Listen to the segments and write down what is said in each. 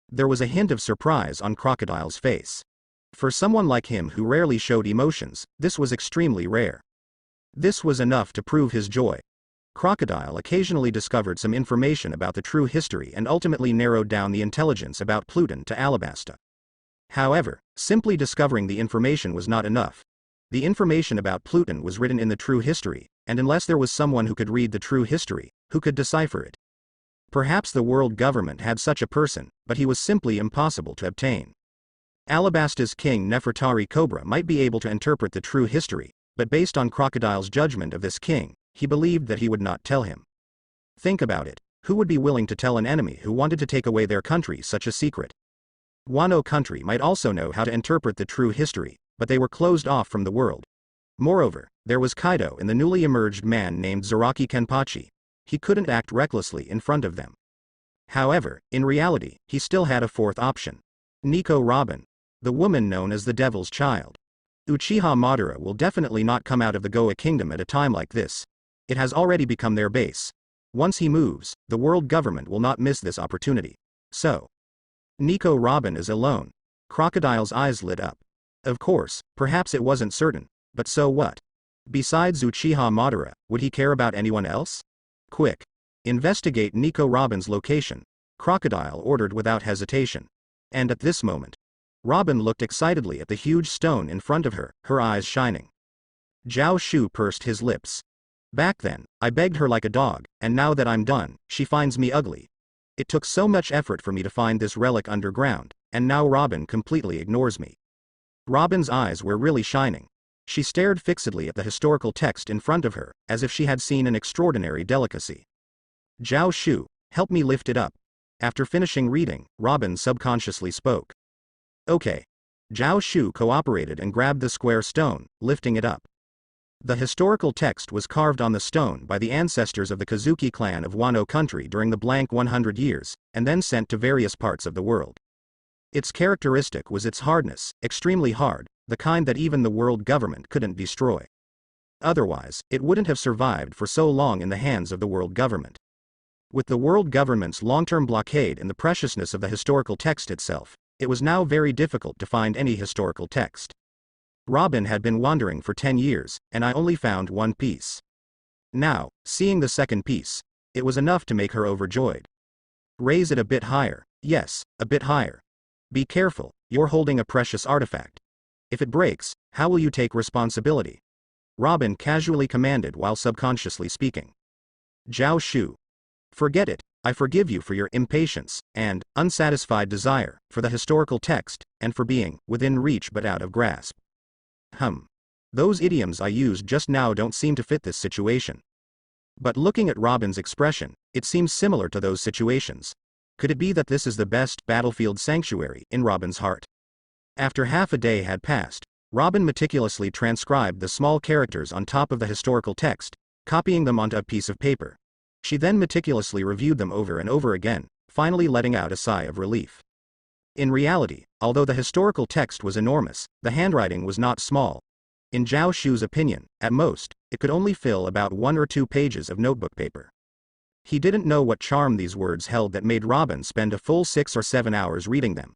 There was a hint of surprise on Crocodile's face. For someone like him who rarely showed emotions, this was extremely rare. This was enough to prove his joy. Crocodile occasionally discovered some information about the true history and ultimately narrowed down the intelligence about Pluton to Alabasta. However, simply discovering the information was not enough. The information about Pluton was written in the true history, and unless there was someone who could read the true history, who could decipher it? Perhaps the world government had such a person, but he was simply impossible to obtain. Alabasta's king Nefertari Cobra might be able to interpret the true history, but based on Crocodile's judgment of this king, he believed that he would not tell him. Think about it, who would be willing to tell an enemy who wanted to take away their country such a secret? Wano country might also know how to interpret the true history, but they were closed off from the world. Moreover, there was Kaido and the newly emerged man named Zaraki Kenpachi. He couldn't act recklessly in front of them. However, in reality, he still had a fourth option. Nico Robin, the woman known as the Devil's Child. Uchiha Madara will definitely not come out of the Goa Kingdom at a time like this. It has already become their base. Once he moves, the world government will not miss this opportunity. So, Nico Robin is alone. Crocodile's eyes lit up. Of course, perhaps it wasn't certain, but so what? Besides Uchiha Madara, would he care about anyone else? Quick! Investigate Nico Robin's location, Crocodile ordered without hesitation. And at this moment, Robin looked excitedly at the huge stone in front of her, her eyes shining. Xiao Shu pursed his lips. Back then, I begged her like a dog, and now that I'm done, she finds me ugly. It took so much effort for me to find this relic underground, and now Robin completely ignores me. Robin's eyes were really shining. She stared fixedly at the historical text in front of her, as if she had seen an extraordinary delicacy. Xiao Shu, help me lift it up. After finishing reading, Robin subconsciously spoke. Okay. Xiao Shu cooperated and grabbed the square stone, lifting it up. The historical text was carved on the stone by the ancestors of the Kazuki clan of Wano country during the blank 100 years, and then sent to various parts of the world. Its characteristic was its hardness, extremely hard, the kind that even the world government couldn't destroy. Otherwise, it wouldn't have survived for so long in the hands of the world government. With the world government's long-term blockade and the preciousness of the historical text itself, it was now very difficult to find any historical text. Robin had been wandering for 10 years, and I only found one piece. Now, seeing the second piece, it was enough to make her overjoyed. Raise it a bit higher, yes, a bit higher. Be careful, you're holding a precious artifact. If it breaks, how will you take responsibility? Robin casually commanded while subconsciously speaking. Xiao Shu. Forget it, I forgive you for your impatience, and unsatisfied desire, for the historical text, and for being within reach but out of grasp. Those idioms I used just now don't seem to fit this situation. But looking at Robin's expression, it seems similar to those situations. Could it be that this is the best battlefield sanctuary in Robin's heart? After half a day had passed, Robin meticulously transcribed the small characters on top of the historical text, copying them onto a piece of paper. She then meticulously reviewed them over and over again, finally letting out a sigh of relief. In reality, although the historical text was enormous, the handwriting was not small. In Xiao Shu's opinion, at most, it could only fill about 1 or 2 pages of notebook paper. He didn't know what charm these words held that made Robin spend a full 6 or 7 hours reading them.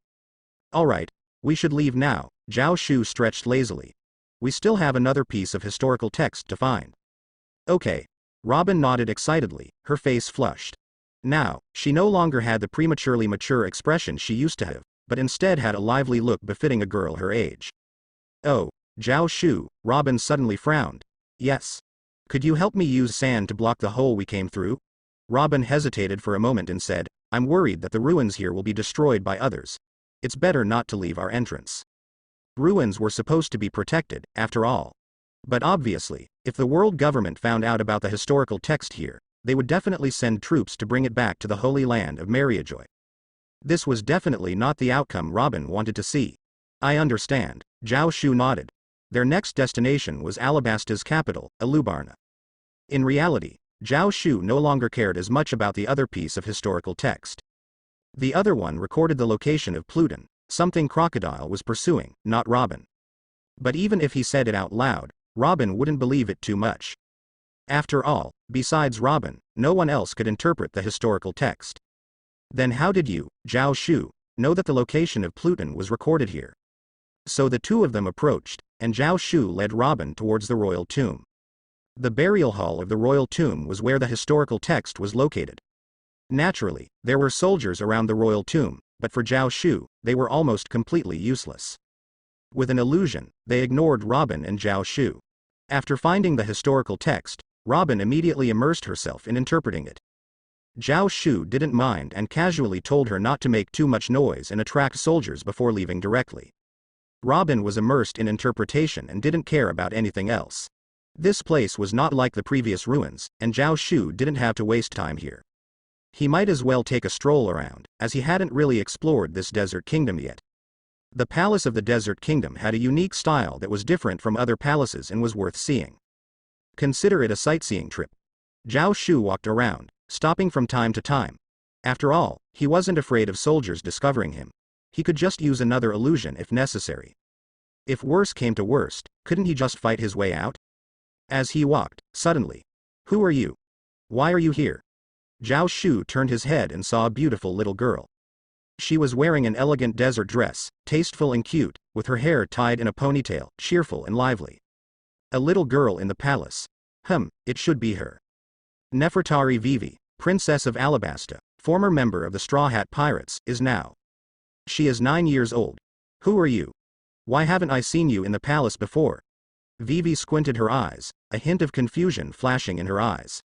Alright, we should leave now, Xiao Shu stretched lazily. We still have another piece of historical text to find. Okay. Robin nodded excitedly, her face flushed. Now, she no longer had the prematurely mature expression she used to have, but instead had a lively look befitting a girl her age. Oh, Xiao Shu, Robin suddenly frowned. Yes. Could you help me use sand to block the hole we came through? Robin hesitated for a moment and said, I'm worried that the ruins here will be destroyed by others. It's better not to leave our entrance. Ruins were supposed to be protected, after all. But obviously, if the world government found out about the historical text here, they would definitely send troops to bring it back to the Holy Land of Mariajoy. This was definitely not the outcome Robin wanted to see. I understand, Xiao Shu nodded. Their next destination was Alabasta's capital, Alubarna. In reality, Xiao Shu no longer cared as much about the other piece of historical text. The other one recorded the location of Pluton, something Crocodile was pursuing, not Robin. But even if he said it out loud, Robin wouldn't believe it too much. After all, besides Robin, no one else could interpret the historical text. Then how did you, Xiao Shu, know that the location of Pluton was recorded here. So the two of them approached, and Xiao Shu led Robin towards the royal tomb. The burial hall of the royal tomb was where the historical text was located. Naturally, there were soldiers around the royal tomb, but for Xiao Shu, they were almost completely useless. With an illusion, they ignored Robin and Xiao Shu. After finding the historical text, Robin immediately immersed herself in interpreting it. Xiao Shu didn't mind and casually told her not to make too much noise and attract soldiers before leaving directly. Robin was immersed in interpretation and didn't care about anything else. This place was not like the previous ruins, and Xiao Shu didn't have to waste time here. He might as well take a stroll around, as he hadn't really explored this desert kingdom yet. The palace of the desert kingdom had a unique style that was different from other palaces and was worth seeing. Consider it a sightseeing trip. Xiao Shu walked around, stopping from time to time. After all, he wasn't afraid of soldiers discovering him. He could just use another illusion if necessary. If worse came to worst, couldn't he just fight his way out? As he walked, suddenly, "Who are you? Why are you here?" Xiao Shu turned his head and saw a beautiful little girl. She was wearing an elegant desert dress, tasteful and cute, with her hair tied in a ponytail, cheerful and lively. A little girl in the palace. It should be her. Nefertari Vivi, Princess of Alabasta, former member of the Straw Hat Pirates, is now. She is 9 years old. Who are you? Why haven't I seen you in the palace before? Vivi squinted her eyes, a hint of confusion flashing in her eyes.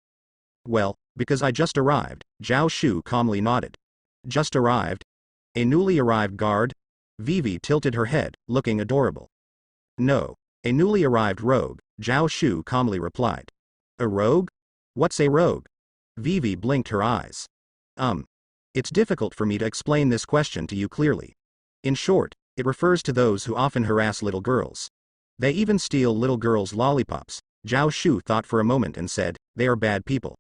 Well, because I just arrived, Xiao Shu calmly nodded. Just arrived? A newly arrived guard? Vivi tilted her head, looking adorable. No, a newly arrived rogue, Xiao Shu calmly replied. A rogue? What's a rogue? Vivi blinked her eyes. It's difficult for me to explain this question to you clearly. In short, it refers to those who often harass little girls. They even steal little girls' lollipops. Xiao Shu thought for a moment and said, they are bad people.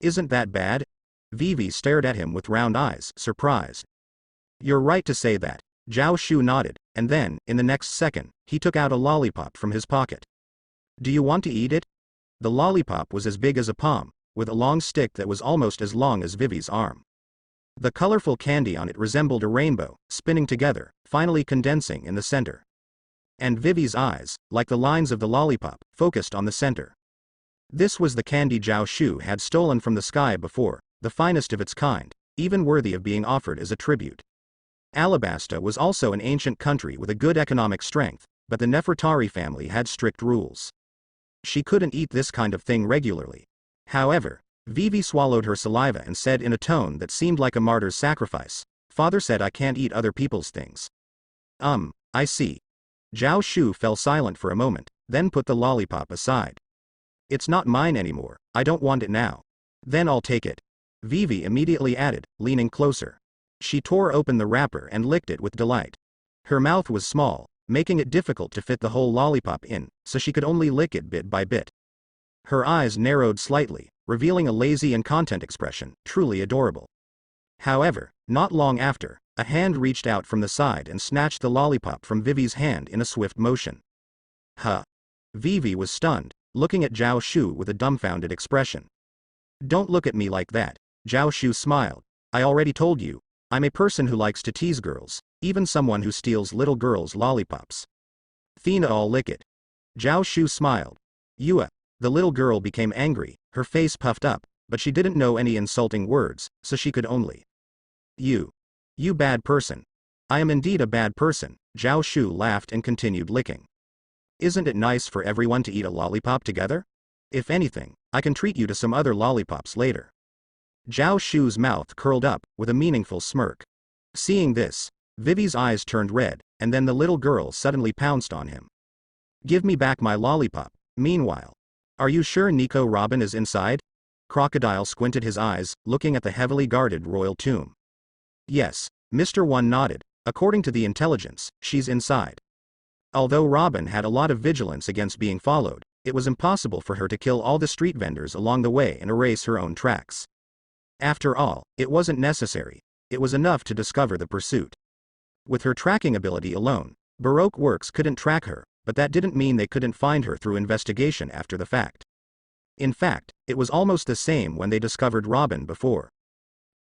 Isn't that bad? Vivi stared at him with round eyes, surprised. You're right to say that. Xiao Shu nodded, and then, in the next second, he took out a lollipop from his pocket. Do you want to eat it? The lollipop was as big as a palm, with a long stick that was almost as long as Vivi's arm. The colorful candy on it resembled a rainbow, spinning together, finally condensing in the center. And Vivi's eyes, like the lines of the lollipop, focused on the center. This was the candy Xiao Shu had stolen from the sky before, the finest of its kind, even worthy of being offered as a tribute. Alabasta was also an ancient country with a good economic strength, but the Nefertari family had strict rules. She couldn't eat this kind of thing regularly. However, Vivi swallowed her saliva and said in a tone that seemed like a martyr's sacrifice, Father said I can't eat other people's things. I see. Xiao Shu fell silent for a moment, then put the lollipop aside. It's not mine anymore, I don't want it now. Then I'll take it. Vivi immediately added, leaning closer. She tore open the wrapper and licked it with delight. Her mouth was small, making it difficult to fit the whole lollipop in, so she could only lick it bit by bit. Her eyes narrowed slightly, revealing a lazy and content expression, truly adorable. However, not long after, a hand reached out from the side and snatched the lollipop from Vivi's hand in a swift motion. Huh. Vivi was stunned, looking at Xiao Shu with a dumbfounded expression. Don't look at me like that, Xiao Shu smiled. I already told you, I'm a person who likes to tease girls, even someone who steals little girls' lollipops. Thina, I'll lick it. Xiao Shu smiled. The little girl became angry, her face puffed up, but she didn't know any insulting words, so she could only. You bad person. I am indeed a bad person, Xiao Shu laughed and continued licking. Isn't it nice for everyone to eat a lollipop together? If anything, I can treat you to some other lollipops later. Xiao Shu's mouth curled up, with a meaningful smirk. Seeing this, Vivi's eyes turned red, and then the little girl suddenly pounced on him. Give me back my lollipop. Meanwhile, are you sure Nico Robin is inside? Crocodile squinted his eyes, looking at the heavily guarded royal tomb. Yes, Mr. One nodded. According to the intelligence, she's inside. Although Robin had a lot of vigilance against being followed, it was impossible for her to kill all the street vendors along the way and erase her own tracks. After all, it wasn't necessary. It was enough to discover the pursuit. With her tracking ability alone, Baroque Works couldn't track her, but that didn't mean they couldn't find her through investigation after the fact. In fact, it was almost the same when they discovered Robin before.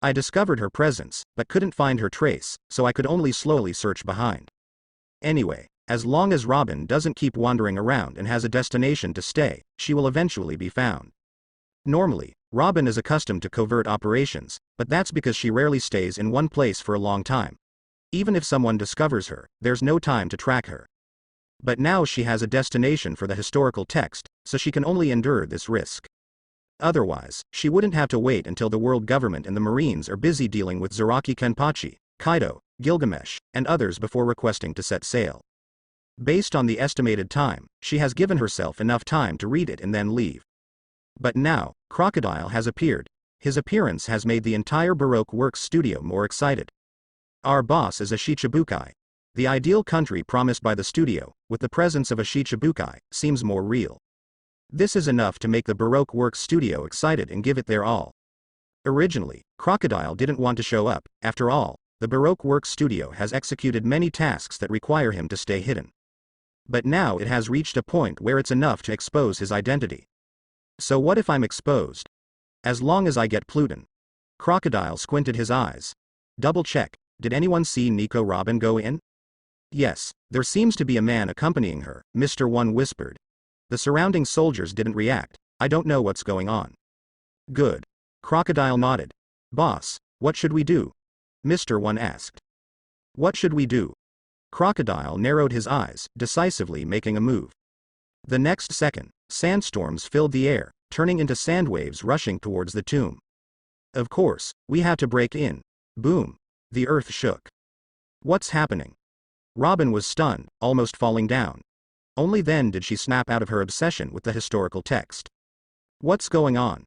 I discovered her presence, but couldn't find her trace, so I could only slowly search behind. Anyway, as long as Robin doesn't keep wandering around and has a destination to stay, she will eventually be found. Normally, Robin is accustomed to covert operations, but that's because she rarely stays in one place for a long time. Even if someone discovers her, there's no time to track her. But now she has a destination for the historical text, so she can only endure this risk. Otherwise, she wouldn't have to wait until the world government and the Marines are busy dealing with Zaraki Kenpachi, Kaido, Gilgamesh, and others before requesting to set sail. Based on the estimated time, she has given herself enough time to read it and then leave. But now, Crocodile has appeared. His appearance has made the entire Baroque Works studio more excited. Our boss is a Shichibukai. The ideal country promised by the studio, with the presence of a Shichibukai, seems more real. This is enough to make the Baroque Works studio excited and give it their all. Originally, Crocodile didn't want to show up. After all, the Baroque Works studio has executed many tasks that require him to stay hidden. But now it has reached a point where it's enough to expose his identity. So what if I'm exposed? As long as I get Pluton. Crocodile squinted his eyes. Double check, did anyone see Nico Robin go in? Yes, there seems to be a man accompanying her, Mr. One whispered. The surrounding soldiers didn't react. I don't know what's going on. Good. Crocodile nodded. Boss, what should we do? Mr. One asked. What should we do? Crocodile narrowed his eyes, decisively making a move. The next second, sandstorms filled the air, turning into sand waves rushing towards the tomb. Of course, we have to break in. Boom. The earth shook. What's happening? Robin was stunned, almost falling down. Only then did she snap out of her obsession with the historical text. What's going on?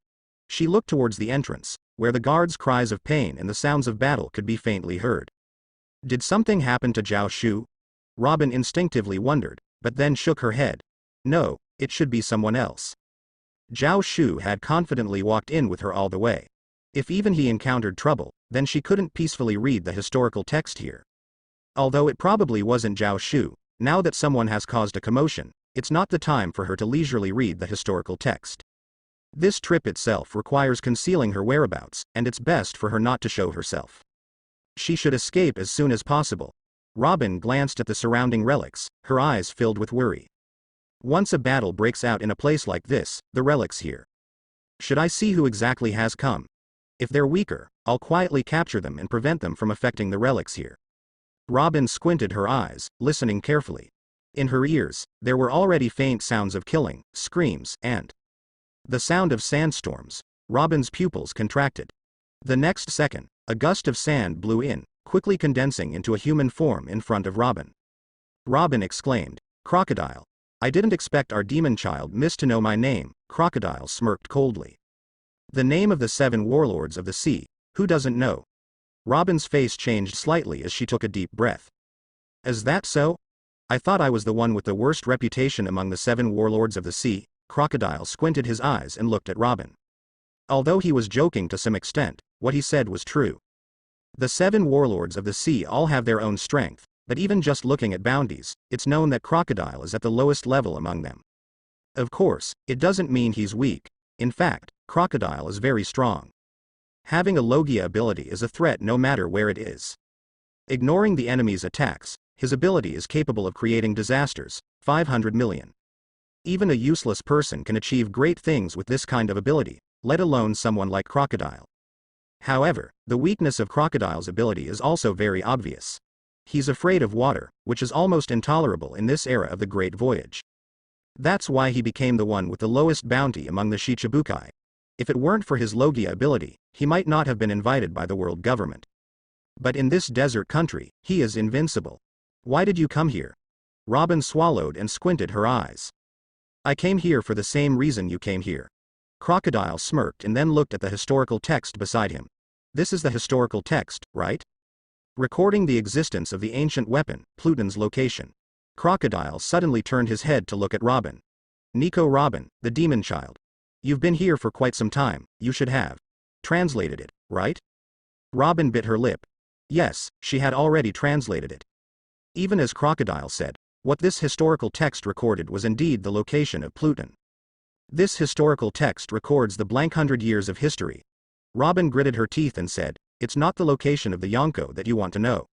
She looked towards the entrance, where the guards' cries of pain and the sounds of battle could be faintly heard. Did something happen to Xiao Shu? Robin instinctively wondered, but then shook her head. No, it should be someone else. Xiao Shu had confidently walked in with her all the way. If even he encountered trouble, then she couldn't peacefully read the historical text here. Although it probably wasn't Xiao Shu, now that someone has caused a commotion, it's not the time for her to leisurely read the historical text. This trip itself requires concealing her whereabouts, and it's best for her not to show herself. She should escape as soon as possible. Robin glanced at the surrounding relics, her eyes filled with worry. Once a battle breaks out in a place like this, the relics here. Should I see who exactly has come? If they're weaker, I'll quietly capture them and prevent them from affecting the relics here. Robin squinted her eyes, listening carefully. In her ears, there were already faint sounds of killing, screams, and the sound of sandstorms. Robin's pupils contracted. The next second, a gust of sand blew in, quickly condensing into a human form in front of Robin. Robin exclaimed, Crocodile. I didn't expect our demon child miss to know my name. Crocodile smirked coldly. The name of the 7 warlords of the sea, who doesn't know? Robin's face changed slightly as she took a deep breath. Is that so? I thought I was the one with the worst reputation among the 7 warlords of the sea. Crocodile squinted his eyes and looked at Robin. Although he was joking to some extent, what he said was true. The 7 warlords of the sea all have their own strength, but even just looking at bounties, it's known that Crocodile is at the lowest level among them. Of course, it doesn't mean he's weak. In fact, Crocodile is very strong. Having a Logia ability is a threat no matter where it is. Ignoring the enemy's attacks, his ability is capable of creating disasters. 500 million. Even a useless person can achieve great things with this kind of ability, let alone someone like Crocodile. However, the weakness of Crocodile's ability is also very obvious. He's afraid of water, which is almost intolerable in this era of the Great Voyage. That's why he became the one with the lowest bounty among the Shichibukai. If it weren't for his Logia ability, he might not have been invited by the world government. But in this desert country, he is invincible. Why did you come here? Robin swallowed and squinted her eyes. I came here for the same reason you came here. Crocodile smirked and then looked at the historical text beside him. This is the historical text, right? Recording the existence of the ancient weapon, Pluton's location. Crocodile suddenly turned his head to look at Robin. Nico Robin, the demon child. You've been here for quite some time, you should have translated it, right? Robin bit her lip. Yes, she had already translated it. Even as Crocodile said, what this historical text recorded was indeed the location of Pluton. This historical text records the blank 100 years of history. Robin gritted her teeth and said, it's not the location of the Yonko that you want to know.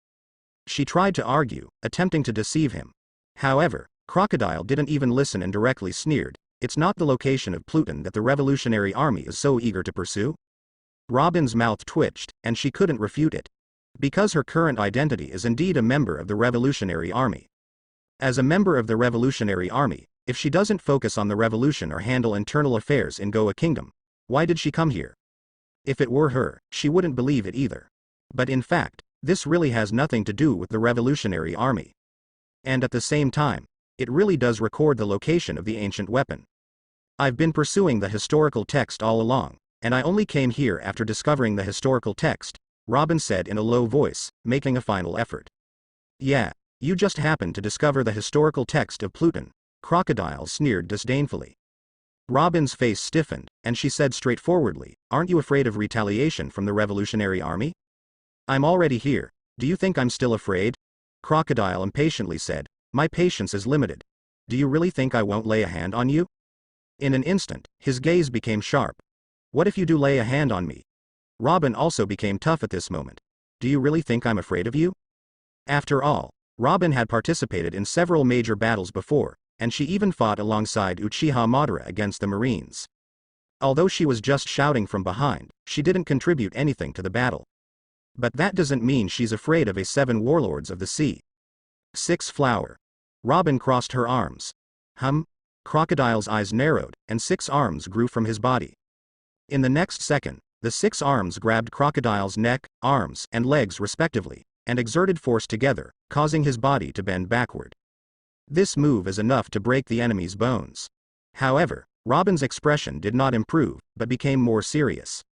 She tried to argue, attempting to deceive him. However, Crocodile didn't even listen and directly sneered, it's not the location of Pluton that the Revolutionary Army is so eager to pursue? Robin's mouth twitched, and she couldn't refute it. Because her current identity is indeed a member of the Revolutionary Army. As a member of the Revolutionary Army, if she doesn't focus on the revolution or handle internal affairs in Goa Kingdom, why did she come here? If it were her, she wouldn't believe it either. But in fact, this really has nothing to do with the Revolutionary Army. And at the same time, it really does record the location of the ancient weapon. I've been pursuing the historical text all along, and I only came here after discovering the historical text, Robin said in a low voice, making a final effort. Yeah, you just happened to discover the historical text of Pluton, Crocodile sneered disdainfully. Robin's face stiffened, and she said straightforwardly, aren't you afraid of retaliation from the Revolutionary Army? I'm already here, do you think I'm still afraid? Crocodile impatiently said, my patience is limited. Do you really think I won't lay a hand on you? In an instant, his gaze became sharp. What if you do lay a hand on me? Robin also became tough at this moment. Do you really think I'm afraid of you? After all, Robin had participated in several major battles before, and she even fought alongside Uchiha Madara against the Marines. Although she was just shouting from behind, she didn't contribute anything to the battle. But that doesn't mean she's afraid of a 7 warlords of the sea. 6 flower. Robin crossed her arms. Crocodile's eyes narrowed, and 6 arms grew from his body. In the next second, the 6 arms grabbed Crocodile's neck, arms, and legs respectively, and exerted force together, causing his body to bend backward. This move is enough to break the enemy's bones. However, Robin's expression did not improve, but became more serious.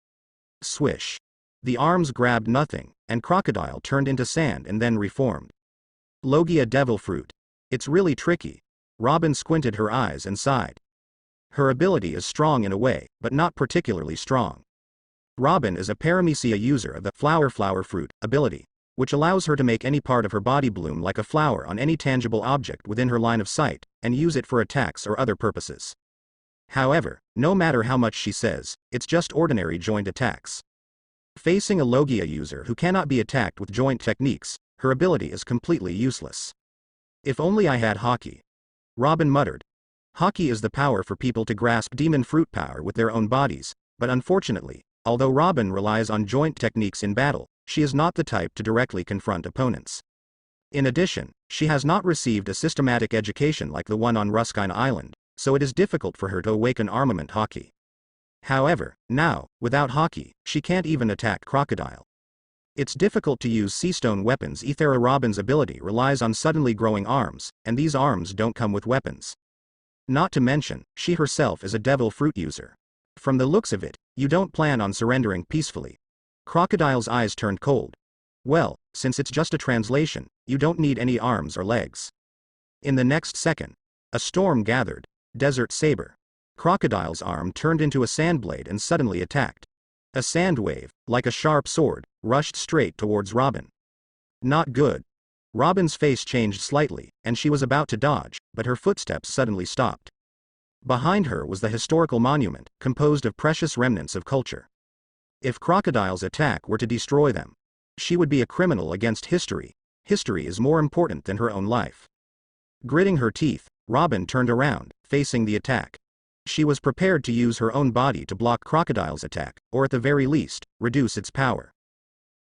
Swish. The arms grabbed nothing, and Crocodile turned into sand and then reformed. Logia devil fruit. It's really tricky. Robin squinted her eyes and sighed. Her ability is strong in a way, but not particularly strong. Robin is a paramecia user of the flower fruit ability, which allows her to make any part of her body bloom like a flower on any tangible object within her line of sight, and use it for attacks or other purposes. However, no matter how much she says, it's just ordinary joint attacks. Facing a Logia user who cannot be attacked with joint techniques, her ability is completely useless. If only I had Haki. Robin muttered. Haki is the power for people to grasp demon fruit power with their own bodies, but unfortunately, although Robin relies on joint techniques in battle, she is not the type to directly confront opponents. In addition, she has not received a systematic education like the one on Ruskin Island, so it is difficult for her to awaken armament Haki. However, now, without Haki, she can't even attack Crocodile. It's difficult to use sea-stone weapons. Robin's ability relies on suddenly growing arms, and these arms don't come with weapons. Not to mention, she herself is a devil fruit user. From the looks of it, you don't plan on surrendering peacefully. Crocodile's eyes turned cold. Well, since it's just a translation, you don't need any arms or legs. In the next second, a storm gathered. Desert saber. Crocodile's arm turned into a sand blade and suddenly attacked. A sand wave, like a sharp sword, rushed straight towards Robin. Not good. Robin's face changed slightly, and she was about to dodge, but her footsteps suddenly stopped. Behind her was the historical monument, composed of precious remnants of culture. If Crocodile's attack were to destroy them, she would be a criminal against history. History is more important than her own life. Gritting her teeth, Robin turned around, facing the attack. She was prepared to use her own body to block Crocodile's attack, or at the very least, reduce its power.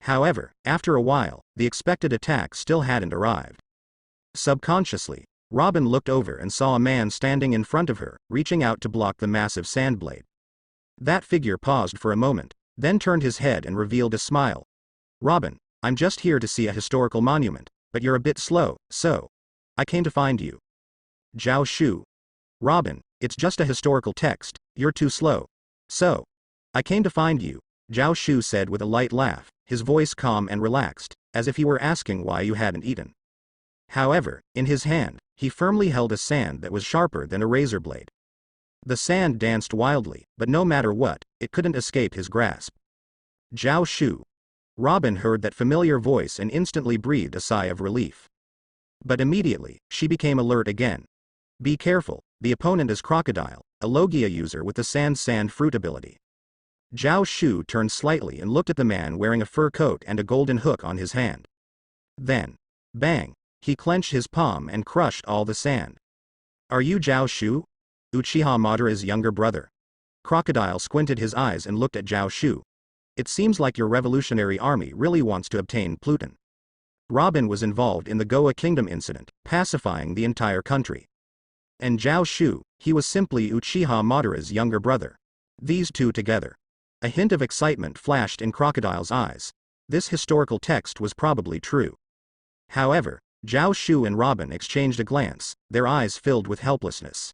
However, after a while, the expected attack still hadn't arrived. Subconsciously, Robin looked over and saw a man standing in front of her, reaching out to block the massive sand blade. That figure paused for a moment, then turned his head and revealed a smile. Robin, I'm just here to see a historical monument, but you're a bit slow, so I came to find you. Xiao Shu. Robin, it's just a historical text, you're too slow. So I came to find you, Xiao Shu said with a light laugh, his voice calm and relaxed, as if he were asking why you hadn't eaten. However, in his hand, he firmly held a sand that was sharper than a razor blade. The sand danced wildly, but no matter what, it couldn't escape his grasp. Xiao Shu. Robin heard that familiar voice and instantly breathed a sigh of relief. But immediately, she became alert again. Be careful, the opponent is Crocodile, a Logia user with the sand fruit ability. Xiao Shu turned slightly and looked at the man wearing a fur coat and a golden hook on his hand. Then, bang, he clenched his palm and crushed all the sand. Are you Xiao Shu? Uchiha Madara's younger brother? Crocodile squinted his eyes and looked at Xiao Shu. It seems like your revolutionary army really wants to obtain Pluton. Robin was involved in the Goa Kingdom incident, pacifying the entire country. And Xiao Shu, he was simply Uchiha Madara's younger brother. These two together. A hint of excitement flashed in Crocodile's eyes. This historical text was probably true. However, Xiao Shu and Robin exchanged a glance, their eyes filled with helplessness.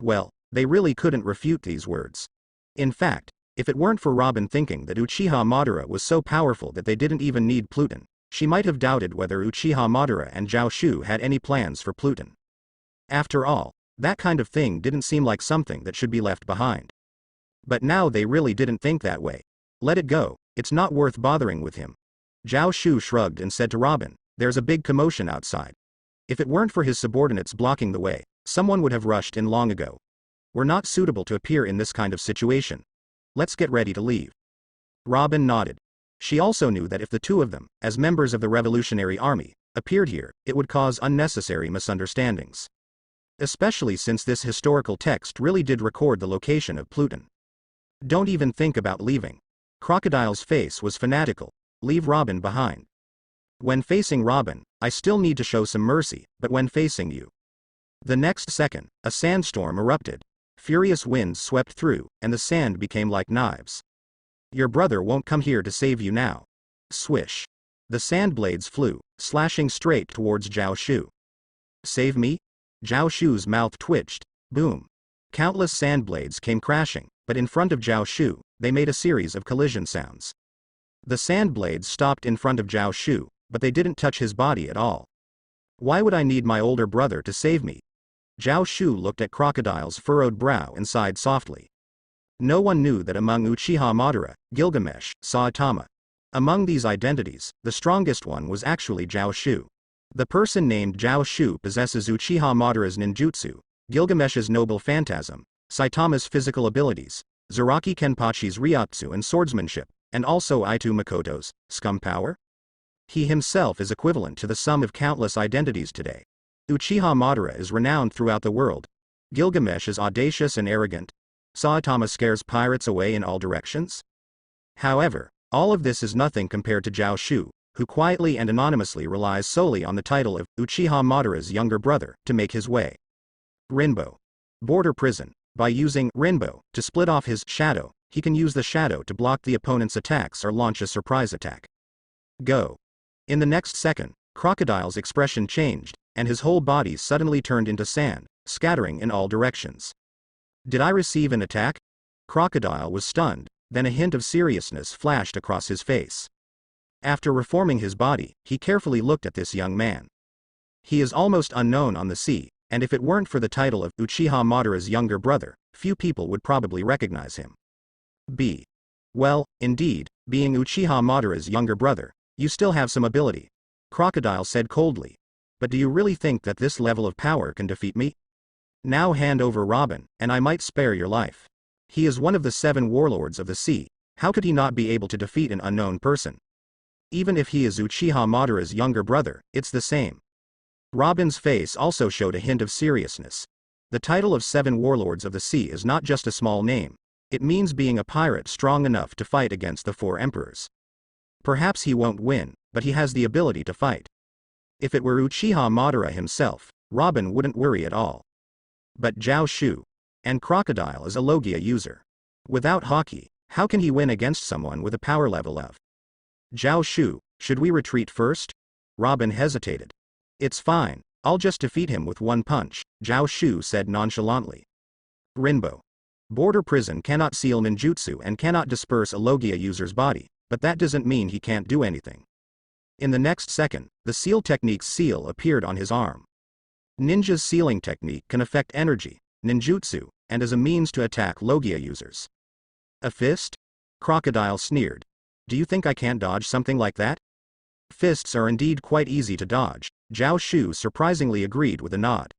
Well, they really couldn't refute these words. In fact, if it weren't for Robin thinking that Uchiha Madara was so powerful that they didn't even need Pluton, she might have doubted whether Uchiha Madara and Xiao Shu had any plans for Pluton. After all, that kind of thing didn't seem like something that should be left behind. But now they really didn't think that way. Let it go, it's not worth bothering with him. Xiao Shu shrugged and said to Robin, there's a big commotion outside. If it weren't for his subordinates blocking the way, someone would have rushed in long ago. We're not suitable to appear in this kind of situation. Let's get ready to leave. Robin nodded. She also knew that if the two of them, as members of the Revolutionary Army, appeared here, it would cause unnecessary misunderstandings. Especially since this historical text really did record the location of Pluton. Don't even think about leaving. Crocodile's face was fanatical. Leave Robin behind. When facing Robin, I still need to show some mercy, but when facing you. The next second, a sandstorm erupted. Furious winds swept through, and the sand became like knives. Your brother won't come here to save you now. Swish. The sand blades flew, slashing straight towards Xiao Shu. Save me? Xiao Shu's mouth twitched. Boom. Countless sand blades came crashing, but in front of Xiao Shu, they made a series of collision sounds. The sand blades stopped in front of Xiao Shu, but they didn't touch his body at all. Why would I need my older brother to save me? Xiao Shu looked at Crocodile's furrowed brow and sighed softly. No one knew that among Uchiha Madara, Gilgamesh, Saitama. Among these identities, the strongest one was actually Xiao Shu. The person named Xiao Shu possesses Uchiha Madara's ninjutsu, Gilgamesh's noble phantasm, Saitama's physical abilities, Zaraki Kenpachi's ryatsu and swordsmanship, and also Itu Makoto's scum power. He himself is equivalent to the sum of countless identities today. Uchiha Madara is renowned throughout the world. Gilgamesh is audacious and arrogant. Saitama scares pirates away in all directions. However, all of this is nothing compared to Xiao Shu, who quietly and anonymously relies solely on the title of Uchiha Madara's younger brother to make his way. Rinbo. Border prison. By using Rinbo to split off his shadow, he can use the shadow to block the opponent's attacks or launch a surprise attack. Go. In the next second, Crocodile's expression changed, and his whole body suddenly turned into sand, scattering in all directions. Did I receive an attack? Crocodile was stunned, then a hint of seriousness flashed across his face. After reforming his body, he carefully looked at this young man. He is almost unknown on the sea, and if it weren't for the title of Uchiha Madara's younger brother, few people would probably recognize him. Well, indeed, being Uchiha Madara's younger brother, you still have some ability. Crocodile said coldly. But do you really think that this level of power can defeat me? Now hand over Robin, and I might spare your life. He is one of the 7 warlords of the sea. How could he not be able to defeat an unknown person? Even if he is Uchiha Madara's younger brother, it's the same. Robin's face also showed a hint of seriousness. The title of 7 warlords of the sea is not just a small name. It means being a pirate strong enough to fight against the 4 emperors. Perhaps he won't win, but he has the ability to fight. If it were Uchiha Madara himself, Robin wouldn't worry at all. But Xiao Shu. And Crocodile is a Logia user. Without Haki, how can he win against someone with a power level of Xiao Shu? Should we retreat first? Robin hesitated. It's fine, I'll just defeat him with one punch, Xiao Shu said nonchalantly. Rinbo. Border prison cannot seal ninjutsu and cannot disperse a Logia user's body, but that doesn't mean he can't do anything. In the next second, the seal technique's seal appeared on his arm. Ninja's sealing technique can affect energy, ninjutsu, and as a means to attack Logia users. A fist? Crocodile sneered. Do you think I can't dodge something like that? Fists are indeed quite easy to dodge, Xiao Shu surprisingly agreed with a nod.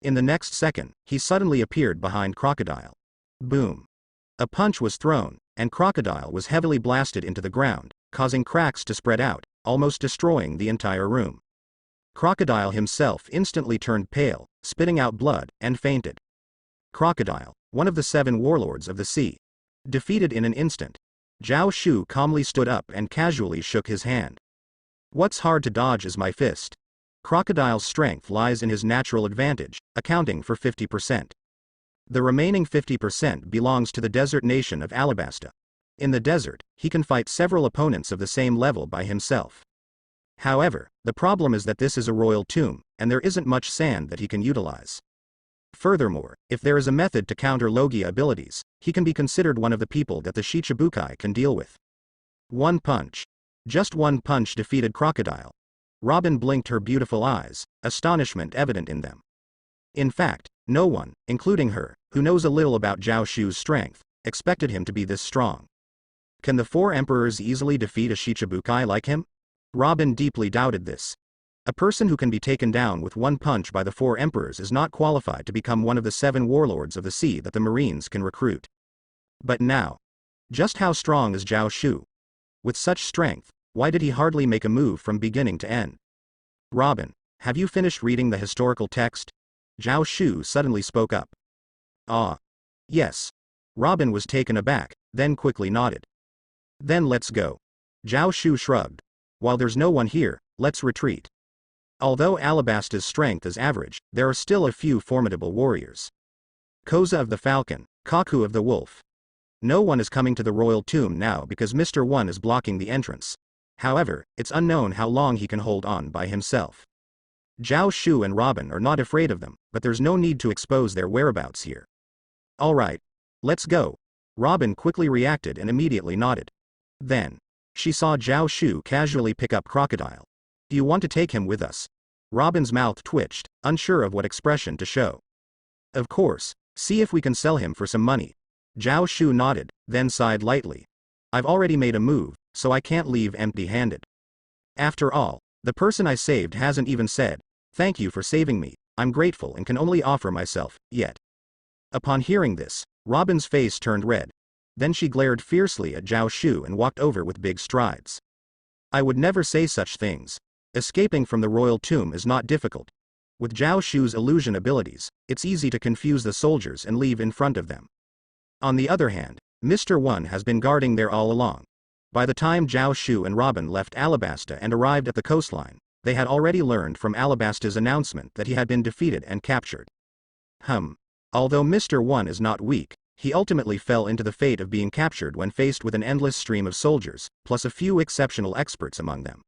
In the next second, he suddenly appeared behind Crocodile. Boom. A punch was thrown, and Crocodile was heavily blasted into the ground, causing cracks to spread out, almost destroying the entire room. Crocodile himself instantly turned pale, spitting out blood, and fainted. Crocodile, one of the 7 warlords of the sea. Defeated in an instant. Xiao Shu calmly stood up and casually shook his hand. What's hard to dodge is my fist. Crocodile's strength lies in his natural advantage, accounting for 50%. The remaining 50% belongs to the desert nation of Alabasta. In the desert, he can fight several opponents of the same level by himself. However, the problem is that this is a royal tomb, and there isn't much sand that he can utilize. Furthermore, if there is a method to counter Logia abilities, he can be considered one of the people that the Shichibukai can deal with. One punch. Just one punch defeated Crocodile. Robin blinked her beautiful eyes, astonishment evident in them. In fact, no one, including her, who knows a little about Xiao Shu's strength, expected him to be this strong. Can the 4 emperors easily defeat a Shichibukai like him? Robin deeply doubted this. A person who can be taken down with one punch by the 4 emperors is not qualified to become one of the 7 warlords of the sea that the Marines can recruit. But now, just how strong is Xiao Shu? With such strength, why did he hardly make a move from beginning to end? Robin, have you finished reading the historical text? Xiao Shu suddenly spoke up. Ah. Yes. Robin was taken aback, then quickly nodded. Then let's go. Xiao Shu shrugged. While there's no one here, let's retreat. Although Alabasta's strength is average, there are still a few formidable warriors. Koza of the Falcon, Kaku of the Wolf. No one is coming to the royal tomb now because Mr. One is blocking the entrance. However, it's unknown how long he can hold on by himself. Xiao Shu and Robin are not afraid of them, but there's no need to expose their whereabouts here. Alright. Let's go. Robin quickly reacted and immediately nodded. Then, she saw Xiao Shu casually pick up Crocodile. Do you want to take him with us? Robin's mouth twitched, unsure of what expression to show. Of course, see if we can sell him for some money. Xiao Shu nodded, then sighed lightly. I've already made a move, so I can't leave empty-handed. After all, the person I saved hasn't even said, "Thank you for saving me, I'm grateful and can only offer myself," yet. Upon hearing this, Robin's face turned red. Then she glared fiercely at Xiao Shu and walked over with big strides. I would never say such things. Escaping from the royal tomb is not difficult. With Xiao Shu's illusion abilities, it's easy to confuse the soldiers and leave in front of them. On the other hand, Mr. One has been guarding there all along. By the time Xiao Shu and Robin left Alabasta and arrived at the coastline, they had already learned from Alabasta's announcement that he had been defeated and captured. Although Mr. One is not weak, he ultimately fell into the fate of being captured when faced with an endless stream of soldiers, plus a few exceptional experts among them.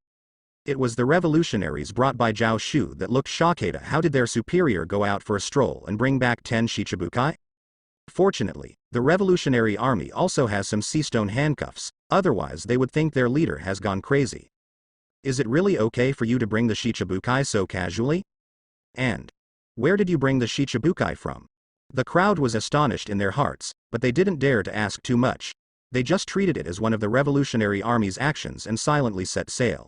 It was the revolutionaries brought by Xiao Shu that looked shocked at how did their superior go out for a stroll and bring back 10 Shichibukai? Fortunately, the revolutionary army also has some seastone handcuffs, otherwise they would think their leader has gone crazy. Is it really okay for you to bring the Shichibukai so casually? And where did you bring the Shichibukai from? The crowd was astonished in their hearts, but they didn't dare to ask too much. They just treated it as one of the revolutionary army's actions and silently set sail.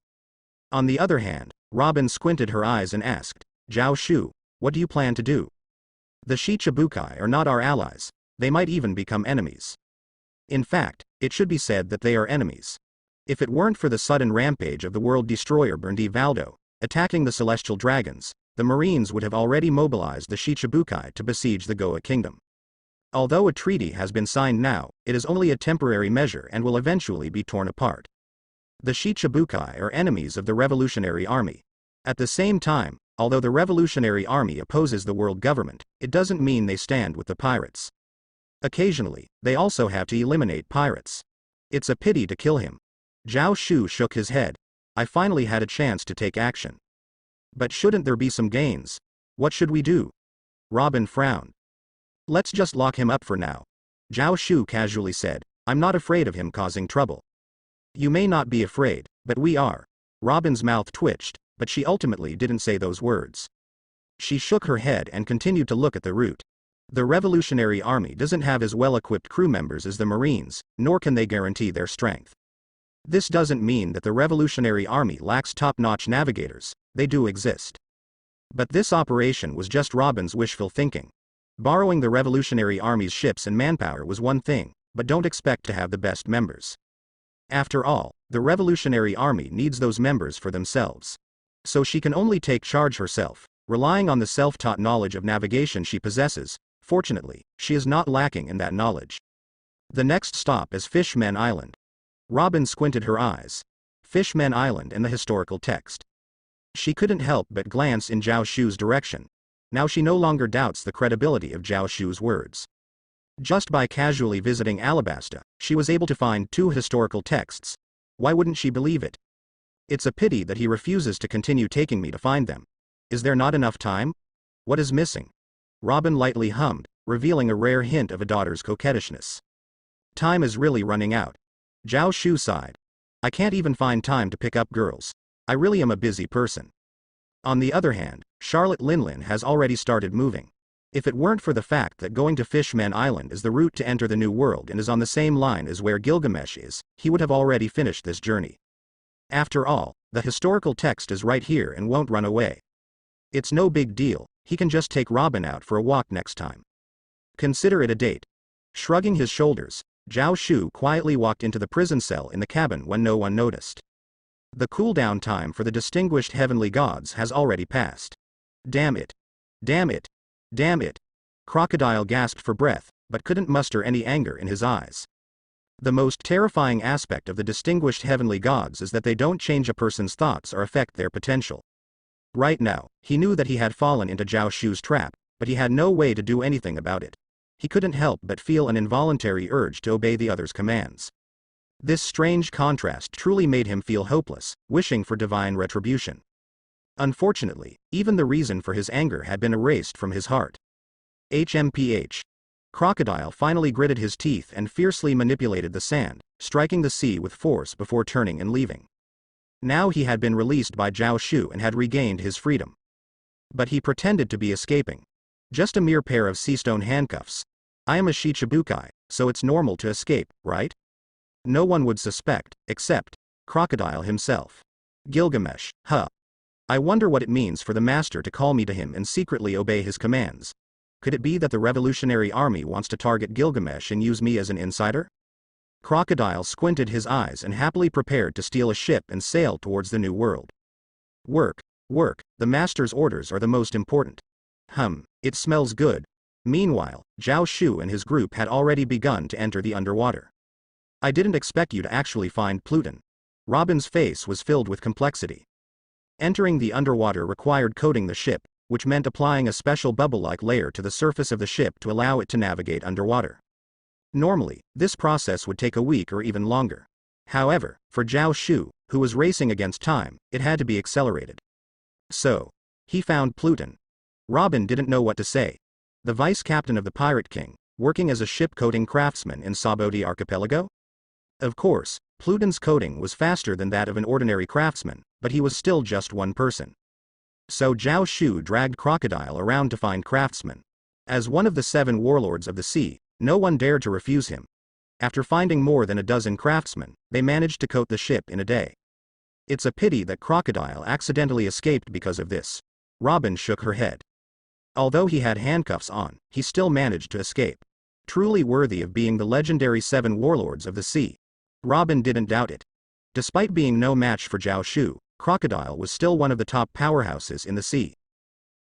On the other hand, Robin squinted her eyes and asked, Xiao Shu, what do you plan to do? The Shichibukai are not our allies, they might even become enemies. In fact, it should be said that they are enemies. If it weren't for the sudden rampage of the world destroyer Berndi Valdo, attacking the celestial dragons, the Marines would have already mobilized the Shichibukai to besiege the Goa kingdom. Although a treaty has been signed now, it is only a temporary measure and will eventually be torn apart. The Shichibukai are enemies of the revolutionary army. At the same time, although the revolutionary army opposes the world government, it doesn't mean they stand with the pirates. Occasionally, they also have to eliminate pirates. It's a pity to kill him. Xiao Shu shook his head. I finally had a chance to take action. But shouldn't there be some gains? What should we do? Robin frowned. Let's just lock him up for now. Xiao Shu casually said, I'm not afraid of him causing trouble. You may not be afraid, but we are. Robin's mouth twitched, but she ultimately didn't say those words. She shook her head and continued to look at the route. The Revolutionary Army doesn't have as well-equipped crew members as the Marines, nor can they guarantee their strength. This doesn't mean that the Revolutionary Army lacks top-notch navigators, they do exist. But this operation was just Robin's wishful thinking. Borrowing the Revolutionary Army's ships and manpower was one thing, but don't expect to have the best members. After all, the Revolutionary Army needs those members for themselves. So she can only take charge herself, relying on the self-taught knowledge of navigation she possesses. Fortunately, she is not lacking in that knowledge. The next stop is Fishman Island. Robin squinted her eyes. Fishman Island and the historical text. She couldn't help but glance in Xiao Shu's direction. Now she no longer doubts the credibility of Xiao Shu's words. Just by casually visiting Alabasta, she was able to find 2 historical texts. Why wouldn't she believe it? It's a pity that he refuses to continue taking me to find them. Is there not enough time? What is missing? Robin lightly hummed, revealing a rare hint of a daughter's coquettishness. Time is really running out. Xiao Shu sighed. I can't even find time to pick up girls. I really am a busy person. On the other hand, Charlotte Linlin has already started moving. If it weren't for the fact that going to Fishman Island is the route to enter the New World and is on the same line as where Gilgamesh is, he would have already finished this journey. After all, the historical text is right here and won't run away. It's no big deal, he can just take Robin out for a walk next time. Consider it a date. Shrugging his shoulders, Xiao Shu quietly walked into the prison cell in the cabin when no one noticed. The cooldown time for the distinguished heavenly gods has already passed. Damn it. Damn it. Damn it. Crocodile gasped for breath, but couldn't muster any anger in his eyes. The most terrifying aspect of the distinguished heavenly gods is that they don't change a person's thoughts or affect their potential. Right now, he knew that he had fallen into Xiao Shu's trap, but he had no way to do anything about it. He couldn't help but feel an involuntary urge to obey the other's commands. This strange contrast truly made him feel hopeless, wishing for divine retribution. Unfortunately, even the reason for his anger had been erased from his heart. HMPH. Crocodile finally gritted his teeth and fiercely manipulated the sand, striking the sea with force before turning and leaving. Now he had been released by Xiao Shu and had regained his freedom. But he pretended to be escaping. Just a mere pair of sea-stone handcuffs. I am a Shichibukai, so it's normal to escape, right? No one would suspect, except Crocodile himself. Gilgamesh, huh? I wonder what it means for the master to call me to him and secretly obey his commands. Could it be that the Revolutionary Army wants to target Gilgamesh and use me as an insider? Crocodile squinted his eyes and happily prepared to steal a ship and sail towards the New World. Work, work, the master's orders are the most important. It smells good. Meanwhile, Xiao Shu and his group had already begun to enter the underwater. I didn't expect you to actually find Pluton. Robin's face was filled with complexity. Entering the underwater required coating the ship, which meant applying a special bubble-like layer to the surface of the ship to allow it to navigate underwater. Normally, this process would take a week or even longer. However, for Xiao Shu, who was racing against time, it had to be accelerated. So, he found Pluton. Robin didn't know what to say. The vice captain of the Pirate King, working as a ship-coating craftsman in Saboti Archipelago? Of course, Pluton's coating was faster than that of an ordinary craftsman, but he was still just one person. So Xiao Shu dragged Crocodile around to find craftsmen. As one of the 7 warlords of the sea, no one dared to refuse him. After finding more than a dozen craftsmen, they managed to coat the ship in a day. It's a pity that Crocodile accidentally escaped because of this. Robin shook her head. Although he had handcuffs on, he still managed to escape. Truly worthy of being the legendary 7 warlords of the sea. Robin didn't doubt it. Despite being no match for Xiao Shu, Crocodile was still one of the top powerhouses in the sea.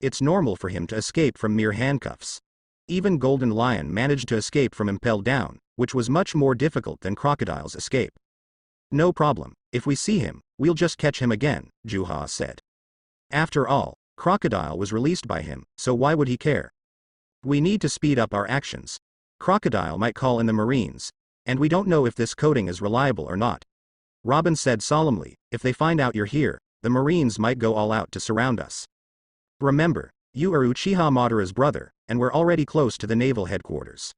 It's normal for him to escape from mere handcuffs. Even Golden Lion managed to escape from impelled down, which was much more difficult than Crocodile's escape. No problem, if we see him, we'll just catch him again, Juha said. After all, Crocodile was released by him, so why would he care? We need to speed up our actions. Crocodile might call in the Marines, and we don't know if this coating is reliable or not. Robin said solemnly, if they find out you're here, the Marines might go all out to surround us. Remember, you are Uchiha Madara's brother, and we're already close to the naval headquarters.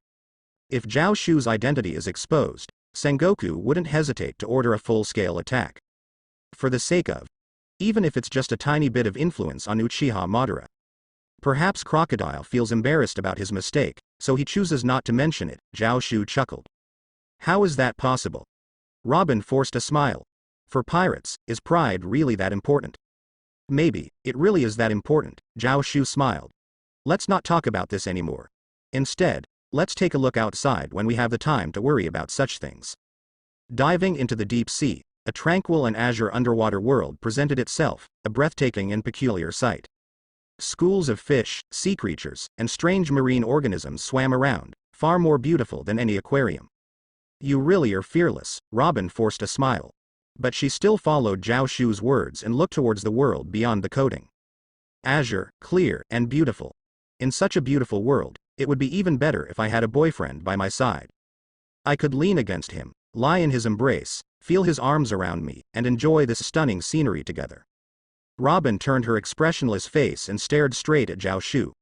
If Xiao Shu's identity is exposed, Sengoku wouldn't hesitate to order a full-scale attack. For the sake of, even if it's just a tiny bit of influence on Uchiha Madara. Perhaps Crocodile feels embarrassed about his mistake, so he chooses not to mention it, Xiao Shu chuckled. How is that possible? Robin forced a smile. For pirates, is pride really that important? Maybe, it really is that important, Xiao Shu smiled. Let's not talk about this anymore. Instead, Let's take a look outside when we have the time to worry about such things. Diving into the deep sea, a tranquil and azure underwater world presented itself, a breathtaking and peculiar sight. Schools of fish, sea creatures, and strange marine organisms swam around, far more beautiful than any aquarium. You really are fearless, Robin forced a smile. But she still followed Xiao Shu's words and looked towards the world beyond the coating. Azure, clear, and beautiful. In such a beautiful world, it would be even better if I had a boyfriend by my side. I could lean against him, lie in his embrace, feel his arms around me, and enjoy this stunning scenery together. Robin turned her expressionless face and stared straight at Xiao Shu.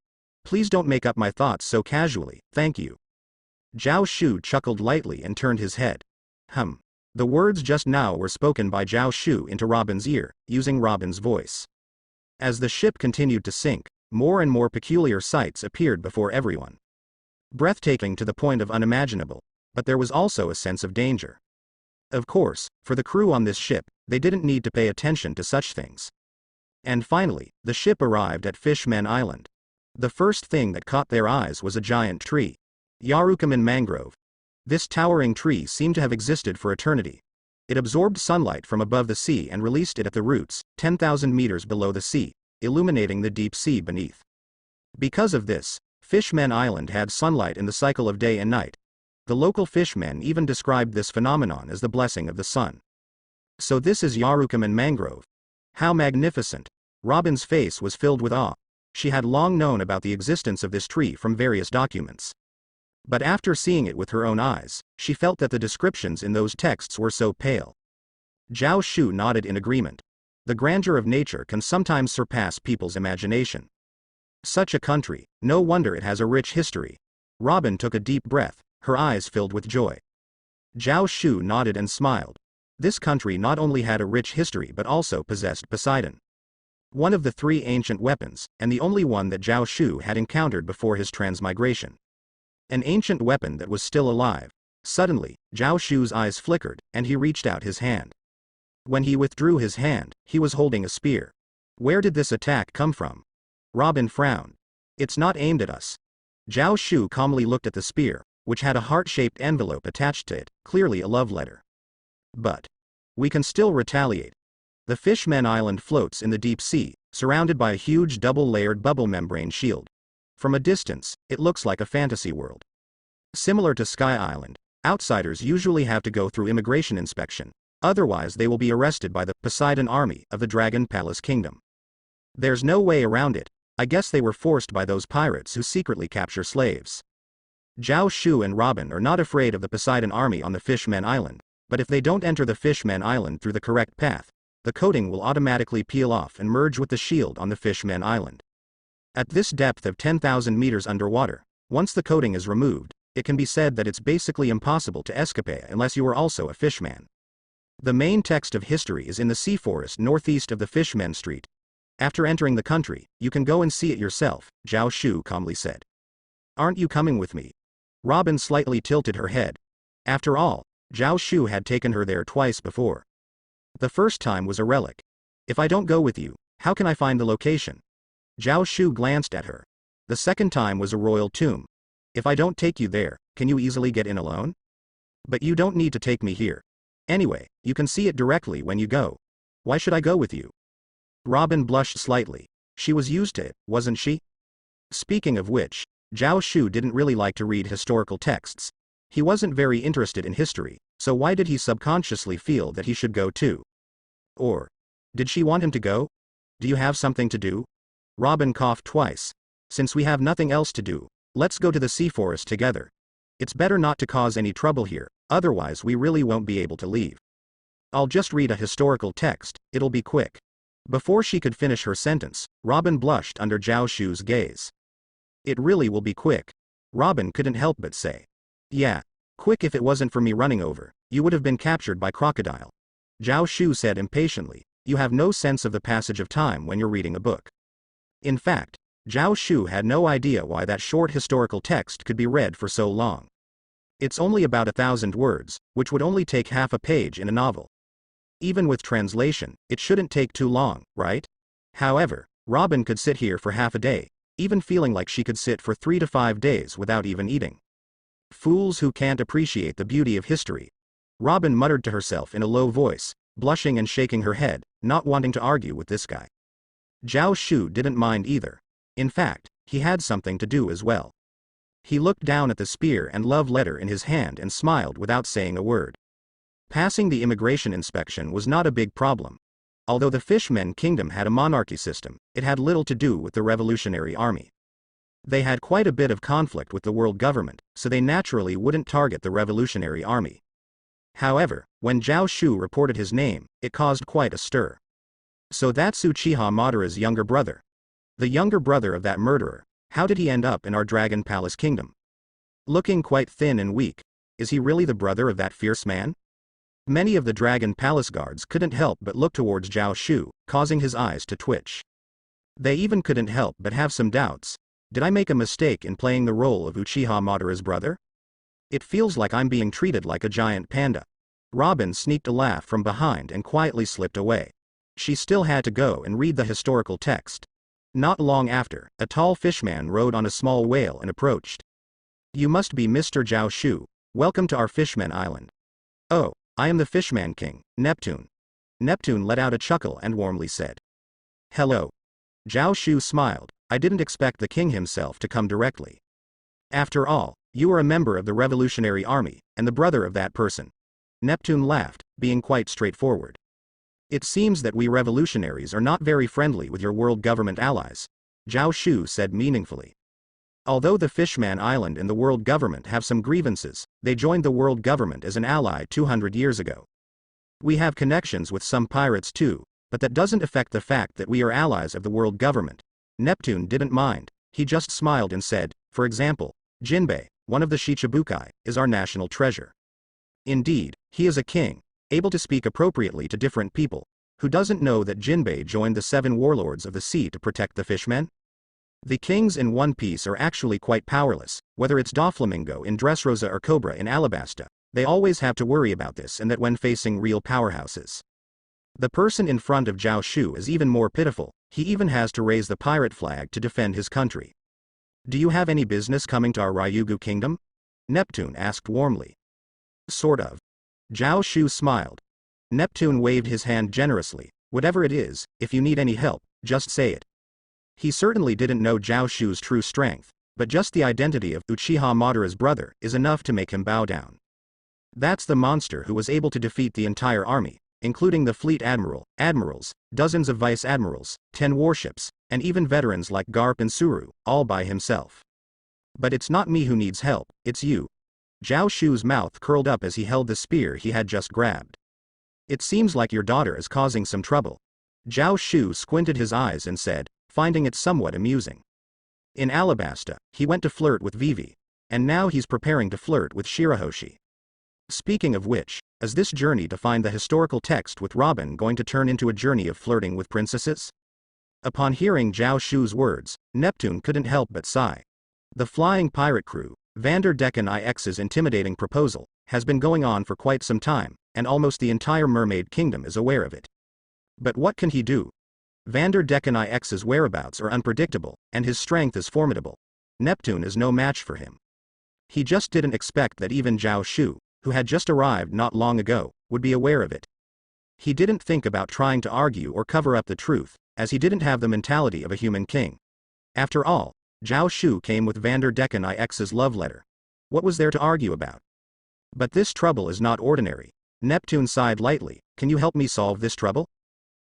Please don't make up my thoughts so casually, thank you. Xiao Shu chuckled lightly and turned his head. The words just now were spoken by Xiao Shu into Robin's ear, using Robin's voice. As the ship continued to sink, more and more peculiar sights appeared before everyone. Breathtaking to the point of unimaginable, but there was also a sense of danger. Of course, for the crew on this ship, they didn't need to pay attention to such things. And finally, the ship arrived at Fishman Island. The first thing that caught their eyes was a giant tree. Yarukaman mangrove. This towering tree seemed to have existed for eternity. It absorbed sunlight from above the sea and released it at the roots, 10,000 meters below the sea, illuminating the deep sea beneath. Because of this, Fishman Island had sunlight in the cycle of day and night. The local fishmen even described this phenomenon as the blessing of the sun. So this is Yarukaman mangrove. How magnificent! Robin's face was filled with awe. She had long known about the existence of this tree from various documents. But after seeing it with her own eyes, she felt that the descriptions in those texts were so pale. Xiao Shu nodded in agreement. The grandeur of nature can sometimes surpass people's imagination. Such a country, no wonder it has a rich history. Robin took a deep breath, her eyes filled with joy. Xiao Shu nodded and smiled. This country not only had a rich history but also possessed Poseidon. One of the 3 ancient weapons, and the only one that Xiao Shu had encountered before his transmigration. An ancient weapon that was still alive. Suddenly, Xiao Shu's eyes flickered, and he reached out his hand. When he withdrew his hand, he was holding a spear. Where did this attack come from? Robin frowned. It's not aimed at us. Xiao Shu calmly looked at the spear, which had a heart-shaped envelope attached to it, clearly a love letter. But we can still retaliate. The Fishman Island floats in the deep sea, surrounded by a huge double-layered bubble membrane shield. From a distance, it looks like a fantasy world. Similar to Sky Island, outsiders usually have to go through immigration inspection, otherwise they will be arrested by the Poseidon army of the Dragon Palace Kingdom. There's no way around it. I guess they were forced by those pirates who secretly capture slaves. Xiao Shu and Robin are not afraid of the Poseidon army on the Fishman Island, but if they don't enter the Fishman Island through the correct path, the coating will automatically peel off and merge with the shield on the Fishman Island. At this depth of 10,000 meters underwater, once the coating is removed, it can be said that it's basically impossible to escape unless you are also a fishman. The main text of history is in the sea forest northeast of the Fishman Street. After entering the country, you can go and see it yourself, Xiao Shu calmly said. Aren't you coming with me? Robin slightly tilted her head. After all, Xiao Shu had taken her there twice before. The first time was a relic. If I don't go with you, how can I find the location? Xiao Shu glanced at her. The second time was a royal tomb. If I don't take you there, can you easily get in alone? But you don't need to take me here. Anyway, you can see it directly when you go. Why should I go with you? Robin blushed slightly. She was used to it, wasn't she? Speaking of which, Xiao Shu didn't really like to read historical texts. He wasn't very interested in history, so why did he subconsciously feel that he should go too? Or did she want him to go? Do you have something to do? Robin coughed twice. Since we have nothing else to do, let's go to the sea forest together. It's better not to cause any trouble here, otherwise we really won't be able to leave. I'll just read a historical text, it'll be quick. Before she could finish her sentence, Robin blushed under Xiao Shu's gaze. It really will be quick. Robin couldn't help but say. Yeah, quick. If it wasn't for me running over, you would have been captured by Crocodile. Xiao Shu said impatiently. You have no sense of the passage of time when you're reading a book. In fact, Xiao Shu had no idea why that short historical text could be read for so long. It's only about 1,000 words, which would only take half a page in a novel. Even with translation, it shouldn't take too long, right? However, Robin could sit here for half a day, even feeling like she could sit for 3 to 5 days without even eating. Fools who can't appreciate the beauty of history. Robin muttered to herself in a low voice, blushing and shaking her head, not wanting to argue with this guy. Xiao Shu didn't mind either. In fact, he had something to do as well. He looked down at the spear and love letter in his hand and smiled without saying a word. Passing the immigration inspection was not a big problem. Although the Fishman kingdom had a monarchy system, it had little to do with the Revolutionary Army. They had quite a bit of conflict with the world government, so they naturally wouldn't target the Revolutionary Army. However, when Xiao Shu reported his name, it caused quite a stir. So that's Uchiha Madara's younger brother. The younger brother of that murderer. How did he end up in our Dragon Palace kingdom? Looking quite thin and weak. Is he really the brother of that fierce man? Many of the Dragon Palace guards couldn't help but look towards Xiao Shu, causing his eyes to twitch. They even couldn't help but have some doubts. Did I make a mistake in playing the role of Uchiha Madara's brother? It feels like I'm being treated like a giant panda. Robin sneaked a laugh from behind and quietly slipped away. She still had to go and read the historical text. Not long after, a tall fishman rode on a small whale and approached. You must be Mr. Xiao Shu. Welcome to our Fishman Island. Oh, I am the Fishman King, Neptune. Neptune let out a chuckle and warmly said. Hello. Xiao Shu smiled. I didn't expect the king himself to come directly. After all, you are a member of the Revolutionary Army, and the brother of that person. Neptune laughed, being quite straightforward. It seems that we revolutionaries are not very friendly with your world government allies, Xiao Shu said meaningfully. Although the Fishman Island and the world government have some grievances, they joined the world government as an ally 200 years ago. We have connections with some pirates too, but that doesn't affect the fact that we are allies of the world government. Neptune didn't mind, he just smiled and said, for example, Jinbei, one of the Shichibukai, is our national treasure. Indeed, he is a king, able to speak appropriately to different people. Who doesn't know that Jinbei joined the 7 warlords of the sea to protect the fishmen? The kings in One Piece are actually quite powerless, whether it's Doflamingo in Dressrosa or Cobra in Alabasta, they always have to worry about this and that when facing real powerhouses. The person in front of Xiao Shu is even more pitiful, he even has to raise the pirate flag to defend his country. Do you have any business coming to our Ryugu kingdom? Neptune asked warmly. Sort of. Xiao Shu smiled. Neptune waved his hand generously. Whatever it is, if you need any help, just say it. He certainly didn't know Xiao Shu's true strength, but just the identity of Uchiha Madara's brother is enough to make him bow down. That's the monster who was able to defeat the entire army, including the fleet admiral, admirals, dozens of vice admirals, 10 warships, and even veterans like Garp and Suru, all by himself. But it's not me who needs help, it's you. Xiao Shu's mouth curled up as he held the spear he had just grabbed. It seems like your daughter is causing some trouble. Xiao Shu squinted his eyes and said, finding it somewhat amusing. In Alabasta, he went to flirt with Vivi, and now he's preparing to flirt with Shirahoshi. Speaking of which, is this journey to find the historical text with Robin going to turn into a journey of flirting with princesses? Upon hearing Xiao Shu's words, Neptune couldn't help but sigh. The flying pirate crew, Vander Decken IX's intimidating proposal, has been going on for quite some time, and almost the entire mermaid kingdom is aware of it. But what can he do? Vander Decken IX's whereabouts are unpredictable, and his strength is formidable. Neptune is no match for him. He just didn't expect that even Xiao Shu, who had just arrived not long ago, would be aware of it. He didn't think about trying to argue or cover up the truth, as he didn't have the mentality of a human king. After all, Xiao Shu came with Vander Decken IX's love letter. What was there to argue about? But this trouble is not ordinary. Neptune sighed lightly. Can you help me solve this trouble?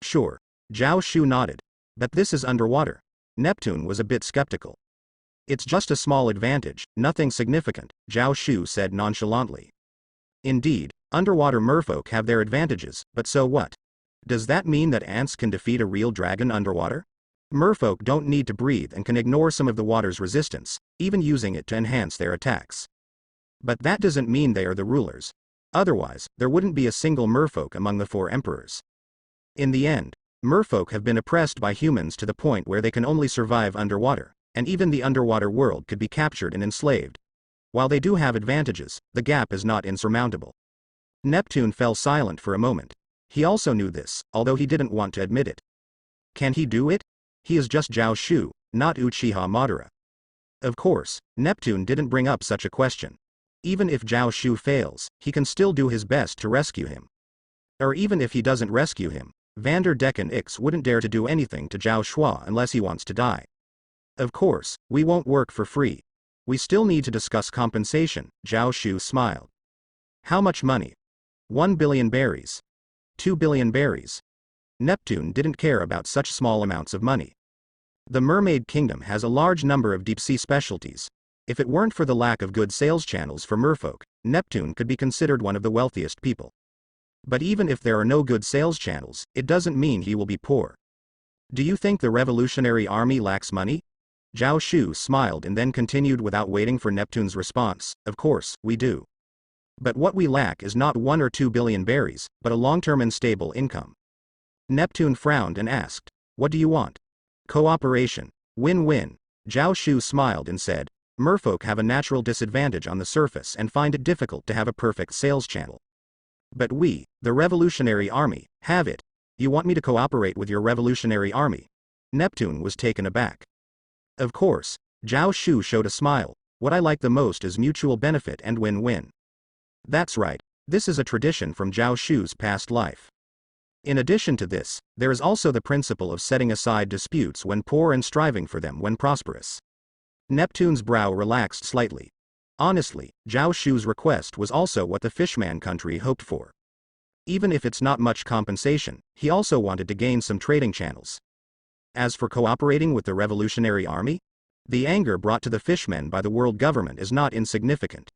Sure. Xiao Shu nodded. But this is underwater. Neptune was a bit skeptical. It's just a small advantage, nothing significant, Xiao Shu said nonchalantly. Indeed, underwater merfolk have their advantages, but so what? Does that mean that ants can defeat a real dragon underwater? Merfolk don't need to breathe and can ignore some of the water's resistance, even using it to enhance their attacks. But that doesn't mean they are the rulers. Otherwise, there wouldn't be a single merfolk among the 4 emperors. In the end, merfolk have been oppressed by humans to the point where they can only survive underwater, and even the underwater world could be captured and enslaved. While they do have advantages, the gap is not insurmountable. Neptune fell silent for a moment. He also knew this, although he didn't want to admit it. Can he do it? He is just Xiao Shu, not Uchiha Madara. Of course, Neptune didn't bring up such a question. Even if Xiao Shu fails, he can still do his best to rescue him. Or even if he doesn't rescue him, Vander Decken X wouldn't dare to do anything to Xiao Shu unless he wants to die. Of course, we won't work for free. We still need to discuss compensation, Xiao Shu smiled. How much money? 1 billion berries. 2 billion berries. Neptune didn't care about such small amounts of money. The Mermaid Kingdom has a large number of deep-sea specialties. If it weren't for the lack of good sales channels for merfolk, Neptune could be considered one of the wealthiest people. But even if there are no good sales channels, it doesn't mean he will be poor. Do you think the Revolutionary Army lacks money? Xiao Shu smiled and then continued without waiting for Neptune's response, of course, we do. But what we lack is not 1 or 2 billion berries, but a long-term and stable income. Neptune frowned and asked, what do you want? Cooperation. Win-win. Xiao Shu smiled and said, merfolk have a natural disadvantage on the surface and find it difficult to have a perfect sales channel. But we, the Revolutionary Army, have it. You want me to cooperate with your Revolutionary Army? Neptune was taken aback. Of course, Xiao Shu showed a smile. What I like the most is mutual benefit and win-win. That's right, this is a tradition from Xiao Shu's past life. In addition to this, there is also the principle of setting aside disputes when poor and striving for them when prosperous. Neptune's brow relaxed slightly. Honestly, Xiao Shu's request was also what the Fishman country hoped for. Even if it's not much compensation, he also wanted to gain some trading channels. As for cooperating with the Revolutionary Army, the anger brought to the Fishmen by the world government is not insignificant.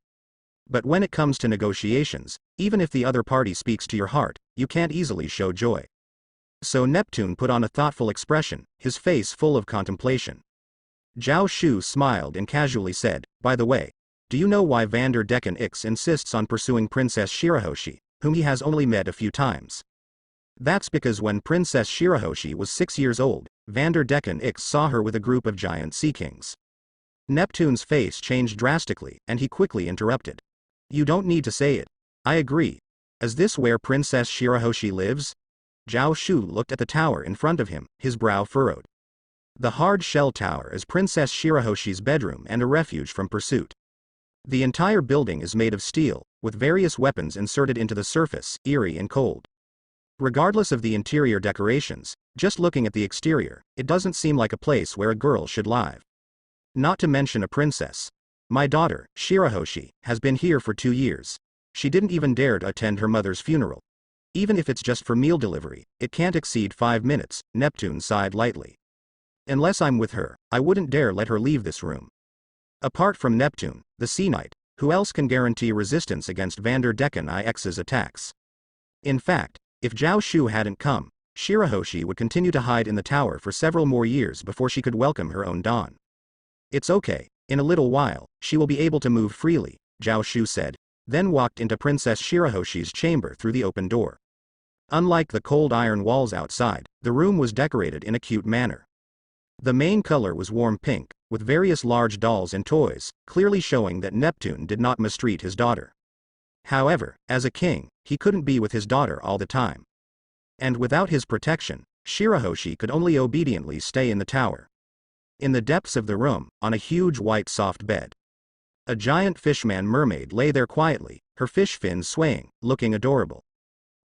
But when it comes to negotiations, even if the other party speaks to your heart, you can't easily show joy. So Neptune put on a thoughtful expression, his face full of contemplation. Xiao Shu smiled and casually said, by the way, do you know why Vander Decken X insists on pursuing Princess Shirahoshi, whom he has only met a few times? That's because when Princess Shirahoshi was 6 years old, Vander Decken X saw her with a group of giant sea kings. Neptune's face changed drastically, and he quickly interrupted. You don't need to say it. I agree. Is this where Princess Shirahoshi lives? Xiao Shu looked at the tower in front of him, his brow furrowed. The hard shell tower is Princess Shirahoshi's bedroom and a refuge from pursuit. The entire building is made of steel, with various weapons inserted into the surface, eerie and cold. Regardless of the interior decorations, just looking at the exterior, it doesn't seem like a place where a girl should live. Not to mention a princess. My daughter, Shirahoshi, has been here for 2 years. She didn't even dare to attend her mother's funeral. Even if it's just for meal delivery, it can't exceed 5 minutes, Neptune sighed lightly. Unless I'm with her, I wouldn't dare let her leave this room. Apart from Neptune, the Sea Knight, who else can guarantee resistance against Vander Decken IX's attacks? In fact, if Xiao Shu hadn't come, Shirahoshi would continue to hide in the tower for several more years before she could welcome her own dawn. It's okay, in a little while, she will be able to move freely, Xiao Shu said, then walked into Princess Shirahoshi's chamber through the open door. Unlike the cold iron walls outside, the room was decorated in a cute manner. The main color was warm pink, with various large dolls and toys, clearly showing that Neptune did not mistreat his daughter. However, as a king, he couldn't be with his daughter all the time. And without his protection, Shirahoshi could only obediently stay in the tower. In the depths of the room, on a huge white soft bed, a giant fishman mermaid lay there quietly, her fish fins swaying, looking adorable.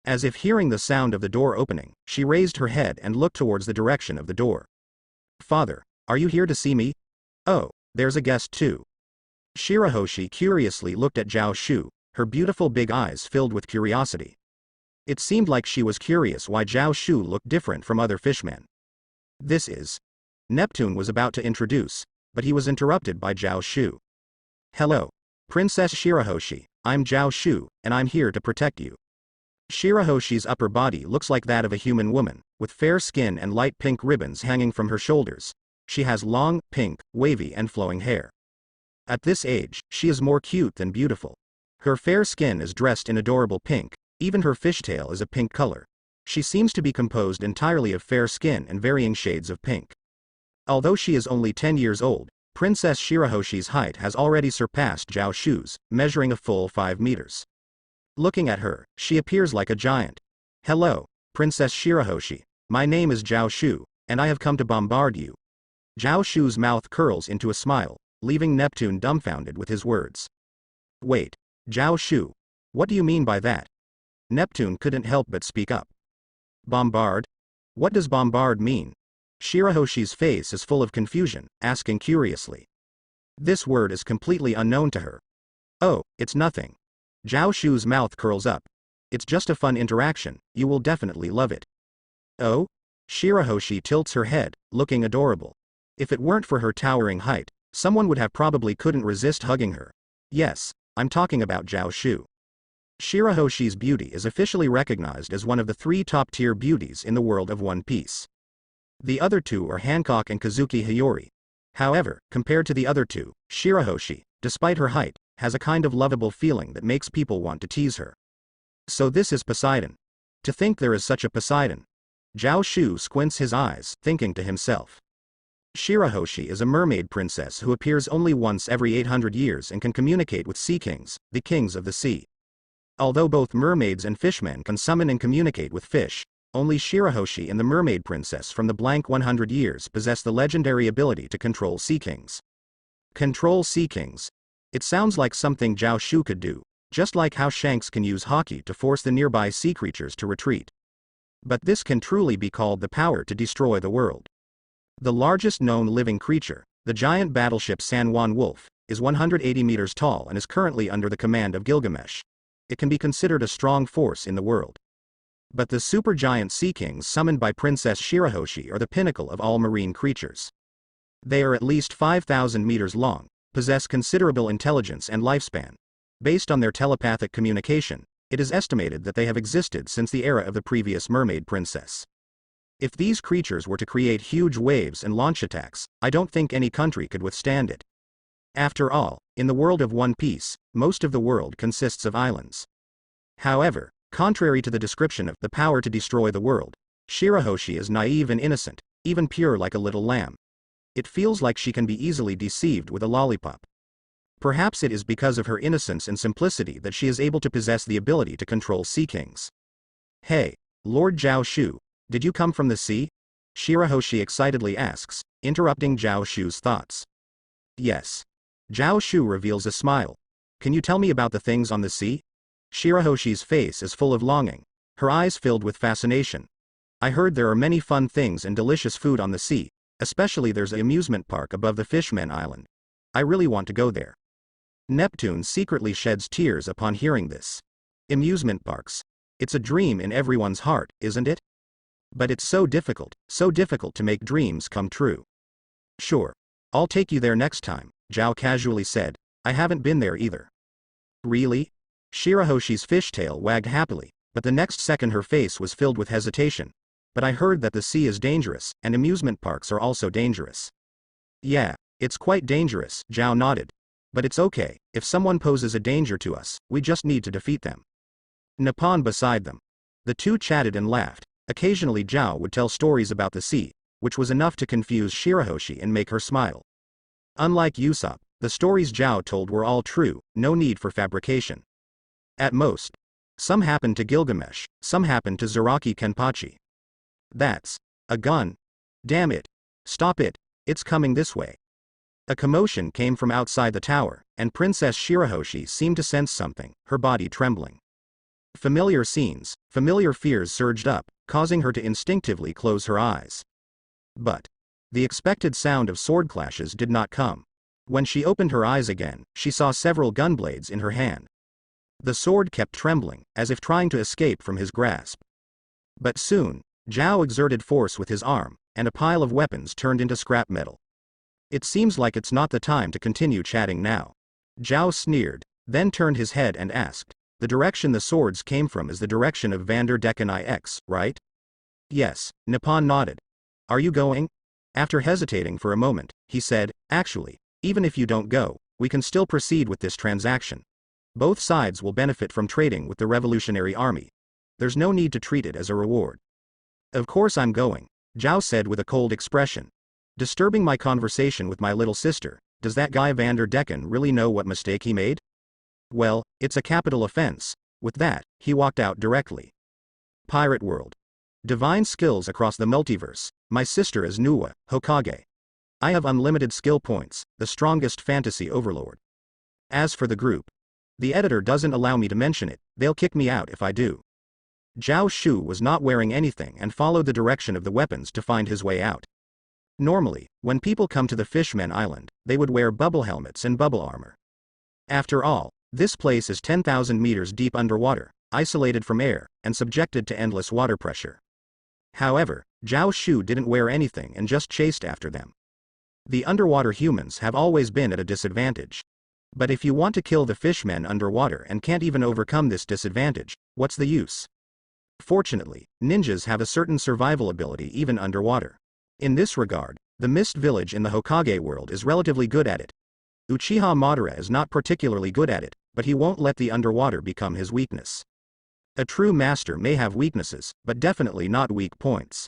As if hearing the sound of the door opening, she raised her head and looked towards the direction of the door. Father, are you here to see me? Oh, there's a guest too. Shirahoshi curiously looked at Xiao Shu, her beautiful big eyes filled with curiosity. It seemed like she was curious why Xiao Shu looked different from other fishmen. This is... Neptune was about to introduce, but he was interrupted by Xiao Shu. Hello, Princess Shirahoshi, I'm Xiao Shu, and I'm here to protect you. Shirahoshi's upper body looks like that of a human woman, with fair skin and light pink ribbons hanging from her shoulders. She has long, pink, wavy and flowing hair. At this age, she is more cute than beautiful. Her fair skin is dressed in adorable pink, even her fishtail is a pink color. She seems to be composed entirely of fair skin and varying shades of pink. Although she is only 10 years old, Princess Shirahoshi's height has already surpassed Xiao Shu's, measuring a full 5 meters. Looking at her, she appears like a giant. Hello, Princess Shirahoshi, my name is Xiao Shu, and I have come to bombard you. Xiao Shu's mouth curls into a smile, leaving Neptune dumbfounded with his words. Wait. Xiao Shu. What do you mean by that? Neptune couldn't help but speak up. Bombard? What does bombard mean? Shirahoshi's face is full of confusion, asking curiously. This word is completely unknown to her. Oh, it's nothing. Xiao Shu's mouth curls up. It's just a fun interaction, you will definitely love it. Oh? Shirahoshi tilts her head, looking adorable. If it weren't for her towering height, someone would have probably couldn't resist hugging her. Yes, I'm talking about Xiao Shu. Shirahoshi's beauty is officially recognized as one of the 3 top-tier beauties in the world of One Piece. The other 2 are Hancock and Kazuki Hiyori. However, compared to the other 2, Shirahoshi, despite her height, has a kind of lovable feeling that makes people want to tease her. So this is Poseidon. To think there is such a Poseidon. Xiao Shu squints his eyes, thinking to himself. Shirahoshi is a mermaid princess who appears only once every 800 years and can communicate with sea kings, the kings of the sea. Although both mermaids and fishmen can summon and communicate with fish, only Shirahoshi and the mermaid princess from the blank 100 years possess the legendary ability to control sea kings. Control sea kings. It sounds like something Xiao Shu could do, just like how Shanks can use hockey to force the nearby sea creatures to retreat. But this can truly be called the power to destroy the world. The largest known living creature, the giant battleship San Juan Wolf, is 180 meters tall and is currently under the command of Gilgamesh. It can be considered a strong force in the world. But the supergiant sea kings summoned by Princess Shirahoshi are the pinnacle of all marine creatures. They are at least 5,000 meters long, possess considerable intelligence and lifespan. Based on their telepathic communication, it is estimated that they have existed since the era of the previous mermaid princess. If these creatures were to create huge waves and launch attacks, I don't think any country could withstand it. After all, in the world of One Piece, most of the world consists of islands. However, contrary to the description of the power to destroy the world, Shirahoshi is naive and innocent, even pure like a little lamb. It feels like she can be easily deceived with a lollipop. Perhaps it is because of her innocence and simplicity that she is able to possess the ability to control sea kings. Hey, Lord Xiao Shu, did you come from the sea? Shirahoshi excitedly asks, interrupting Xiao Shu's thoughts. Yes. Xiao Shu reveals a smile. Can you tell me about the things on the sea? Shirahoshi's face is full of longing, her eyes filled with fascination. I heard there are many fun things and delicious food on the sea, especially there's an amusement park above the Fishman island. I really want to go there. Neptune secretly sheds tears upon hearing this. Amusement parks. It's a dream in everyone's heart, isn't it? But it's so difficult to make dreams come true. Sure. I'll take you there next time, Zhao casually said. I haven't been there either. Really? Shirahoshi's fishtail wagged happily, but the next second her face was filled with hesitation. But I heard that the sea is dangerous, and amusement parks are also dangerous. Yeah, it's quite dangerous, Zhao nodded. But it's okay, if someone poses a danger to us, we just need to defeat them. Nippon beside them. The two chatted and laughed. Occasionally Zhao would tell stories about the sea, which was enough to confuse Shirahoshi and make her smile. Unlike Usopp, the stories Zhao told were all true, no need for fabrication. At most. Some happened to Gilgamesh, some happened to Zaraki Kenpachi. That's a gun. Damn it. Stop it, it's coming this way. A commotion came from outside the tower, and Princess Shirahoshi seemed to sense something, her body trembling. Familiar scenes, familiar fears surged up, causing her to instinctively close her eyes. But the expected sound of sword clashes did not come. When she opened her eyes again, she saw several gun blades in her hand. The sword kept trembling, as if trying to escape from his grasp. But soon, Zhao exerted force with his arm, and a pile of weapons turned into scrap metal. It seems like it's not the time to continue chatting now. Zhao sneered, then turned his head and asked, the direction the swords came from is the direction of Vander Decken IX, right? Yes, Nippon nodded. Are you going? After hesitating for a moment, he said, actually, even if you don't go, we can still proceed with this transaction. Both sides will benefit from trading with the Revolutionary Army. There's no need to treat it as a reward. Of course I'm going, Zhao said with a cold expression. Disturbing my conversation with my little sister, does that guy Vander Decken really know what mistake he made? Well, it's a capital offense. With that, he walked out directly. Pirate World. Divine skills across the multiverse. My sister is Nuwa, Hokage. I have unlimited skill points, the strongest fantasy overlord. As for the group, The editor doesn't allow me to mention it, they'll kick me out if I do. Xiao Shu was not wearing anything and followed the direction of the weapons to find his way out. Normally, when people come to the Fishman Island, they would wear bubble helmets and bubble armor. After all, this place is 10,000 meters deep underwater, isolated from air, and subjected to endless water pressure. However, Xiao Shu didn't wear anything and just chased after them. The underwater humans have always been at a disadvantage. But if you want to kill the fishmen underwater and can't even overcome this disadvantage, what's the use? Fortunately, ninjas have a certain survival ability even underwater. In this regard, the Mist Village in the Hokage world is relatively good at it. Uchiha Madara is not particularly good at it, but he won't let the underwater become his weakness. A true master may have weaknesses, but definitely not weak points.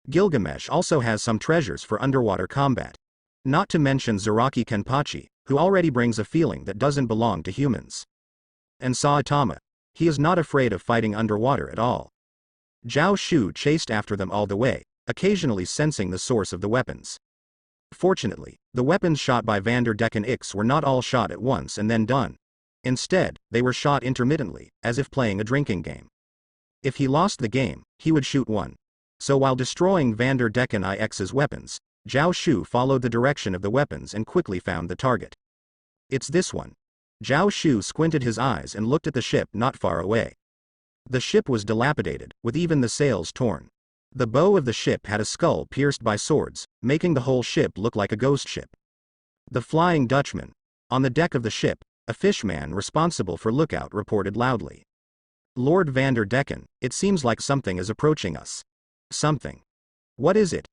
Gilgamesh also has some treasures for underwater combat. Not to mention Zaraki Kenpachi, who already brings a feeling that doesn't belong to humans. And Saitama. He is not afraid of fighting underwater at all. Xiao Shu chased after them all the way, occasionally sensing the source of the weapons. Fortunately, the weapons shot by Vander Decken X were not all shot at once and then done. Instead, they were shot intermittently, as if playing a drinking game. If he lost the game, he would shoot one. So while destroying Vander Decken IX's weapons, Xiao Shu followed the direction of the weapons and quickly found the target. It's this one. Xiao Shu squinted his eyes and looked at the ship not far away. The ship was dilapidated, with even the sails torn. The bow of the ship had a skull pierced by swords, making the whole ship look like a ghost ship. The Flying Dutchman. On the deck of the ship, a fishman responsible for lookout reported loudly. Lord Vander Decken, it seems like something is approaching us. Something. What is it?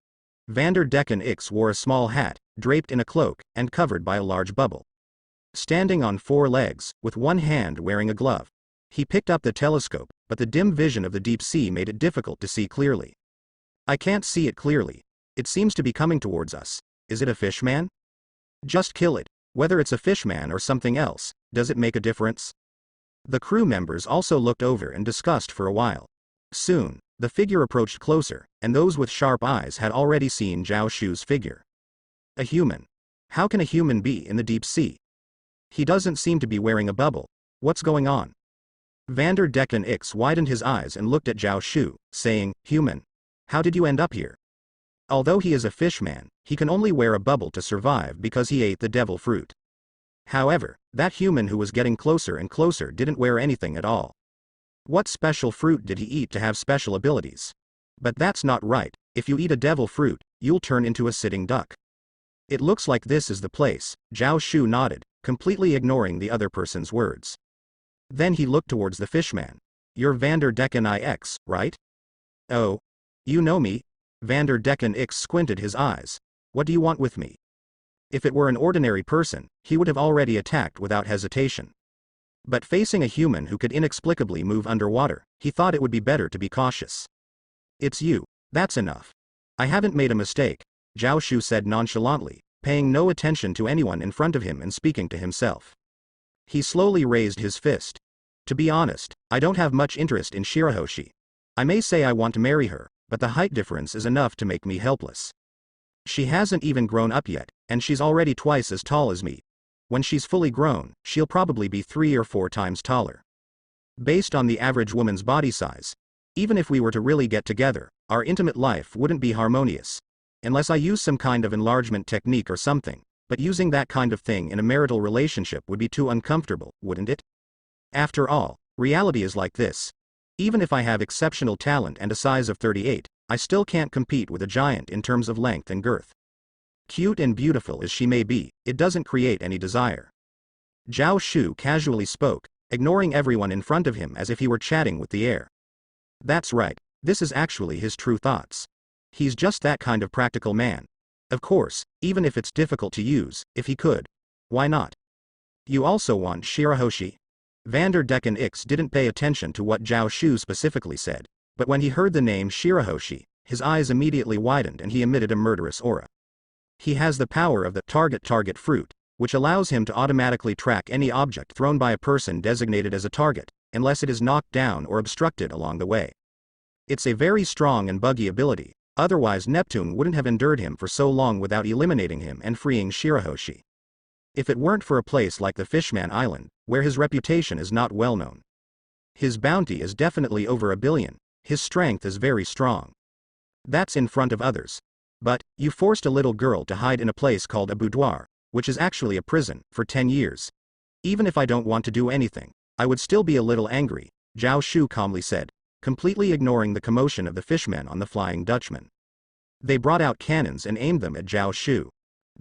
Vander Decken X wore a small hat, draped in a cloak, and covered by a large bubble. Standing on 4 legs, with one hand wearing a glove. He picked up the telescope, but the dim vision of the deep sea made it difficult to see clearly. I can't see it clearly. It seems to be coming towards us. Is it a fishman? Just kill it. Whether it's a fishman or something else, does it make a difference? The crew members also looked over and discussed for a while. Soon, the figure approached closer, and those with sharp eyes had already seen Xiao Shu's figure. A human. How can a human be in the deep sea? He doesn't seem to be wearing a bubble. What's going on? Vander Decken X widened his eyes and looked at Xiao Shu, saying, Human. How did you end up here? Although he is a fishman, he can only wear a bubble to survive because he ate the devil fruit. However, that human who was getting closer and closer didn't wear anything at all. What special fruit did he eat to have special abilities? But that's not right. If you eat a devil fruit, you'll turn into a sitting duck. It looks like this is the place. Xiao Shu nodded, completely ignoring the other person's words. Then he looked towards the fishman. You're Vander Decken IX, right? Oh. You know me? Vander Decken X squinted his eyes. What do you want with me? If it were an ordinary person, he would have already attacked without hesitation. But facing a human who could inexplicably move underwater, he thought it would be better to be cautious. It's you. That's enough. I haven't made a mistake, Xiao Shu said nonchalantly, paying no attention to anyone in front of him and speaking to himself. He slowly raised his fist. To be honest, I don't have much interest in Shirahoshi. I may say I want to marry her, but the height difference is enough to make me helpless. She hasn't even grown up yet, and she's already twice as tall as me. When she's fully grown, she'll probably be 3 or 4 times taller. Based on the average woman's body size, even if we were to really get together, our intimate life wouldn't be harmonious. Unless I use some kind of enlargement technique or something, but using that kind of thing in a marital relationship would be too uncomfortable, wouldn't it? After all, reality is like this. Even if I have exceptional talent and a size of 38, I still can't compete with a giant in terms of length and girth. Cute and beautiful as she may be, it doesn't create any desire. Xiao Shu casually spoke, ignoring everyone in front of him as if he were chatting with the air. That's right, this is actually his true thoughts. He's just that kind of practical man. Of course, even if it's difficult to use, if he could. Why not? You also want Shirahoshi? Vander Decken X didn't pay attention to what Xiao Shu specifically said, but when he heard the name Shirahoshi, his eyes immediately widened and he emitted a murderous aura. He has the power of the target fruit, which allows him to automatically track any object thrown by a person designated as a target, unless it is knocked down or obstructed along the way. It's a very strong and buggy ability, otherwise Neptune wouldn't have endured him for so long without eliminating him and freeing Shirahoshi. If it weren't for a place like the Fishman Island, where his reputation is not well known. His bounty is definitely over 1 billion, his strength is very strong. That's in front of others. But, you forced a little girl to hide in a place called a boudoir, which is actually a prison, for 10 years. Even if I don't want to do anything, I would still be a little angry, Xiao Shu calmly said, completely ignoring the commotion of the fishmen on the Flying Dutchman. They brought out cannons and aimed them at Xiao Shu.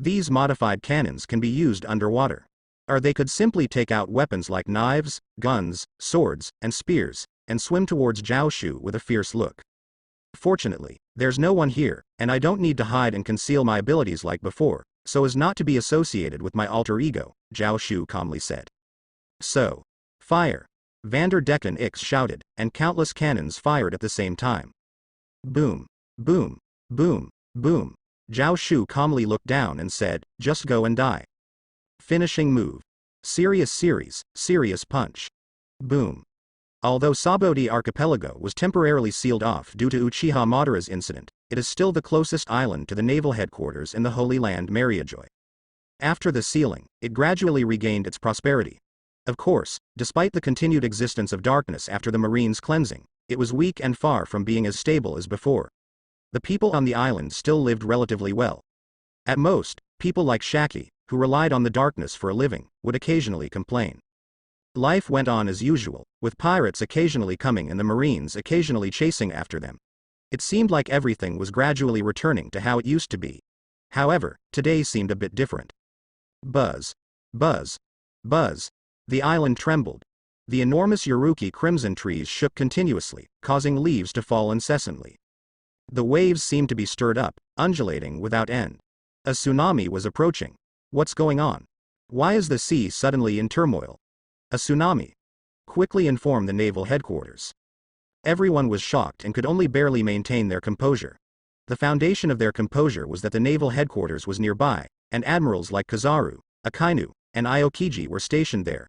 These modified cannons can be used underwater. Or they could simply take out weapons like knives, guns, swords, and spears, and swim towards Xiao Shu with a fierce look. Fortunately, there's no one here, and I don't need to hide and conceal my abilities like before, so as not to be associated with my alter ego, Xiao Shu calmly said. So, fire! Vander Decken X shouted, and countless cannons fired at the same time. Boom! Boom! Boom! Boom! Xiao Shu calmly looked down and said, just go and die. Finishing move. Serious series, serious punch. Boom. Although Saboti Archipelago was temporarily sealed off due to Uchiha Madara's incident, it is still the closest island to the naval headquarters in the Holy Land Mariajoy. After the sealing, it gradually regained its prosperity. Of course, despite the continued existence of darkness after the Marine's cleansing, it was weak and far from being as stable as before. The people on the island still lived relatively well. At most, people like Shaki, who relied on the darkness for a living, would occasionally complain. Life went on as usual, with pirates occasionally coming and the Marines occasionally chasing after them. It seemed like everything was gradually returning to how it used to be. However, today seemed a bit different. Buzz. Buzz. Buzz. The island trembled. The enormous Yuruki crimson trees shook continuously, causing leaves to fall incessantly. The waves seemed to be stirred up, undulating without end. A tsunami was approaching. What's going on? Why is the sea suddenly in turmoil? A tsunami. Quickly informed the naval headquarters. Everyone was shocked and could only barely maintain their composure. The foundation of their composure was that the naval headquarters was nearby, and admirals like Kizaru, Akainu, and Aokiji were stationed there.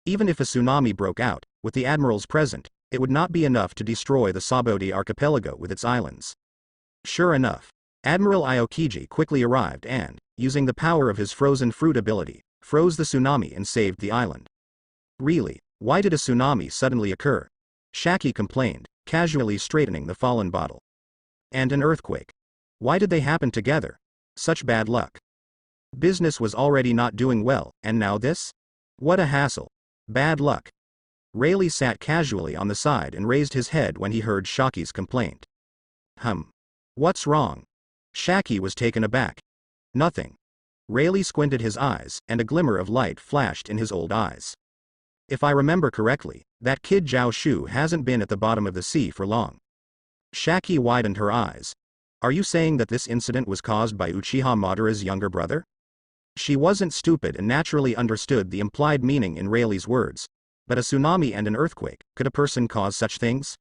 Even if a tsunami broke out, with the admirals present, it would not be enough to destroy the Saboti Archipelago with its islands. Sure enough, Admiral Aokiji quickly arrived and, using the power of his frozen fruit ability, froze the tsunami and saved the island. Really, why did a tsunami suddenly occur? Shaki complained, casually straightening the fallen bottle. And an earthquake. Why did they happen together? Such bad luck. Business was already not doing well, and now this? What a hassle. Bad luck. Rayleigh sat casually on the side and raised his head when he heard Shaki's complaint. What's wrong? Shaki was taken aback. Nothing. Rayleigh squinted his eyes, and a glimmer of light flashed in his old eyes. If I remember correctly, that kid Xiao Shu hasn't been at the bottom of the sea for long. Shaki widened her eyes. Are you saying that this incident was caused by Uchiha Madara's younger brother? She wasn't stupid and naturally understood the implied meaning in Rayleigh's words. But a tsunami and an earthquake, could a person cause such things?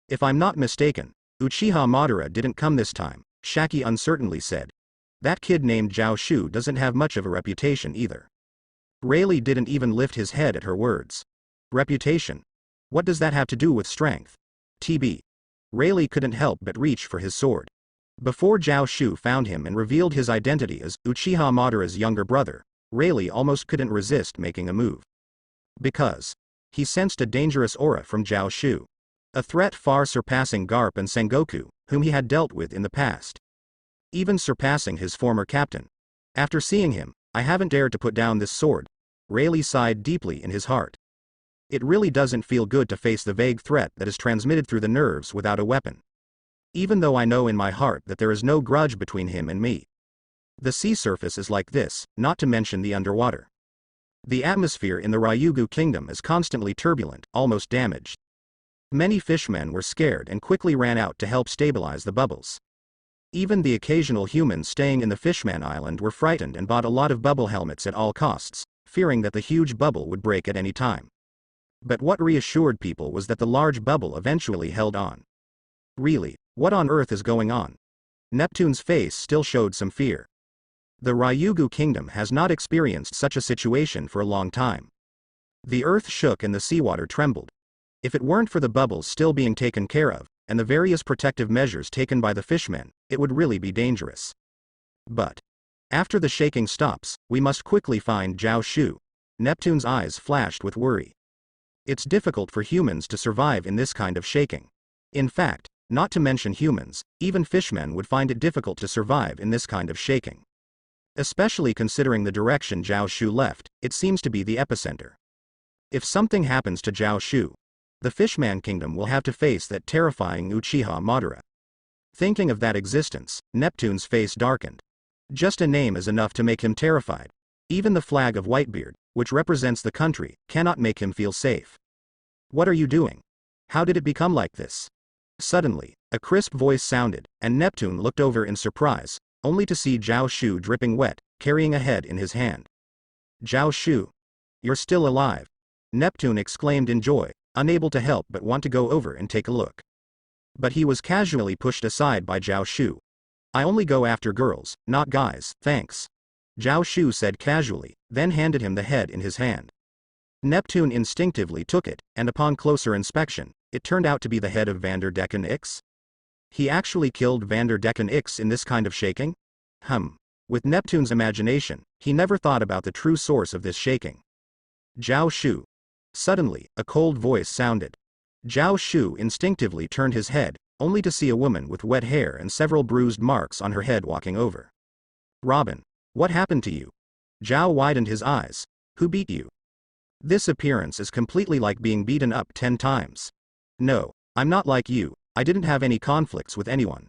If I'm not mistaken, Uchiha Madara didn't come this time, Shaki uncertainly said. That kid named Xiao Shu doesn't have much of a reputation either. Rayleigh didn't even lift his head at her words. Reputation? What does that have to do with strength? TB. Rayleigh couldn't help but reach for his sword. Before Xiao Shu found him and revealed his identity as Uchiha Madara's younger brother, Rayleigh almost couldn't resist making a move. Because he sensed a dangerous aura from Xiao Shu. A threat far surpassing Garp and Sengoku, whom he had dealt with in the past. Even surpassing his former captain. After seeing him, I haven't dared to put down this sword. Rayleigh sighed deeply in his heart. It really doesn't feel good to face the vague threat that is transmitted through the nerves without a weapon. Even though I know in my heart that there is no grudge between him and me. The sea surface is like this, not to mention the underwater. The atmosphere in the Ryugu Kingdom is constantly turbulent, almost damaged. Many fishmen were scared and quickly ran out to help stabilize the bubbles. Even the occasional humans staying in the Fishman Island were frightened and bought a lot of bubble helmets at all costs, fearing that the huge bubble would break at any time. But what reassured people was that the large bubble eventually held on. Really, what on earth is going on? Neptune's face still showed some fear. The Ryugu Kingdom has not experienced such a situation for a long time. The earth shook and the seawater trembled. If it weren't for the bubbles still being taken care of, and the various protective measures taken by the fishmen, it would really be dangerous. But After the shaking stops, we must quickly find Xiao Shu. Neptune's eyes flashed with worry. It's difficult for humans to survive in this kind of shaking. In fact, not to mention humans, even Fishman would find it difficult to survive in this kind of shaking. Especially considering the direction Xiao Shu left, it seems to be the epicenter. If something happens to Xiao Shu, the Fishman Kingdom will have to face that terrifying Uchiha Madara. Thinking of that existence, Neptune's face darkened. Just a name is enough to make him terrified. Even the flag of Whitebeard, which represents the country, cannot make him feel safe. What are you doing? How did it become like this? Suddenly, a crisp voice sounded, and Neptune looked over in surprise, only to see Xiao Shu dripping wet, carrying a head in his hand. Xiao Shu, you're still alive! Neptune exclaimed in joy, unable to help but want to go over and take a look. But he was casually pushed aside by Xiao Shu. I only go after girls, not guys, thanks. Xiao Shu said casually, then handed him the head in his hand. Neptune instinctively took it, and upon closer inspection, it turned out to be the head of Vander Decken X. He actually killed Vander Decken X in this kind of shaking? With Neptune's imagination, he never thought about the true source of this shaking. Xiao Shu. Suddenly, a cold voice sounded. Xiao Shu instinctively turned his head, only to see a woman with wet hair and several bruised marks on her head walking over. Robin, what happened to you? Zhao widened his eyes. Who beat you? This appearance is completely like being beaten up 10 times. No, I'm not like you, I didn't have any conflicts with anyone.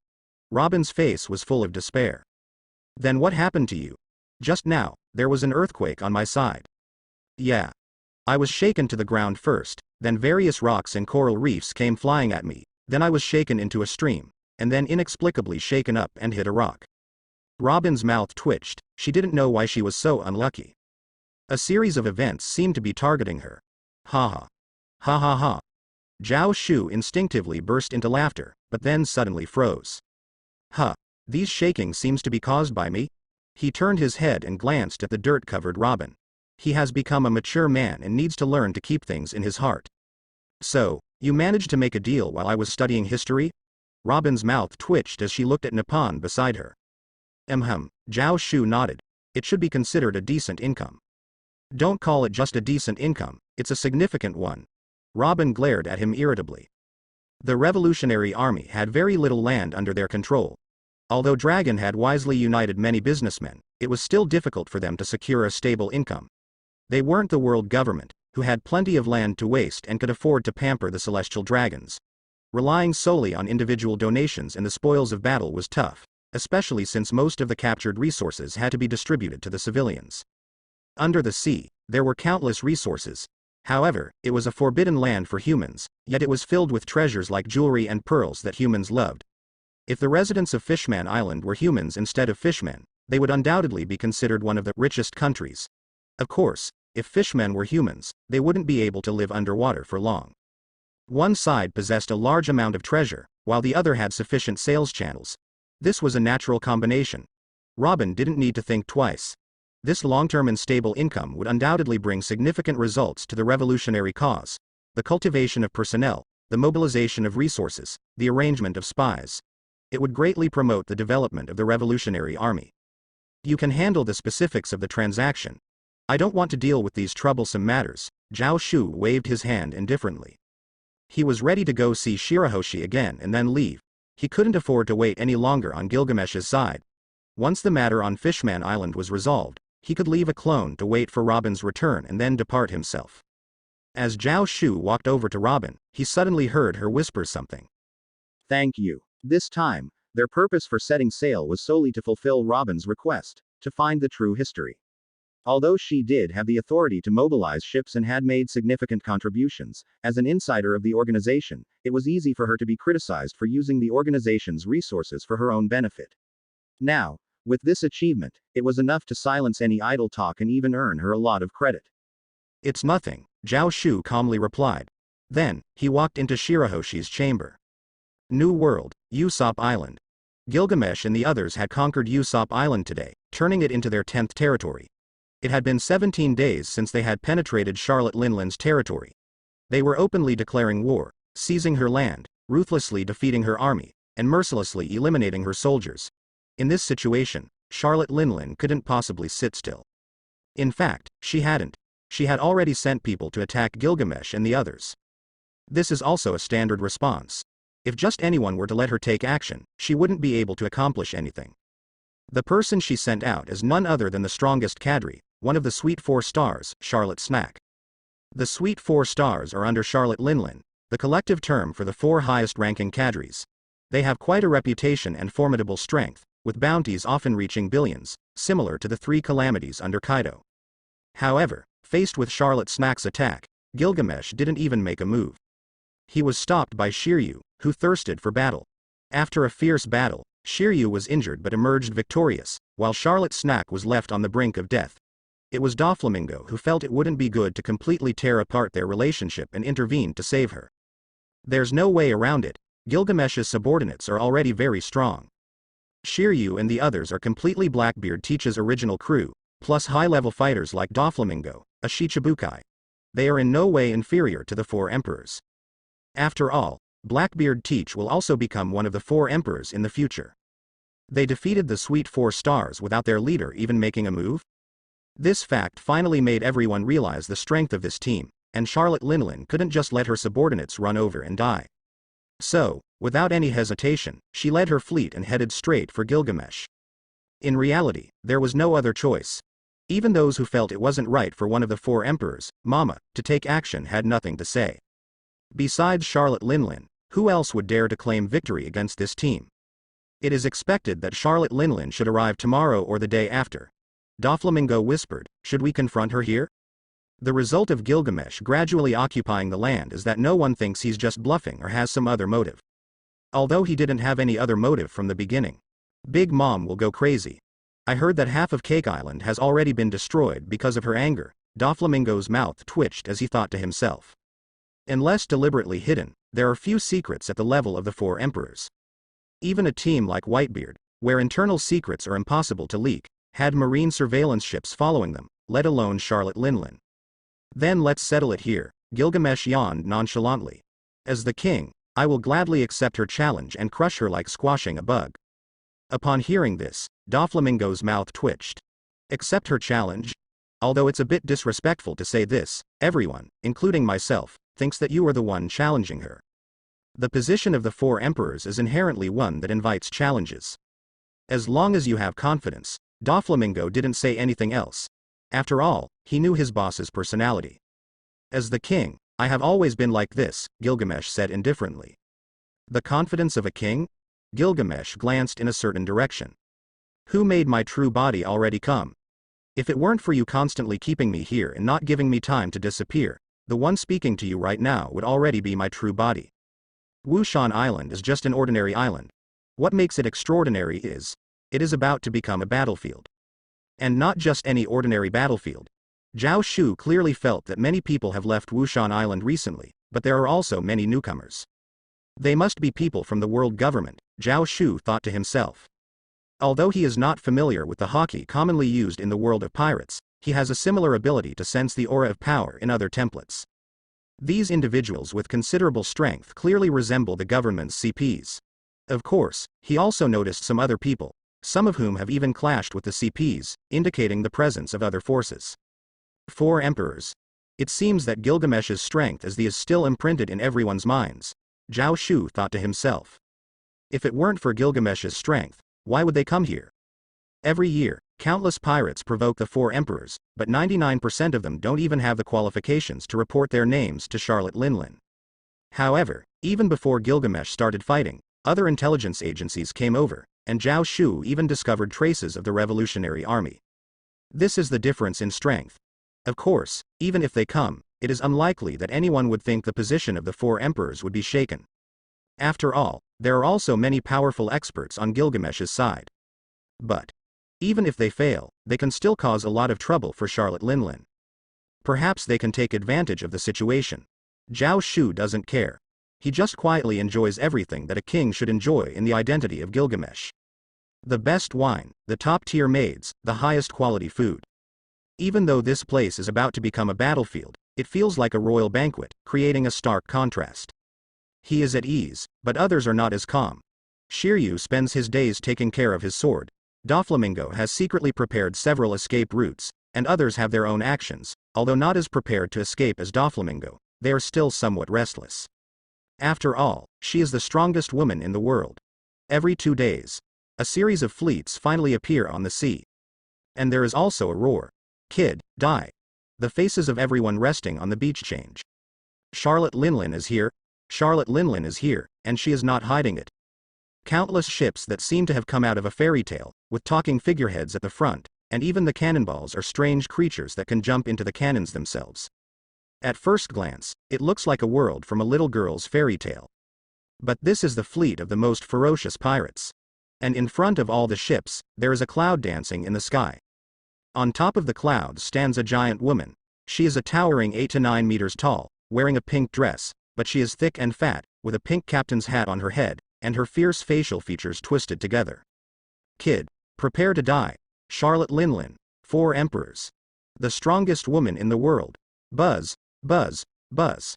Robin's face was full of despair. Then what happened to you? Just now, there was an earthquake on my side. Yeah. I was shaken to the ground first, then various rocks and coral reefs came flying at me, then I was shaken into a stream, and then inexplicably shaken up and hit a rock. Robin's mouth twitched, she didn't know why she was so unlucky. A series of events seemed to be targeting her. Ha ha. Ha ha ha. Xiao Shu instinctively burst into laughter, but then suddenly froze. Huh. These shakings seems to be caused by me? He turned his head and glanced at the dirt-covered Robin. He has become a mature man and needs to learn to keep things in his heart. So, you managed to make a deal while I was studying history? Robin's mouth twitched as she looked at Nippon beside her. Xiao Shu nodded. It should be considered a decent income. Don't call it just a decent income, it's a significant one. Robin glared at him irritably. The Revolutionary Army had very little land under their control. Although Dragon had wisely united many businessmen, it was still difficult for them to secure a stable income. They weren't the world government, who had plenty of land to waste and could afford to pamper the celestial dragons. Relying solely on individual donations and the spoils of battle was tough, especially since most of the captured resources had to be distributed to the civilians. Under the sea, there were countless resources. However, it was a forbidden land for humans, yet it was filled with treasures like jewelry and pearls that humans loved. If the residents of Fishman Island were humans instead of fishmen, they would undoubtedly be considered one of the richest countries. Of course, if fishmen were humans, they wouldn't be able to live underwater for long. One side possessed a large amount of treasure, while the other had sufficient sales channels. This was a natural combination. Robin didn't need to think twice. This long-term and stable income would undoubtedly bring significant results to the revolutionary cause: the cultivation of personnel, the mobilization of resources, the arrangement of spies. It would greatly promote the development of the Revolutionary Army. You can handle the specifics of the transaction. I don't want to deal with these troublesome matters. Xiao Shu waved his hand indifferently. He was ready to go see Shirahoshi again and then leave. He couldn't afford to wait any longer on Gilgamesh's side. Once the matter on Fishman Island was resolved, he could leave a clone to wait for Robin's return and then depart himself. As Xiao Shu walked over to Robin, he suddenly heard her whisper something. Thank you. This time, their purpose for setting sail was solely to fulfill Robin's request, to find the true history. Although she did have the authority to mobilize ships and had made significant contributions, as an insider of the organization, it was easy for her to be criticized for using the organization's resources for her own benefit. Now, with this achievement, it was enough to silence any idle talk and even earn her a lot of credit. It's nothing, Xiao Shu calmly replied. Then, he walked into Shirahoshi's chamber. New World, Usopp Island. Gilgamesh and the others had conquered Usopp Island today, turning it into their 10th territory. It had been 17 days since they had penetrated Charlotte Linland's territory. They were openly declaring war, seizing her land, ruthlessly defeating her army, and mercilessly eliminating her soldiers. In this situation, Charlotte Linlin couldn't possibly sit still. In fact, she hadn't. She had already sent people to attack Gilgamesh and the others. This is also a standard response. If just anyone were to let her take action, she wouldn't be able to accomplish anything. The person she sent out is none other than the strongest cadre, one of the Sweet 4 Stars, Charlotte Snack. The Sweet 4 Stars are under Charlotte Linlin, the collective term for the 4 highest-ranking cadres. They have quite a reputation and formidable strength, with bounties often reaching billions, similar to the 3 calamities under Kaido. However, faced with Charlotte Snack's attack, Gilgamesh didn't even make a move. He was stopped by Shiryu, who thirsted for battle. After a fierce battle, Shiryu was injured but emerged victorious, while Charlotte Snack was left on the brink of death. It was Doflamingo who felt it wouldn't be good to completely tear apart their relationship and intervened to save her. There's no way around it. Gilgamesh's subordinates are already very strong. Shiryu and the others are completely Blackbeard Teach's original crew, plus high-level fighters like Doflamingo, a Shichibukai. They are in no way inferior to the 4 emperors. After all, Blackbeard Teach will also become one of the 4 emperors in the future. They defeated the Sweet 4 Stars without their leader even making a move? This fact finally made everyone realize the strength of this team, and Charlotte Linlin couldn't just let her subordinates run over and die. So, without any hesitation, she led her fleet and headed straight for Gilgamesh. In reality, there was no other choice. Even those who felt it wasn't right for one of the 4 emperors, Mama, to take action had nothing to say. Besides Charlotte Linlin, who else would dare to claim victory against this team? It is expected that Charlotte Linlin should arrive tomorrow or the day after. Doflamingo whispered, should we confront her here? The result of Gilgamesh gradually occupying the land is that no one thinks he's just bluffing or has some other motive. Although he didn't have any other motive from the beginning. Big Mom will go crazy. I heard that half of Cake Island has already been destroyed because of her anger. Doflamingo's mouth twitched as he thought to himself. Unless deliberately hidden, there are few secrets at the level of the 4 emperors. Even a team like Whitebeard, where internal secrets are impossible to leak, had marine surveillance ships following them, let alone Charlotte Linlin. Then let's settle it here, Gilgamesh yawned nonchalantly. As the king, I will gladly accept her challenge and crush her like squashing a bug. Upon hearing this, Doflamingo's mouth twitched. Accept her challenge? Although it's a bit disrespectful to say this, everyone, including myself, thinks that you are the one challenging her. The position of the 4 emperors is inherently one that invites challenges. As long as you have confidence, Doflamingo didn't say anything else. After all, he knew his boss's personality. As the king, I have always been like this, Gilgamesh said indifferently. The confidence of a king? Gilgamesh glanced in a certain direction. Who made my true body already come? If it weren't for you constantly keeping me here and not giving me time to disappear, the one speaking to you right now would already be my true body. Wushan Island is just an ordinary island. What makes it extraordinary is, it is about to become a battlefield. And not just any ordinary battlefield. Xiao Shu clearly felt that many people have left Wushan Island recently, but there are also many newcomers. They must be people from the world government, Xiao Shu thought to himself. Although he is not familiar with the haki commonly used in the world of pirates, he has a similar ability to sense the aura of power in other templates. These individuals with considerable strength clearly resemble the government's CPs. Of course, he also noticed some other people, some of whom have even clashed with the CPs, indicating the presence of other forces. 4 emperors. It seems that Gilgamesh's strength is still imprinted in everyone's minds, Xiao Shu thought to himself. If it weren't for Gilgamesh's strength, why would they come here? Every year, countless pirates provoke the 4 emperors, but 99% of them don't even have the qualifications to report their names to Charlotte Linlin. However, even before Gilgamesh started fighting, other intelligence agencies came over, and Xiao Shu even discovered traces of the Revolutionary Army. This is the difference in strength. Of course, even if they come, it is unlikely that anyone would think the position of the 4 emperors would be shaken. After all, there are also many powerful experts on Gilgamesh's side. But even if they fail, they can still cause a lot of trouble for Charlotte Linlin. Perhaps they can take advantage of the situation. Xiao Shu doesn't care. He just quietly enjoys everything that a king should enjoy in the identity of Gilgamesh. The best wine, the top-tier maids, the highest quality food. Even though this place is about to become a battlefield, it feels like a royal banquet, creating a stark contrast. He is at ease, but others are not as calm. Shiryu spends his days taking care of his sword, Doflamingo has secretly prepared several escape routes, and others have their own actions, although not as prepared to escape as Doflamingo, they are still somewhat restless. After all, she is the strongest woman in the world. Every 2 days, a series of fleets finally appear on the sea. And there is also a roar. Kid, die. The faces of everyone resting on the beach change. Charlotte Linlin is here. Charlotte Linlin is here, and she is not hiding it. Countless ships that seem to have come out of a fairy tale, with talking figureheads at the front, and even the cannonballs are strange creatures that can jump into the cannons themselves. At first glance, it looks like a world from a little girl's fairy tale. But this is the fleet of the most ferocious pirates. And in front of all the ships, there is a cloud dancing in the sky. On top of the clouds stands a giant woman. She is a towering 8 to 9 meters tall, wearing a pink dress, but she is thick and fat, with a pink captain's hat on her head, and her fierce facial features twisted together. Kid, prepare to die. Charlotte Linlin, 4 emperors. The strongest woman in the world. Buzz, buzz, buzz.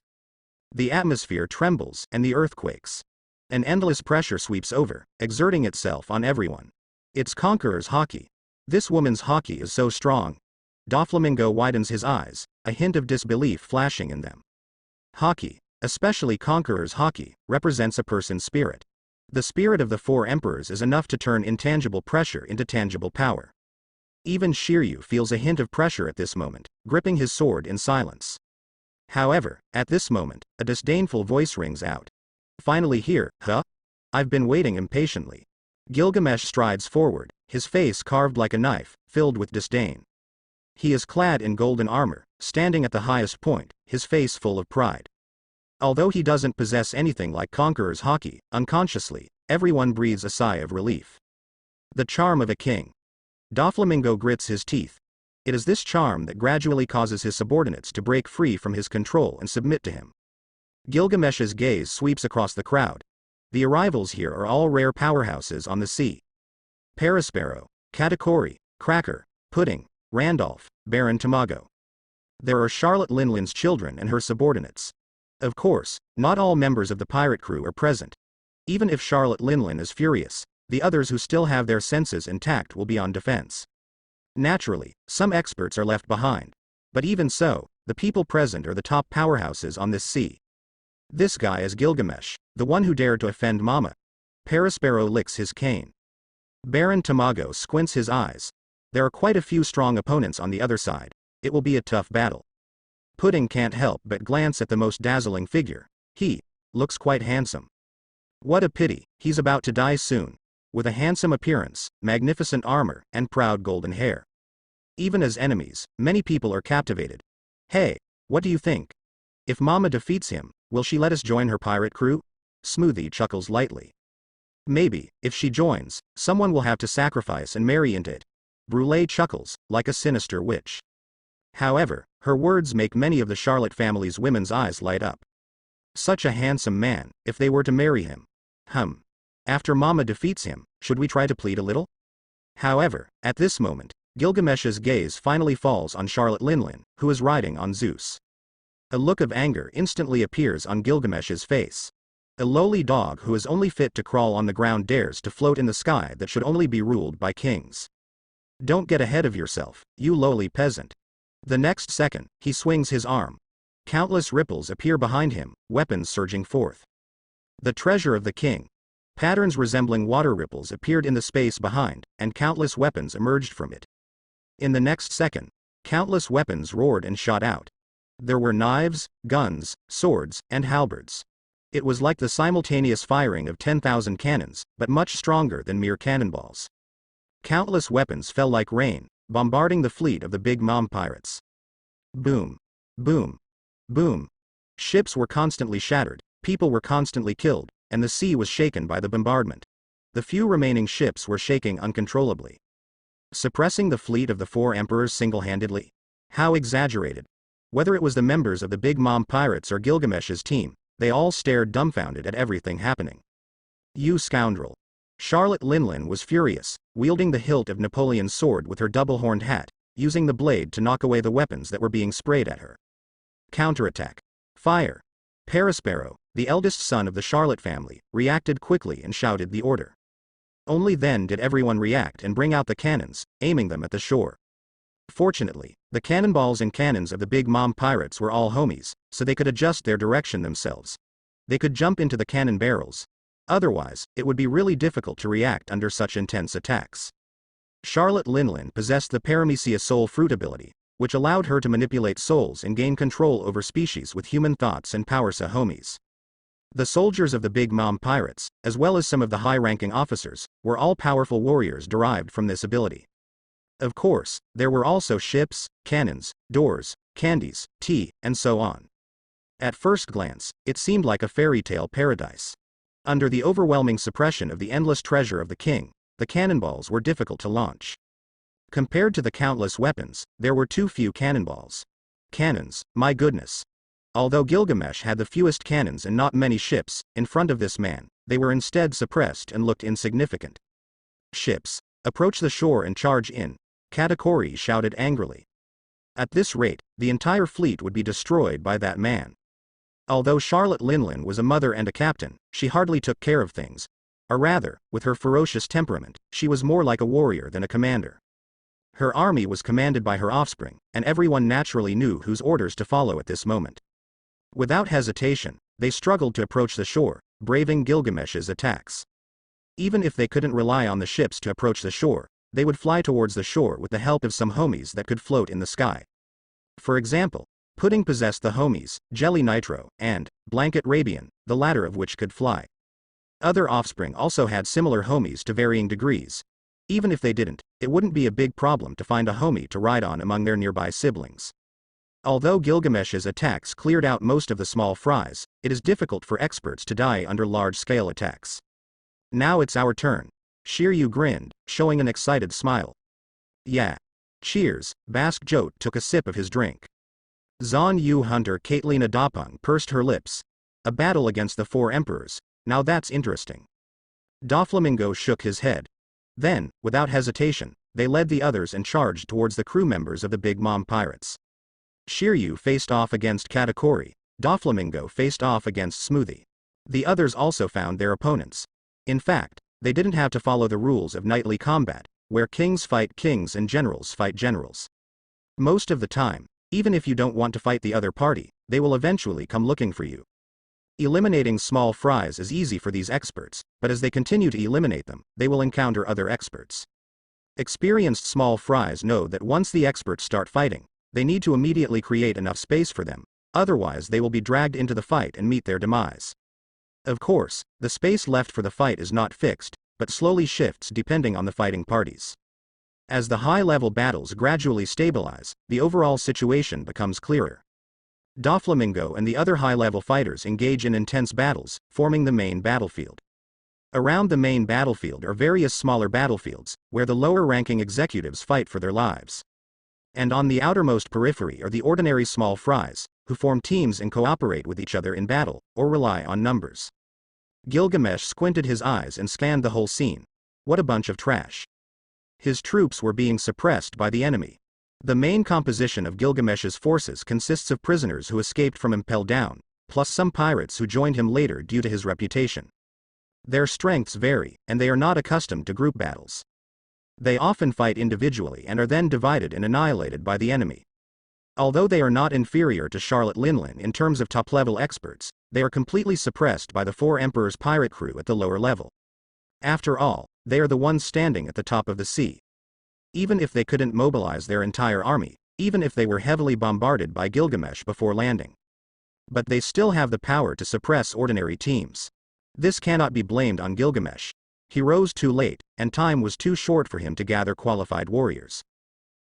The atmosphere trembles and the earth quakes. An endless pressure sweeps over, exerting itself on everyone. It's Conqueror's hockey. This woman's hockey is so strong. Doflamingo widens his eyes, a hint of disbelief flashing in them. Hockey, especially Conqueror's hockey, represents a person's spirit. The spirit of the 4 emperors is enough to turn intangible pressure into tangible power. Even Shiryu feels a hint of pressure at this moment, gripping his sword in silence. However, at this moment, a disdainful voice rings out. Finally here, huh? I've been waiting impatiently. Gilgamesh strides forward, his face carved like a knife, filled with disdain. He is clad in golden armor, standing at the highest point, his face full of pride. Although he doesn't possess anything like Conqueror's hockey, unconsciously, everyone breathes a sigh of relief. The charm of a king. Doflamingo grits his teeth. It is this charm that gradually causes his subordinates to break free from his control and submit to him. Gilgamesh's gaze sweeps across the crowd. The arrivals here are all rare powerhouses on the sea. Perispero, Katakuri, Cracker, Pudding, Randolph, Baron Tamago. There are Charlotte Linlin's children and her subordinates. Of course, not all members of the pirate crew are present. Even if Charlotte Linlin is furious, the others who still have their senses intact will be on defense. Naturally, some experts are left behind. But even so, the people present are the top powerhouses on this sea. This guy is Gilgamesh, the one who dared to offend Mama. Perispero licks his cane. Baron Tamago squints his eyes. There are quite a few strong opponents on the other side. It will be a tough battle. Pudding can't help but glance at the most dazzling figure. He looks quite handsome. What a pity, he's about to die soon. With a handsome appearance, magnificent armor, and proud golden hair. Even as enemies, many people are captivated. Hey, what do you think? If Mama defeats him, will she let us join her pirate crew? Smoothie chuckles lightly. Maybe, if she joins, someone will have to sacrifice and marry into it. Brûlé chuckles, like a sinister witch. However, her words make many of the Charlotte family's women's eyes light up. Such a handsome man, if they were to marry him. After Mama defeats him, should we try to plead a little? However, at this moment, Gilgamesh's gaze finally falls on Charlotte Linlin, who is riding on Zeus. A look of anger instantly appears on Gilgamesh's face. A lowly dog who is only fit to crawl on the ground dares to float in the sky that should only be ruled by kings. Don't get ahead of yourself, you lowly peasant. The next second, he swings his arm. Countless ripples appear behind him, weapons surging forth. The treasure of the king. Patterns resembling water ripples appeared in the space behind, and countless weapons emerged from it. In the next second, countless weapons roared and shot out. There were knives, guns, swords, and halberds. It was like the simultaneous firing of 10,000 cannons, but much stronger than mere cannonballs. Countless weapons fell like rain, bombarding the fleet of the Big Mom pirates. Boom. Boom. Boom. Ships were constantly shattered, people were constantly killed, and the sea was shaken by the bombardment. The few remaining ships were shaking uncontrollably. Suppressing the fleet of the 4 emperors single-handedly? How exaggerated. Whether it was the members of the Big Mom pirates or Gilgamesh's team, they all stared dumbfounded at everything happening. You scoundrel. Charlotte Linlin was furious, wielding the hilt of Napoleon's sword with her double-horned hat, using the blade to knock away the weapons that were being sprayed at her. Counterattack. Fire. Perispero, the eldest son of the Charlotte family, reacted quickly and shouted the order. Only then did everyone react and bring out the cannons, aiming them at the shore. Fortunately, the cannonballs and cannons of the Big Mom pirates were all homies, so they could adjust their direction themselves. They could jump into the cannon barrels. Otherwise, it would be really difficult to react under such intense attacks. Charlotte Linlin possessed the Paramecia soul fruit ability, which allowed her to manipulate souls and gain control over species with human thoughts and powers as homies. The soldiers of the Big Mom pirates, as well as some of the high-ranking officers, were all powerful warriors derived from this ability. Of course, there were also ships, cannons, doors, candies, tea, and so on. At first glance, it seemed like a fairy tale paradise. Under the overwhelming suppression of the endless treasure of the king, the cannonballs were difficult to launch. Compared to the countless weapons, there were too few cannonballs. Cannons, my goodness. Although Gilgamesh had the fewest cannons and not many ships, in front of this man, they were instead suppressed and looked insignificant. Ships, approach the shore and charge in, Katakuri shouted angrily. At this rate, the entire fleet would be destroyed by that man. Although Charlotte Linlin was a mother and a captain, she hardly took care of things. Or rather, with her ferocious temperament, she was more like a warrior than a commander. Her army was commanded by her offspring, and everyone naturally knew whose orders to follow at this moment. Without hesitation, they struggled to approach the shore, braving Gilgamesh's attacks. Even if they couldn't rely on the ships to approach the shore, they would fly towards the shore with the help of some homies that could float in the sky. For example, Pudding possessed the homies, Jelly Nitro, and Blanket Rabian, the latter of which could fly. Other offspring also had similar homies to varying degrees. Even if they didn't, it wouldn't be a big problem to find a homie to ride on among their nearby siblings. Although Gilgamesh's attacks cleared out most of the small fries, it is difficult for experts to die under large-scale attacks. Now it's our turn. Shiryu grinned, showing an excited smile. Yeah. Cheers, Basque Jote took a sip of his drink. Zon Yu Hunter Caitlina Dapeng pursed her lips. A battle against the four emperors, now that's interesting. Doflamingo shook his head. Then, without hesitation, they led the others and charged towards the crew members of the Big Mom pirates. Shiryu faced off against Katakuri, Doflamingo faced off against Smoothie. The others also found their opponents. In fact, they didn't have to follow the rules of knightly combat, where kings fight kings and generals fight generals. Most of the time, even if you don't want to fight the other party, they will eventually come looking for you. Eliminating small fries is easy for these experts, but as they continue to eliminate them, they will encounter other experts. Experienced small fries know that once the experts start fighting, they need to immediately create enough space for them, otherwise they will be dragged into the fight and meet their demise. Of course, the space left for the fight is not fixed, but slowly shifts depending on the fighting parties. As the high-level battles gradually stabilize, the overall situation becomes clearer. Doflamingo and the other high-level fighters engage in intense battles, forming the main battlefield. Around the main battlefield are various smaller battlefields, where the lower-ranking executives fight for their lives. And on the outermost periphery are the ordinary small fries, who form teams and cooperate with each other in battle, or rely on numbers. Gilgamesh squinted his eyes and scanned the whole scene. What a bunch of trash. His troops were being suppressed by the enemy. The main composition of Gilgamesh's forces consists of prisoners who escaped from Impel Down, plus some pirates who joined him later due to his reputation. Their strengths vary, and they are not accustomed to group battles. They often fight individually and are then divided and annihilated by the enemy. Although they are not inferior to Charlotte Linlin in terms of top-level experts, they are completely suppressed by the four Emperors' pirate crew at the lower level. After all, they are the ones standing at the top of the sea. Even if they couldn't mobilize their entire army, even if they were heavily bombarded by Gilgamesh before landing. But they still have the power to suppress ordinary teams. This cannot be blamed on Gilgamesh. He rose too late, and time was too short for him to gather qualified warriors.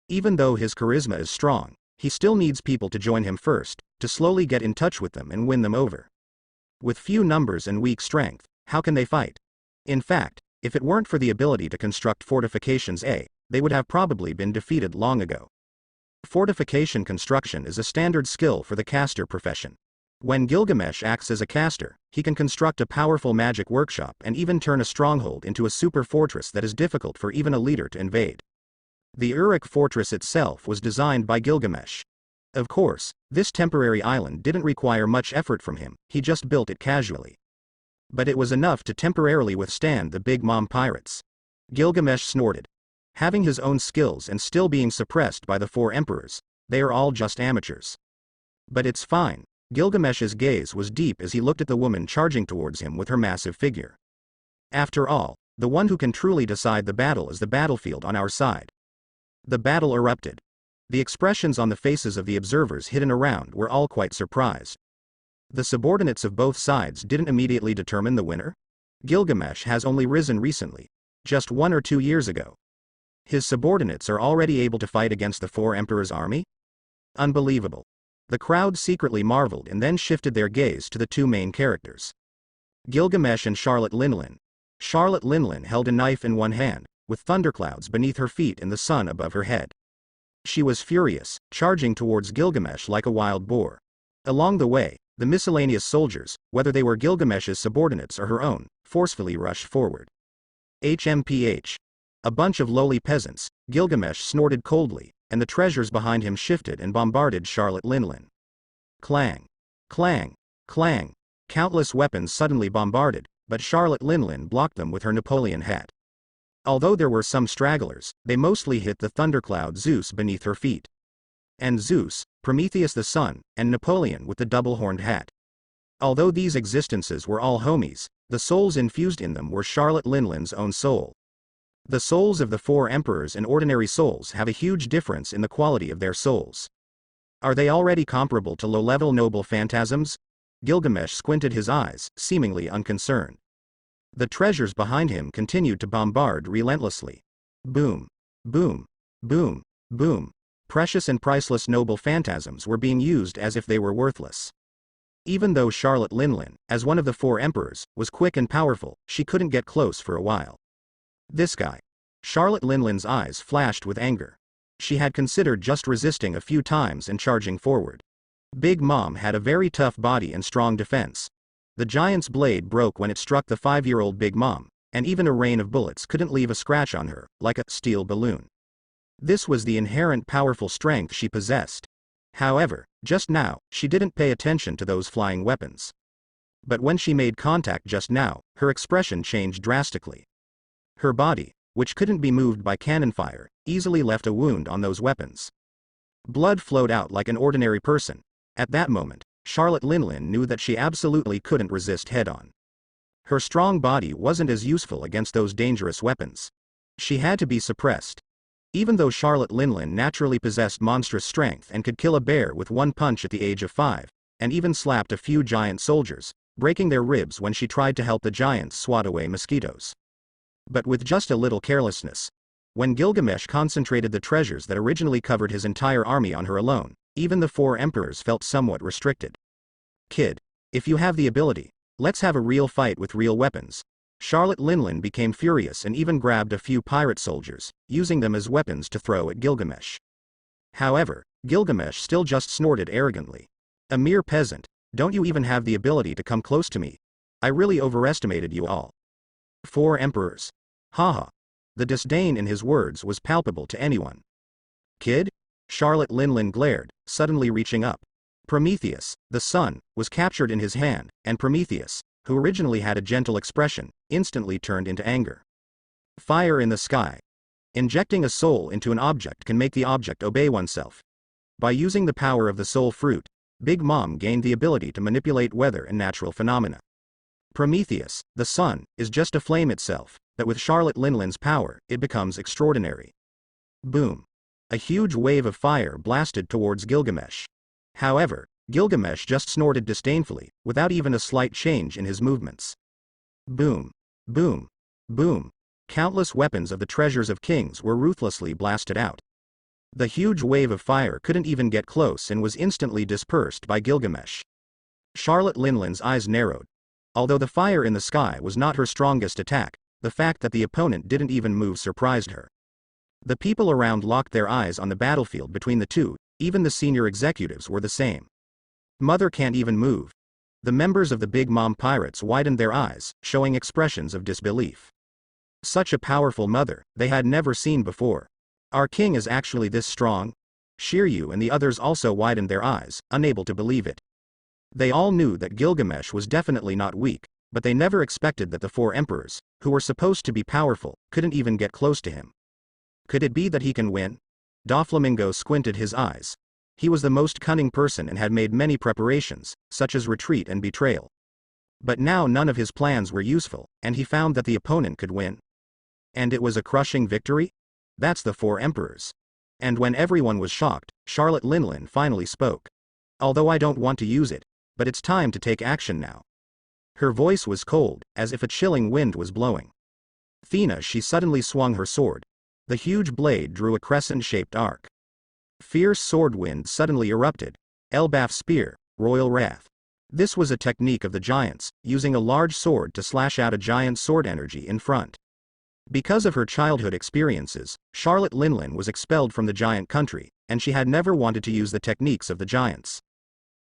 Even though his charisma is strong, he still needs people to join him first, to slowly get in touch with them and win them over. With few numbers and weak strength, how can they fight? In fact, if it weren't for the ability to construct fortifications, they would have probably been defeated long ago. Fortification construction is a standard skill for the caster profession. When Gilgamesh acts as a caster, he can construct a powerful magic workshop and even turn a stronghold into a super fortress that is difficult for even a leader to invade. The Uruk fortress itself was designed by Gilgamesh. Of course, this temporary island didn't require much effort from him, he just built it casually. But it was enough to temporarily withstand the Big Mom pirates. Gilgamesh snorted. Having his own skills and still being suppressed by the four emperors, they are all just amateurs. But it's fine. Gilgamesh's gaze was deep as he looked at the woman charging towards him with her massive figure. After all, the one who can truly decide the battle is the battlefield on our side. The battle erupted. The expressions on the faces of the observers hidden around were all quite surprised. The subordinates of both sides didn't immediately determine the winner? Gilgamesh has only risen recently, just 1 or 2 years ago. His subordinates are already able to fight against the four emperors' army? Unbelievable. The crowd secretly marveled and then shifted their gaze to the two main characters. Gilgamesh and Charlotte Linlin. Charlotte Linlin held a knife in one hand, with thunderclouds beneath her feet and the sun above her head. She was furious, charging towards Gilgamesh like a wild boar. Along the way, the miscellaneous soldiers, whether they were Gilgamesh's subordinates or her own, forcefully rushed forward. HMPH. A bunch of lowly peasants, Gilgamesh snorted coldly, and the treasures behind him shifted and bombarded Charlotte Linlin. Clang. Clang. Clang. Countless weapons suddenly bombarded, but Charlotte Linlin blocked them with her Napoleon hat. Although there were some stragglers, they mostly hit the thundercloud Zeus beneath her feet. And Zeus, Prometheus the sun, and Napoleon with the double-horned hat. Although these existences were all homies, the souls infused in them were Charlotte Linlin's own soul. The souls of the four emperors and ordinary souls have a huge difference in the quality of their souls. Are they already comparable to low-level noble phantasms? Gilgamesh squinted his eyes, seemingly unconcerned. The treasures behind him continued to bombard relentlessly. Boom. Boom. Boom. Boom. Precious and priceless noble phantasms were being used as if they were worthless. Even though Charlotte Linlin, as one of the four emperors, was quick and powerful, she couldn't get close for a while. This guy. Charlotte Linlin's eyes flashed with anger. She had considered just resisting a few times and charging forward. Big Mom had a very tough body and strong defense. The giant's blade broke when it struck the 5-year-old Big Mom, and even a rain of bullets couldn't leave a scratch on her, like a steel balloon. This was the inherent powerful strength she possessed. However, just now, she didn't pay attention to those flying weapons. But when she made contact just now, her expression changed drastically. Her body, which couldn't be moved by cannon fire, easily left a wound on those weapons. Blood flowed out like an ordinary person. At that moment, Charlotte Linlin knew that she absolutely couldn't resist head-on. Her strong body wasn't as useful against those dangerous weapons. She had to be suppressed. Even though Charlotte Linlin naturally possessed monstrous strength and could kill a bear with one punch at the age of 5, and even slapped a few giant soldiers, breaking their ribs when she tried to help the giants swat away mosquitoes. But with just a little carelessness. When Gilgamesh concentrated the treasures that originally covered his entire army on her alone, even the four emperors felt somewhat restricted. Kid, if you have the ability, let's have a real fight with real weapons. Charlotte Linlin became furious and even grabbed a few pirate soldiers, using them as weapons to throw at Gilgamesh. However, Gilgamesh still just snorted arrogantly. A mere peasant, don't you even have the ability to come close to me? I really overestimated you all. Four emperors. Haha. The disdain in his words was palpable to anyone. Kid? Charlotte Linlin glared, suddenly reaching up. Prometheus, the sun, was captured in his hand, and Prometheus, who originally had a gentle expression, instantly turned into anger. Fire in the sky. Injecting a soul into an object can make the object obey oneself. By using the power of the soul fruit, Big Mom gained the ability to manipulate weather and natural phenomena. Prometheus, the sun, is just a flame itself, but with Charlotte Linlin's power, it becomes extraordinary. Boom. A huge wave of fire blasted towards Gilgamesh. However, Gilgamesh just snorted disdainfully, without even a slight change in his movements. Boom. Boom. Boom. Countless weapons of the treasures of kings were ruthlessly blasted out. The huge wave of fire couldn't even get close and was instantly dispersed by Gilgamesh. Charlotte Linlin's eyes narrowed. Although the fire in the sky was not her strongest attack, the fact that the opponent didn't even move surprised her. The people around locked their eyes on the battlefield between the two, even the senior executives were the same. Mother can't even move. The members of the Big Mom pirates widened their eyes, showing expressions of disbelief. Such a powerful mother, they had never seen before. Our king is actually this strong? Shiryu and the others also widened their eyes, unable to believe it. They all knew that Gilgamesh was definitely not weak, but they never expected that the four emperors, who were supposed to be powerful, couldn't even get close to him. Could it be that he can win? Doflamingo squinted his eyes. He was the most cunning person and had made many preparations, such as retreat and betrayal. But now none of his plans were useful, and he found that the opponent could win. And it was a crushing victory? That's the four emperors. And when everyone was shocked, Charlotte Linlin finally spoke. Although I don't want to use it, but it's time to take action now. Her voice was cold, as if a chilling wind was blowing. Thena, she suddenly swung her sword. The huge blade drew a crescent-shaped arc. Fierce sword wind suddenly erupted. Elbaf spear, royal wrath. This was a technique of the giants, using a large sword to slash out a giant's sword energy in front. Because of her childhood experiences, Charlotte Linlin was expelled from the giant country, and she had never wanted to use the techniques of the giants.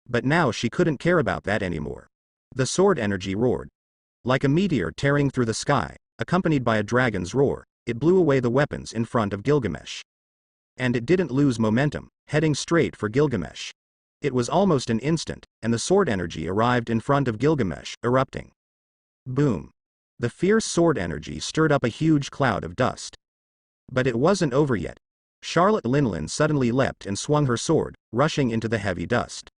But now she couldn't care about that anymore. The sword energy roared. Like a meteor tearing through the sky, accompanied by a dragon's roar, it blew away the weapons in front of Gilgamesh. And it didn't lose momentum, heading straight for Gilgamesh. It was almost an instant, and the sword energy arrived in front of Gilgamesh, erupting. Boom. The fierce sword energy stirred up a huge cloud of dust. But it wasn't over yet. Charlotte Linlin suddenly leapt and swung her sword, rushing into the heavy dust.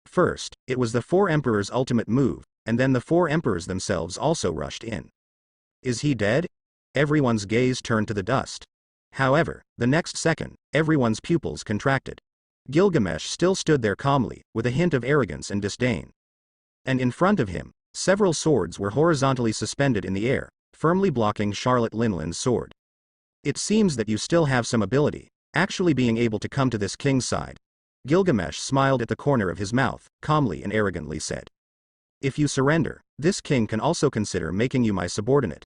First, it was the four emperors' ultimate move, and then the four emperors themselves also rushed in. Is he dead? Everyone's gaze turned to the dust. However, the next second, everyone's pupils contracted. Gilgamesh still stood there calmly, with a hint of arrogance and disdain. And in front of him, several swords were horizontally suspended in the air, firmly blocking Charlotte Linlin's sword. It seems that you still have some ability, actually being able to come to this king's side. Gilgamesh smiled at the corner of his mouth, calmly and arrogantly said. If you surrender, this king can also consider making you my subordinate.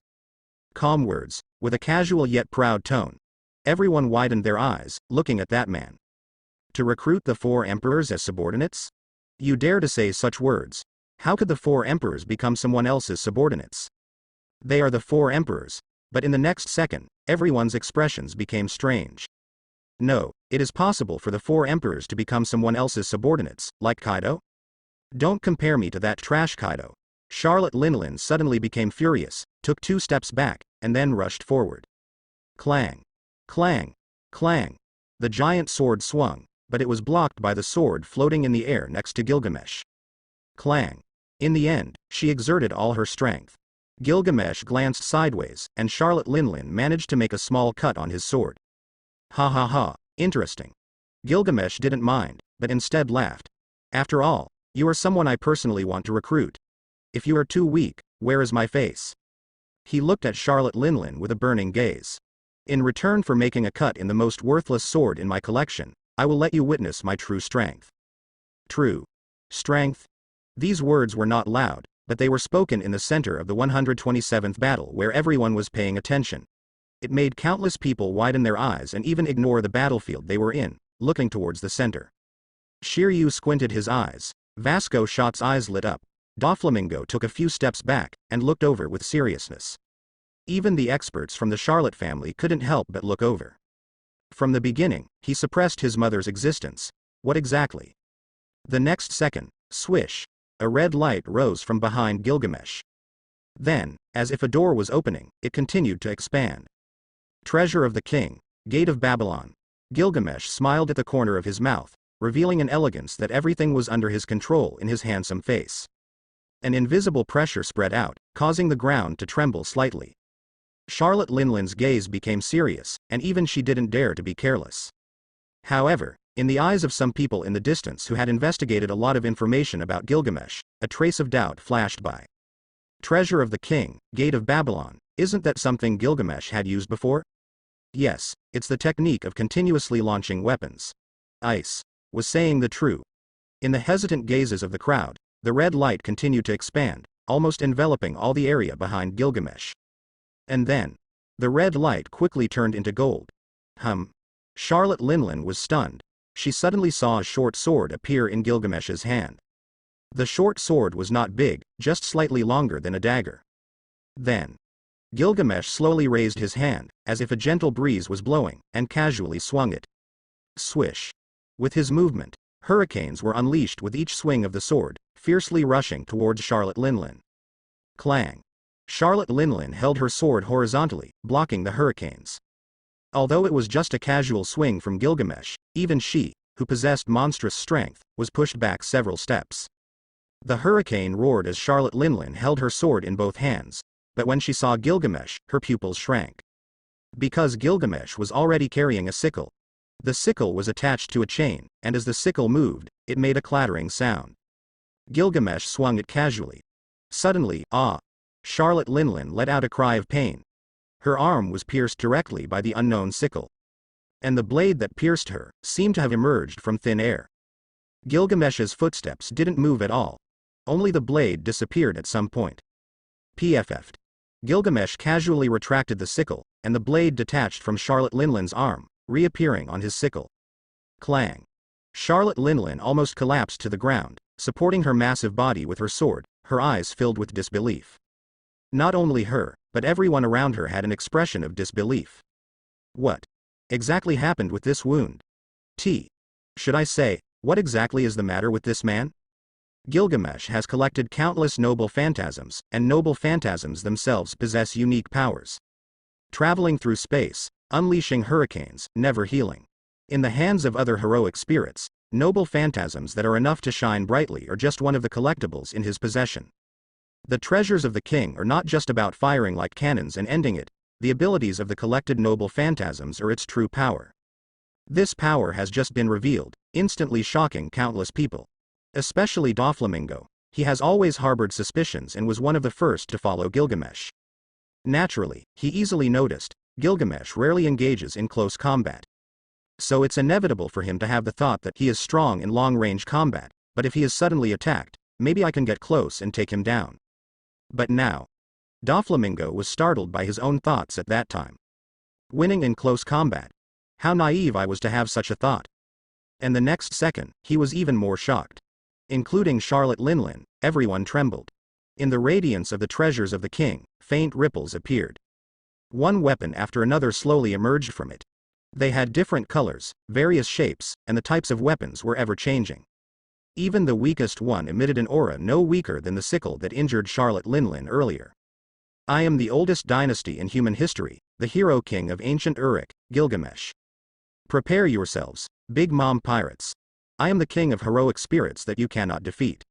Calm words, with a casual yet proud tone. Everyone widened their eyes, looking at that man. To recruit the four emperors as subordinates? You dare to say such words? How could the four emperors become someone else's subordinates? They are the four emperors, but in the next second, everyone's expressions became strange. No, it is possible for the four emperors to become someone else's subordinates, like Kaido? Don't compare me to that trash Kaido. Charlotte Linlin suddenly became furious, took 2 steps back, and then rushed forward. Clang. Clang. Clang. The giant sword swung, but it was blocked by the sword floating in the air next to Gilgamesh. Clang. In the end, she exerted all her strength. Gilgamesh glanced sideways, and Charlotte Linlin managed to make a small cut on his sword. Ha ha ha, interesting. Gilgamesh didn't mind, but instead laughed. After all, you are someone I personally want to recruit. If you are too weak, where is my face? He looked at Charlotte Linlin with a burning gaze. In return for making a cut in the most worthless sword in my collection, I will let you witness my true strength. True strength? These words were not loud, but they were spoken in the center of the 127th battle where everyone was paying attention. It made countless people widen their eyes and even ignore the battlefield they were in, looking towards the center. Shiryu squinted his eyes. Vasco Shot's eyes lit up. Doflamingo took a few steps back, and looked over with seriousness. Even the experts from the Charlotte family couldn't help but look over. From the beginning, he suppressed his mother's existence. What exactly? The next second, swish, a red light rose from behind Gilgamesh. Then, as if a door was opening, it continued to expand. Treasure of the king, gate of Babylon. Gilgamesh smiled at the corner of his mouth, revealing an elegance that everything was under his control in his handsome face. An invisible pressure spread out, causing the ground to tremble slightly. Charlotte Linlin's gaze became serious, and even she didn't dare to be careless. However, in the eyes of some people in the distance who had investigated a lot of information about Gilgamesh, a trace of doubt flashed by. Treasure of the king, gate of Babylon, isn't that something Gilgamesh had used before? Yes, it's the technique of continuously launching weapons. Ice was saying the truth. In the hesitant gazes of the crowd, the red light continued to expand, almost enveloping all the area behind Gilgamesh. And then, the red light quickly turned into gold. Charlotte Linlin was stunned. She suddenly saw a short sword appear in Gilgamesh's hand. The short sword was not big, just slightly longer than a dagger. Then, Gilgamesh slowly raised his hand, as if a gentle breeze was blowing, and casually swung it. Swish. With his movement, hurricanes were unleashed with each swing of the sword, fiercely rushing towards Charlotte Linlin. Clang. Charlotte Linlin held her sword horizontally, blocking the hurricanes. Although it was just a casual swing from Gilgamesh, even she, who possessed monstrous strength, was pushed back several steps. The hurricane roared as Charlotte Linlin held her sword in both hands, but when she saw Gilgamesh, her pupils shrank. Because Gilgamesh was already carrying a sickle. The sickle was attached to a chain, and as the sickle moved, it made a clattering sound. Gilgamesh swung it casually. Suddenly, Charlotte Linlin let out a cry of pain. Her arm was pierced directly by the unknown sickle. And the blade that pierced her seemed to have emerged from thin air. Gilgamesh's footsteps didn't move at all. Only the blade disappeared at some point. PFF'd. Gilgamesh casually retracted the sickle, and the blade detached from Charlotte Linlin's arm, reappearing on his sickle. Clang. Charlotte Linlin almost collapsed to the ground, supporting her massive body with her sword, her eyes filled with disbelief. Not only her, but everyone around her had an expression of disbelief. What exactly happened with this wound? Should I say, what exactly is the matter with this man? Gilgamesh has collected countless noble phantasms, and noble phantasms themselves possess unique powers. Traveling through space, unleashing hurricanes, never healing. In the hands of other heroic spirits, noble phantasms that are enough to shine brightly are just one of the collectibles in his possession. The treasures of the king are not just about firing like cannons and ending it, the abilities of the collected noble phantasms are its true power. This power has just been revealed, instantly shocking countless people. Especially Doflamingo. He has always harbored suspicions and was one of the first to follow Gilgamesh. Naturally, he easily noticed, Gilgamesh rarely engages in close combat. So it's inevitable for him to have the thought that he is strong in long-range combat, but if he is suddenly attacked, maybe I can get close and take him down. But now, Doflamingo was startled by his own thoughts at that time. Winning in close combat. How naive I was to have such a thought. And the next second, he was even more shocked. Including Charlotte Linlin, everyone trembled. In the radiance of the treasures of the king, faint ripples appeared. One weapon after another slowly emerged from it. They had different colors, various shapes, and the types of weapons were ever-changing. Even the weakest one emitted an aura no weaker than the sickle that injured Charlotte Linlin earlier. I am the oldest dynasty in human history, the hero king of ancient Uruk, Gilgamesh. Prepare yourselves, Big Mom pirates. I am the king of heroic spirits that you cannot defeat.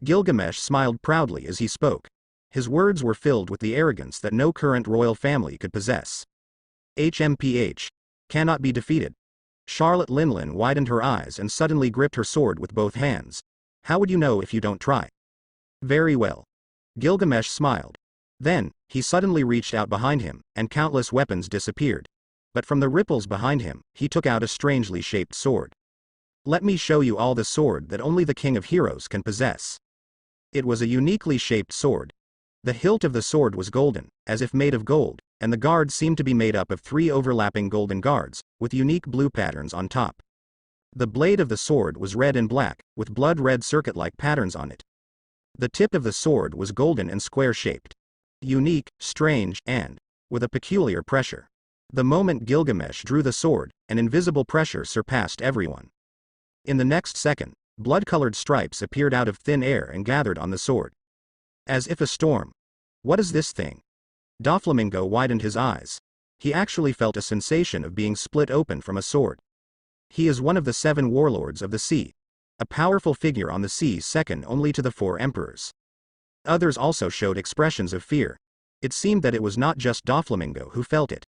Gilgamesh smiled proudly as he spoke. His words were filled with the arrogance that no current royal family could possess. HMPH. Cannot be defeated. Charlotte Linlin widened her eyes and suddenly gripped her sword with both hands. How would you know if you don't try? Very well. Gilgamesh smiled. Then, he suddenly reached out behind him, and countless weapons disappeared. But from the ripples behind him, he took out a strangely shaped sword. Let me show you all the sword that only the king of heroes can possess. It was a uniquely shaped sword. The hilt of the sword was golden, as if made of gold, and the guard seemed to be made up of 3 overlapping golden guards, with unique blue patterns on top. The blade of the sword was red and black, with blood-red circuit-like patterns on it. The tip of the sword was golden and square-shaped. Unique, strange, and with a peculiar pressure. The moment Gilgamesh drew the sword, an invisible pressure surpassed everyone. In the next second, blood-colored stripes appeared out of thin air and gathered on the sword. As if a storm. What is this thing? Doflamingo widened his eyes. He actually felt a sensation of being split open from a sword. He is one of the 7 warlords of the sea. A powerful figure on the sea second only to the 4 emperors. Others also showed expressions of fear. It seemed that it was not just Doflamingo who felt it.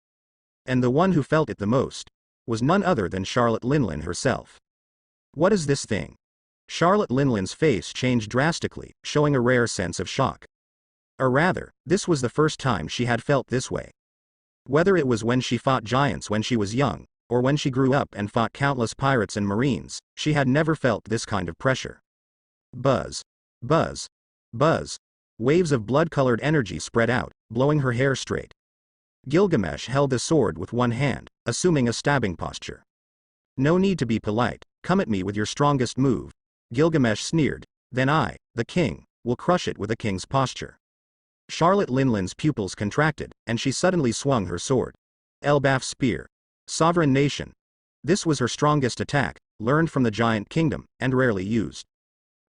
And the one who felt it the most was none other than Charlotte Linlin herself. What is this thing? Charlotte Linlin's face changed drastically, showing a rare sense of shock. Or rather, this was the first time she had felt this way. Whether it was when she fought giants when she was young, or when she grew up and fought countless pirates and marines, she had never felt this kind of pressure. Buzz. Buzz. Buzz. Waves of blood-colored energy spread out, blowing her hair straight. Gilgamesh held the sword with one hand, assuming a stabbing posture. No need to be polite, come at me with your strongest move. Gilgamesh sneered. Then I, the king, will crush it with a king's posture. Charlotte Linlin's pupils contracted, and she suddenly swung her sword. Elbaf spear. Sovereign nation. This was her strongest attack, learned from the giant kingdom, and rarely used.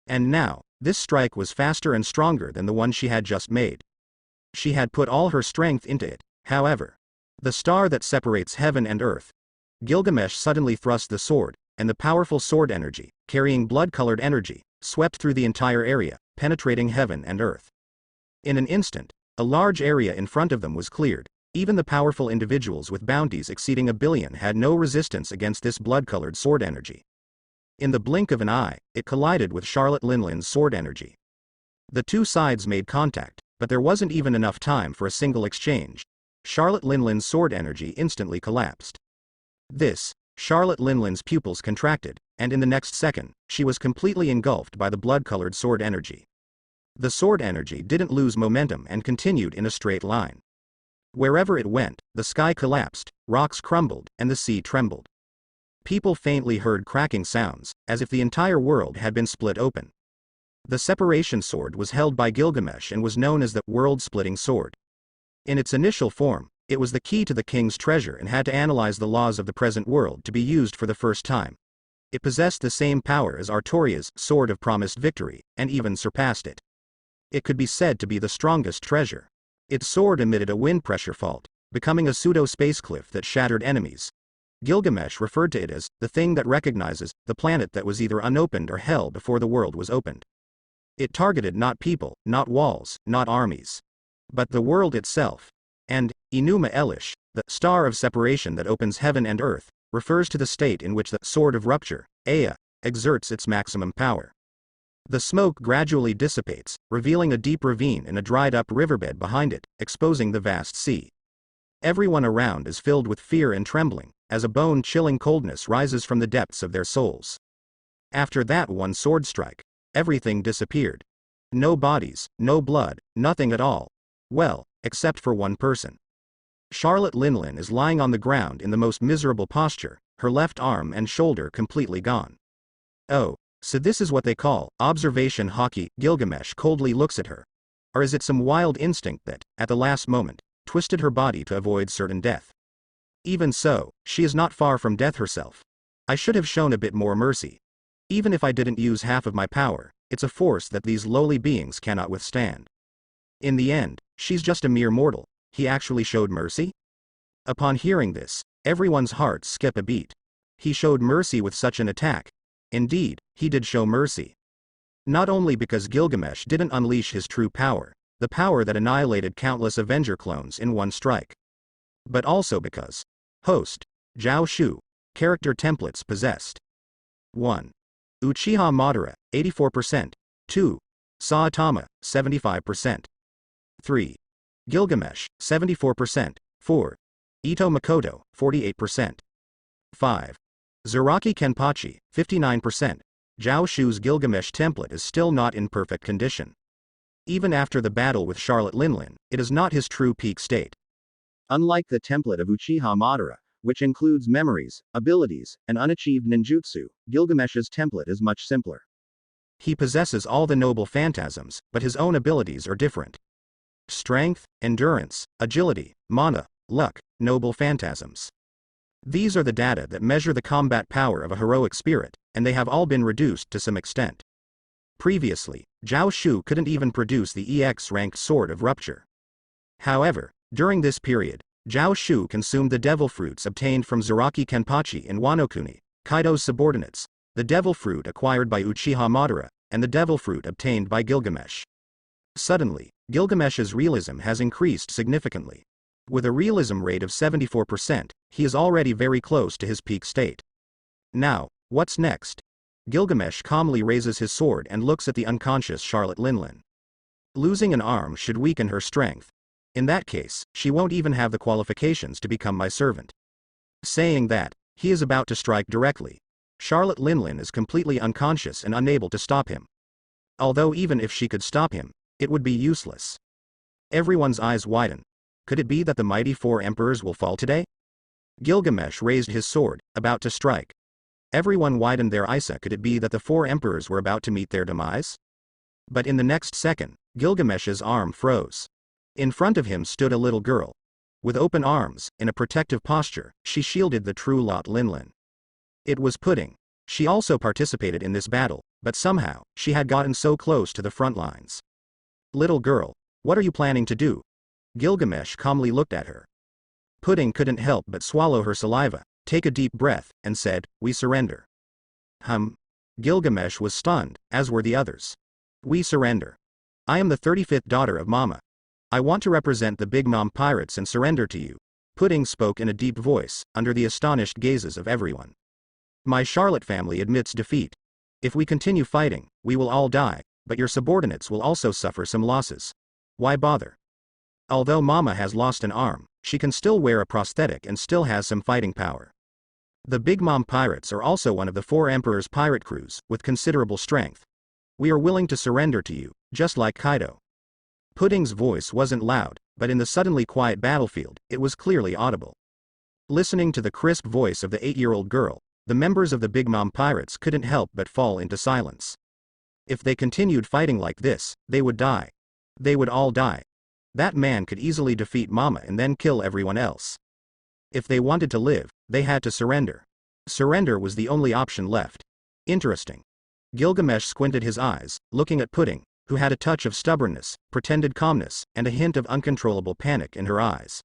And now, This strike was faster and stronger than the one she had just made. She had put all her strength into it, however. The star that separates heaven and earth. Gilgamesh suddenly thrust the sword, and the powerful sword energy, carrying blood-colored energy, swept through the entire area, penetrating heaven and earth. In an instant, a large area in front of them was cleared. Even the powerful individuals with bounties exceeding 1 billion had no resistance against this blood-colored sword energy. In the blink of an eye, it collided with Charlotte Linlin's sword energy. The two sides made contact, but there wasn't even enough time for a single exchange. Charlotte Linlin's sword energy instantly collapsed. Charlotte Linlin's pupils contracted, and in the next second, she was completely engulfed by the blood-colored sword energy. The sword energy didn't lose momentum and continued in a straight line. Wherever it went, the sky collapsed, rocks crumbled, and the sea trembled. People faintly heard cracking sounds, as if the entire world had been split open. The separation sword was held by Gilgamesh and was known as the world-splitting sword. In its initial form, it was the key to the king's treasure and had to analyze the laws of the present world to be used for the first time. It possessed the same power as Artoria's sword of promised victory, and even surpassed it. It could be said to be the strongest treasure. Its sword emitted a wind pressure fault, becoming a pseudo-space cliff that shattered enemies. Gilgamesh referred to it as the thing that recognizes the planet that was either unopened or hell before the world was opened. It targeted not people, not walls, not armies, but the world itself. And Enuma Elish, the star of separation that opens heaven and earth, refers to the state in which the sword of rupture, Ea, exerts its maximum power. The smoke gradually dissipates, revealing a deep ravine and a dried-up riverbed behind it, exposing the vast sea. Everyone around is filled with fear and trembling, as a bone-chilling coldness rises from the depths of their souls. After that one sword strike, everything disappeared. No bodies, no blood, nothing at all. Well, except for one person. Charlotte Linlin is lying on the ground in the most miserable posture, her left arm and shoulder completely gone. Oh. So this is what they call observation hockey. Gilgamesh coldly looks at her. Or is it some wild instinct that, at the last moment, twisted her body to avoid certain death? Even so, she is not far from death herself. I should have shown a bit more mercy. Even if I didn't use half of my power, it's a force that these lowly beings cannot withstand. In the end, she's just a mere mortal. He actually showed mercy? Upon hearing this, everyone's hearts skip a beat. He showed mercy with such an attack. Indeed, he did show mercy. Not only because Gilgamesh didn't unleash his true power, the power that annihilated countless Avenger clones in one strike, but also because host, Xiao Shu, character templates possessed. 1. Uchiha Madara, 84%. 2. Saitama, 75%. 3. Gilgamesh, 74%. 4. Ito Makoto, 48%. 5. Zaraki Kenpachi, 59%. Xiao Shu's Gilgamesh template is still not in perfect condition. Even after the battle with Charlotte Linlin, it is not his true peak state. Unlike the template of Uchiha Madara, which includes memories, abilities, and unachieved ninjutsu, Gilgamesh's template is much simpler. He possesses all the noble phantasms, but his own abilities are different. Strength, endurance, agility, mana, luck, noble phantasms. These are the data that measure the combat power of a heroic spirit, and they have all been reduced to some extent. Previously, Xiao Shu couldn't even produce the EX-ranked Sword of Rupture. However, during this period, Xiao Shu consumed the devil fruits obtained from Zaraki Kenpachi and Wanokuni, Kaido's subordinates, the devil fruit acquired by Uchiha Madara, and the devil fruit obtained by Gilgamesh. Suddenly, Gilgamesh's realism has increased significantly. With a realism rate of 74%, he is already very close to his peak state. Now, what's next? Gilgamesh calmly raises his sword and looks at the unconscious Charlotte Linlin. Losing an arm should weaken her strength. In that case, she won't even have the qualifications to become my servant. Saying that, he is about to strike directly. Charlotte Linlin is completely unconscious and unable to stop him. Although even if she could stop him, it would be useless. Everyone's eyes widen. Could it be that the mighty 4 emperors will fall today? Gilgamesh raised his sword, about to strike. Everyone widened their eyes. Could it be that the 4 emperors were about to meet their demise? But in the next second, Gilgamesh's arm froze. In front of him stood a little girl. With open arms, in a protective posture, she shielded the true Lot Linlin. It was Pudding. She also participated in this battle, but somehow, she had gotten so close to the front lines. Little girl, what are you planning to do? Gilgamesh calmly looked at her. Pudding couldn't help but swallow her saliva, take a deep breath, and said, "We surrender." Gilgamesh was stunned, as were the others. "We surrender. I am the 35th daughter of Mama. I want to represent the Big Mom Pirates and surrender to you." Pudding spoke in a deep voice, under the astonished gazes of everyone. "My Charlotte family admits defeat. If we continue fighting, we will all die, but your subordinates will also suffer some losses. Why bother? Although Mama has lost an arm, she can still wear a prosthetic and still has some fighting power. The Big Mom Pirates are also one of the 4 Emperor's pirate crews, with considerable strength. We are willing to surrender to you, just like Kaido." Pudding's voice wasn't loud, but in the suddenly quiet battlefield, it was clearly audible. Listening to the crisp voice of the 8-year-old girl, the members of the Big Mom Pirates couldn't help but fall into silence. If they continued fighting like this, they would die. They would all die. That man could easily defeat Mama and then kill everyone else. If they wanted to live, they had to surrender. Surrender was the only option left. Interesting. Gilgamesh squinted his eyes, looking at Pudding, who had a touch of stubbornness, pretended calmness, and a hint of uncontrollable panic in her eyes.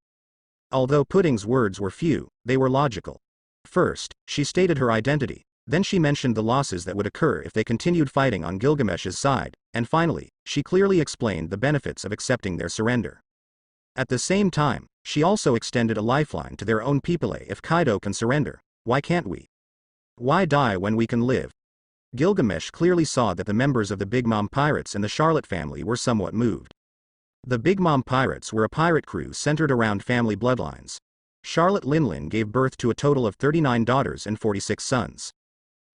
Although Pudding's words were few, they were logical. First, she stated her identity, then she mentioned the losses that would occur if they continued fighting on Gilgamesh's side, and finally, she clearly explained the benefits of accepting their surrender. At the same time, she also extended a lifeline to their own people. If Kaido can surrender, why can't we? Why die when we can live? Gilgamesh clearly saw that the members of the Big Mom Pirates and the Charlotte family were somewhat moved. The Big Mom Pirates were a pirate crew centered around family bloodlines. Charlotte Linlin gave birth to a total of 39 daughters and 46 sons.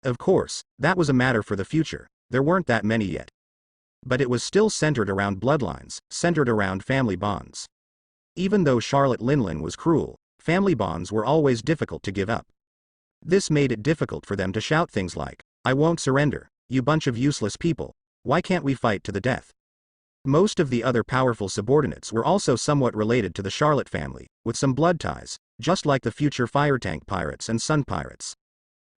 Of course, that was a matter for the future, there weren't that many yet. But it was still centered around bloodlines, centered around family bonds. Even though Charlotte Linlin was cruel, family bonds were always difficult to give up. This made it difficult for them to shout things like, "I won't surrender, you bunch of useless people, why can't we fight to the death?" Most of the other powerful subordinates were also somewhat related to the Charlotte family, with some blood ties, just like the future Firetank Pirates and Sun Pirates.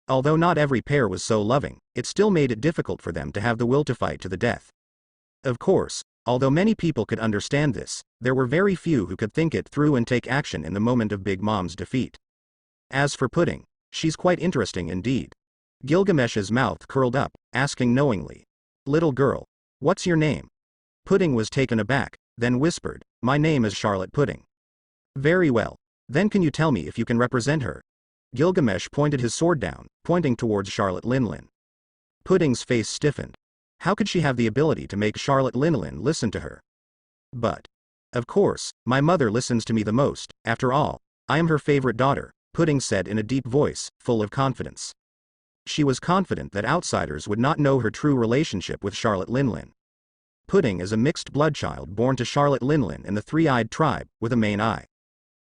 Although not every pair was so loving, it still made it difficult for them to have the will to fight to the death. Of course, although many people could understand this, there were very few who could think it through and take action in the moment of Big Mom's defeat. As for Pudding, she's quite interesting indeed. Gilgamesh's mouth curled up, asking knowingly, "Little girl, what's your name?" Pudding was taken aback, then whispered, "My name is Charlotte Pudding." "Very well. Then can you tell me if you can represent her?" Gilgamesh pointed his sword down, pointing towards Charlotte Linlin. Pudding's face stiffened. How could she have the ability to make Charlotte Linlin listen to her? But, of course, my mother listens to me the most, after all, I am her favorite daughter, Pudding said in a deep voice, full of confidence. She was confident that outsiders would not know her true relationship with Charlotte Linlin. Pudding is a mixed blood child born to Charlotte Linlin and the Three-Eyed Tribe, with a main eye.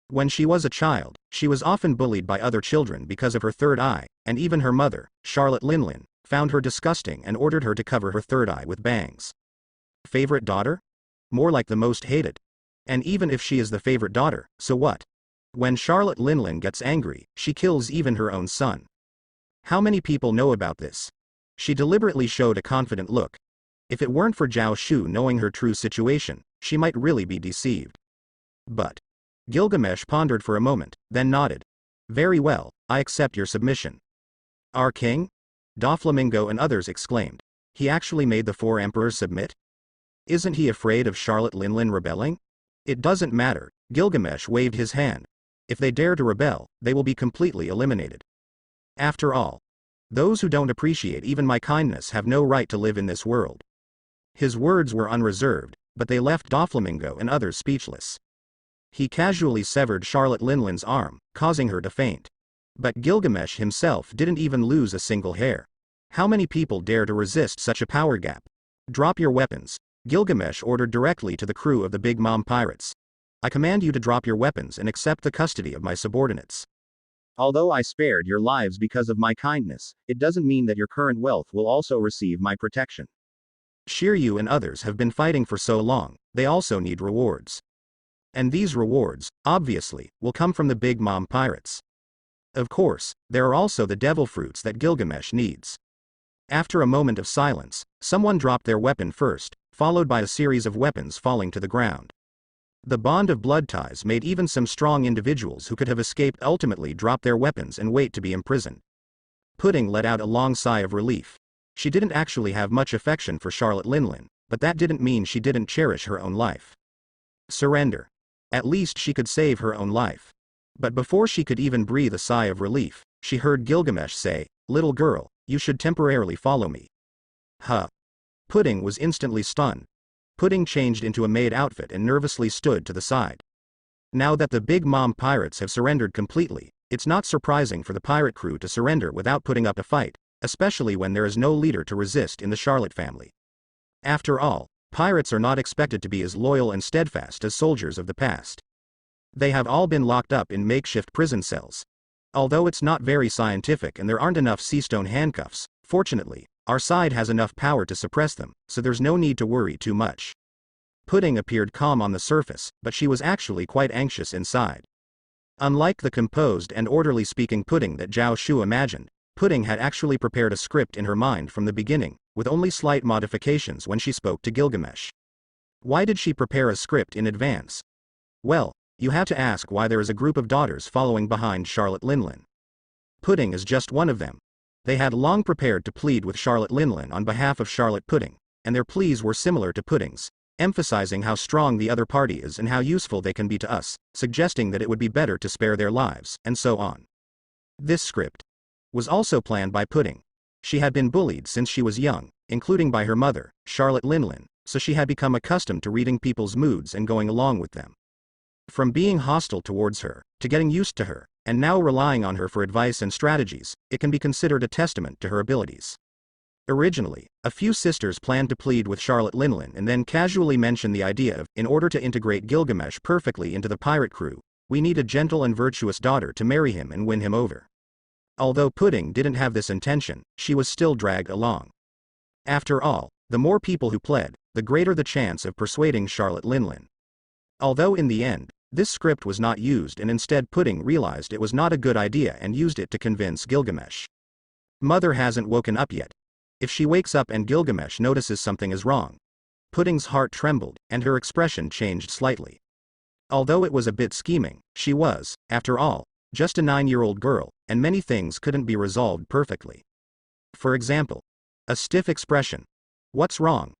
When she was a child, she was often bullied by other children because of her third eye, and even her mother, Charlotte Linlin, found her disgusting and ordered her to cover her third eye with bangs. Favorite daughter? More like the most hated. And even if she is the favorite daughter, so what? When Charlotte Linlin gets angry, she kills even her own son. How many people know about this? She deliberately showed a confident look. If it weren't for Xiao Shu knowing her true situation, she might really be deceived. But Gilgamesh pondered for a moment, then nodded. "Very well, I accept your submission." "Our king?" Doflamingo and others exclaimed. "He actually made the 4 emperors submit? Isn't he afraid of Charlotte Linlin rebelling?" "It doesn't matter," Gilgamesh waved his hand. "If they dare to rebel, they will be completely eliminated. After all, those who don't appreciate even my kindness have no right to live in this world." His words were unreserved, but they left Doflamingo and others speechless. He casually severed Charlotte Linlin's arm, causing her to faint. But Gilgamesh himself didn't even lose a single hair. How many people dare to resist such a power gap? "Drop your weapons," Gilgamesh ordered directly to the crew of the Big Mom Pirates. "I command you to drop your weapons and accept the custody of my subordinates. Although I spared your lives because of my kindness, it doesn't mean that your current wealth will also receive my protection. Shiryu and others have been fighting for so long, they also need rewards. And these rewards, obviously, will come from the Big Mom Pirates. Of course, there are also the devil fruits that Gilgamesh needs. After a moment of silence, someone dropped their weapon first, followed by a series of weapons falling to the ground. The bond of blood ties made even some strong individuals who could have escaped ultimately drop their weapons and wait to be imprisoned. Pudding let out a long sigh of relief. She didn't actually have much affection for Charlotte Linlin, but that didn't mean she didn't cherish her own life. Surrender. At least she could save her own life. But before she could even breathe a sigh of relief, she heard Gilgamesh say, "Little girl, you should temporarily follow me." Huh. Pudding was instantly stunned. Pudding changed into a maid outfit and nervously stood to the side. Now that the Big Mom pirates have surrendered completely, it's not surprising for the pirate crew to surrender without putting up a fight, especially when there is no leader to resist in the Charlotte family. After all, pirates are not expected to be as loyal and steadfast as soldiers of the past. They have all been locked up in makeshift prison cells. Although it's not very scientific and there aren't enough seastone handcuffs, fortunately, our side has enough power to suppress them, so there's no need to worry too much. Pudding appeared calm on the surface, but she was actually quite anxious inside. Unlike the composed and orderly speaking Pudding that Xiao Shu imagined, Pudding had actually prepared a script in her mind from the beginning, with only slight modifications when she spoke to Gilgamesh. Why did she prepare a script in advance? Well, you have to ask why there is a group of daughters following behind Charlotte Linlin. Pudding is just one of them. They had long prepared to plead with Charlotte Linlin on behalf of Charlotte Pudding, and their pleas were similar to Pudding's, emphasizing how strong the other party is and how useful they can be to us, suggesting that it would be better to spare their lives, and so on. This script was also planned by Pudding. She had been bullied since she was young, including by her mother, Charlotte Linlin, so she had become accustomed to reading people's moods and going along with them. From being hostile towards her, to getting used to her, and now relying on her for advice and strategies, it can be considered a testament to her abilities. Originally, a few sisters planned to plead with Charlotte Linlin and then casually mention the idea of, in order to integrate Gilgamesh perfectly into the pirate crew, we need a gentle and virtuous daughter to marry him and win him over. Although Pudding didn't have this intention, she was still dragged along. After all, the more people who pled, the greater the chance of persuading Charlotte Linlin. Although in the end, this script was not used and instead Pudding realized it was not a good idea and used it to convince Gilgamesh. Mother hasn't woken up yet. If she wakes up and Gilgamesh notices something is wrong. Pudding's heart trembled, and her expression changed slightly. Although it was a bit scheming, she was, after all, just a 9-year-old girl, and many things couldn't be resolved perfectly. For example, a stiff expression. What's wrong?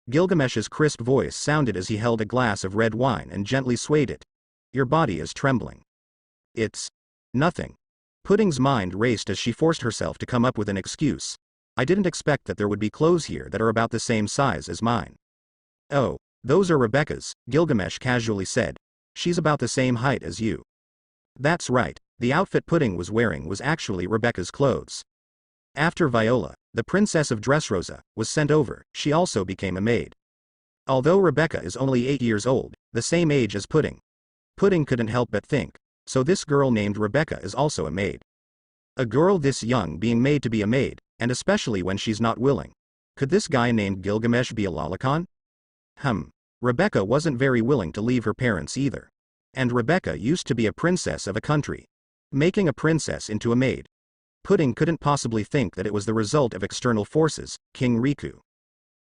Gilgamesh's crisp voice sounded as he held a glass of red wine and gently swayed it. Your body is trembling. It's nothing. Pudding's mind raced as she forced herself to come up with an excuse. I didn't expect that there would be clothes here that are about the same size as mine. Oh, those are Rebecca's, Gilgamesh casually said. She's about the same height as you. That's right, the outfit Pudding was wearing was actually Rebecca's clothes. After Viola, the princess of Dressrosa, was sent over, she also became a maid. Although Rebecca is only 8 years old, the same age as Pudding. Pudding couldn't help but think, so this girl named Rebecca is also a maid. A girl this young being made to be a maid, and especially when she's not willing. Could this guy named Gilgamesh be a lolicon? Rebecca wasn't very willing to leave her parents either. And Rebecca used to be a princess of a country. Making a princess into a maid. Pudding couldn't possibly think that it was the result of external forces, King Riku.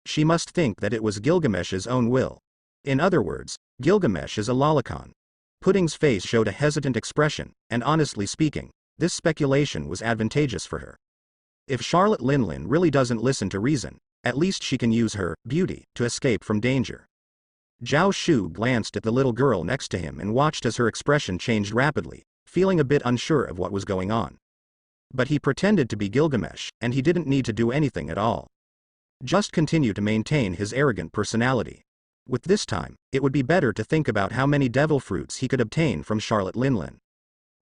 She must think that it was Gilgamesh's own will. In other words, Gilgamesh is a lolicon. Pudding's face showed a hesitant expression, and honestly speaking, this speculation was advantageous for her. If Charlotte Linlin really doesn't listen to reason, at least she can use her beauty to escape from danger. Xiao Shu glanced at the little girl next to him and watched as her expression changed rapidly, feeling a bit unsure of what was going on. But he pretended to be Gilgamesh, and he didn't need to do anything at all. Just continue to maintain his arrogant personality. With this time, it would be better to think about how many devil fruits he could obtain from Charlotte Linlin.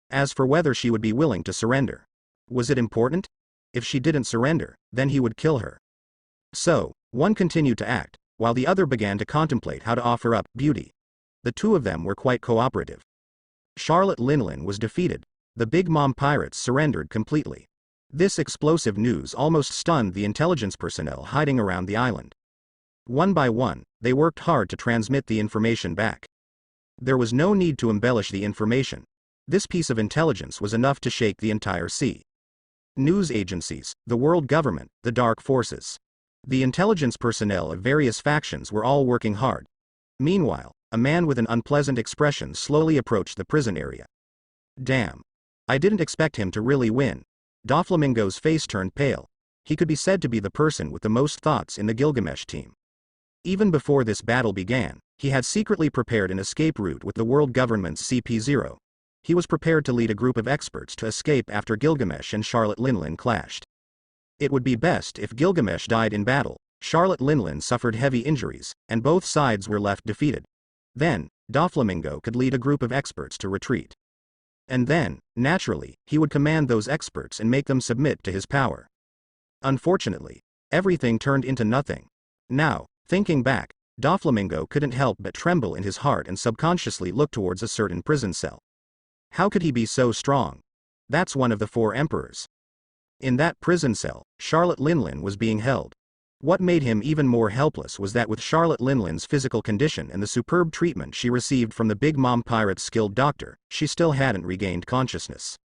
As for whether she would be willing to surrender. Was it important? If she didn't surrender, then he would kill her. So, one continued to act, while the other began to contemplate how to offer up beauty. The two of them were quite cooperative. Charlotte Linlin was defeated. The Big Mom pirates surrendered completely. This explosive news almost stunned the intelligence personnel hiding around the island. One by one, they worked hard to transmit the information back. There was no need to embellish the information. This piece of intelligence was enough to shake the entire sea. News agencies, the world government, the dark forces. The intelligence personnel of various factions were all working hard. Meanwhile, a man with an unpleasant expression slowly approached the prison area. Damn. I didn't expect him to really win. Doflamingo's face turned pale. He could be said to be the person with the most thoughts in the Gilgamesh team. Even before this battle began, he had secretly prepared an escape route with the world government's CP0. He was prepared to lead a group of experts to escape after Gilgamesh and Charlotte Linlin clashed. It would be best if Gilgamesh died in battle, Charlotte Linlin suffered heavy injuries, and both sides were left defeated. Then, Doflamingo could lead a group of experts to retreat. And then, naturally, he would command those experts and make them submit to his power. Unfortunately, everything turned into nothing. Now, thinking back, Doflamingo couldn't help but tremble in his heart and subconsciously look towards a certain prison cell. How could he be so strong? That's one of the 4 emperors. In that prison cell, Charlotte Linlin was being held. What made him even more helpless was that with Charlotte Linlin's physical condition and the superb treatment she received from the Big Mom Pirate's skilled doctor, she still hadn't regained consciousness.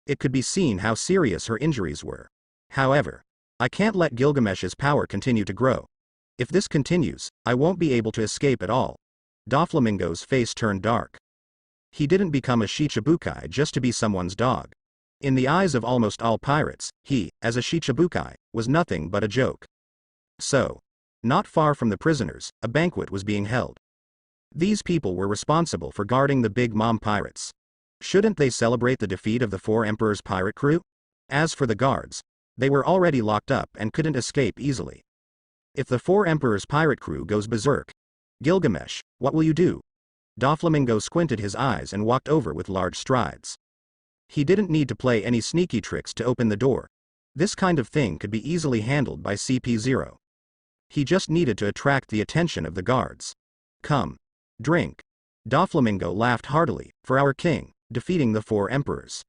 It could be seen how serious her injuries were. However, I can't let Gilgamesh's power continue to grow. If this continues, I won't be able to escape at all. Doflamingo's face turned dark. He didn't become a Shichibukai just to be someone's dog. In the eyes of almost all pirates, he, as a Shichibukai, was nothing but a joke. So, not far from the prisoners, a banquet was being held. These people were responsible for guarding the Big Mom pirates. Shouldn't they celebrate the defeat of the 4 emperors' pirate crew? As for the guards, they were already locked up and couldn't escape easily. If the 4 emperors' pirate crew goes berserk, Gilgamesh, what will you do? Doflamingo squinted his eyes and walked over with large strides. He didn't need to play any sneaky tricks to open the door. This kind of thing could be easily handled by CP0. He just needed to attract the attention of the guards. Come. Drink. Doflamingo laughed heartily. For our king, defeating the 4 emperors.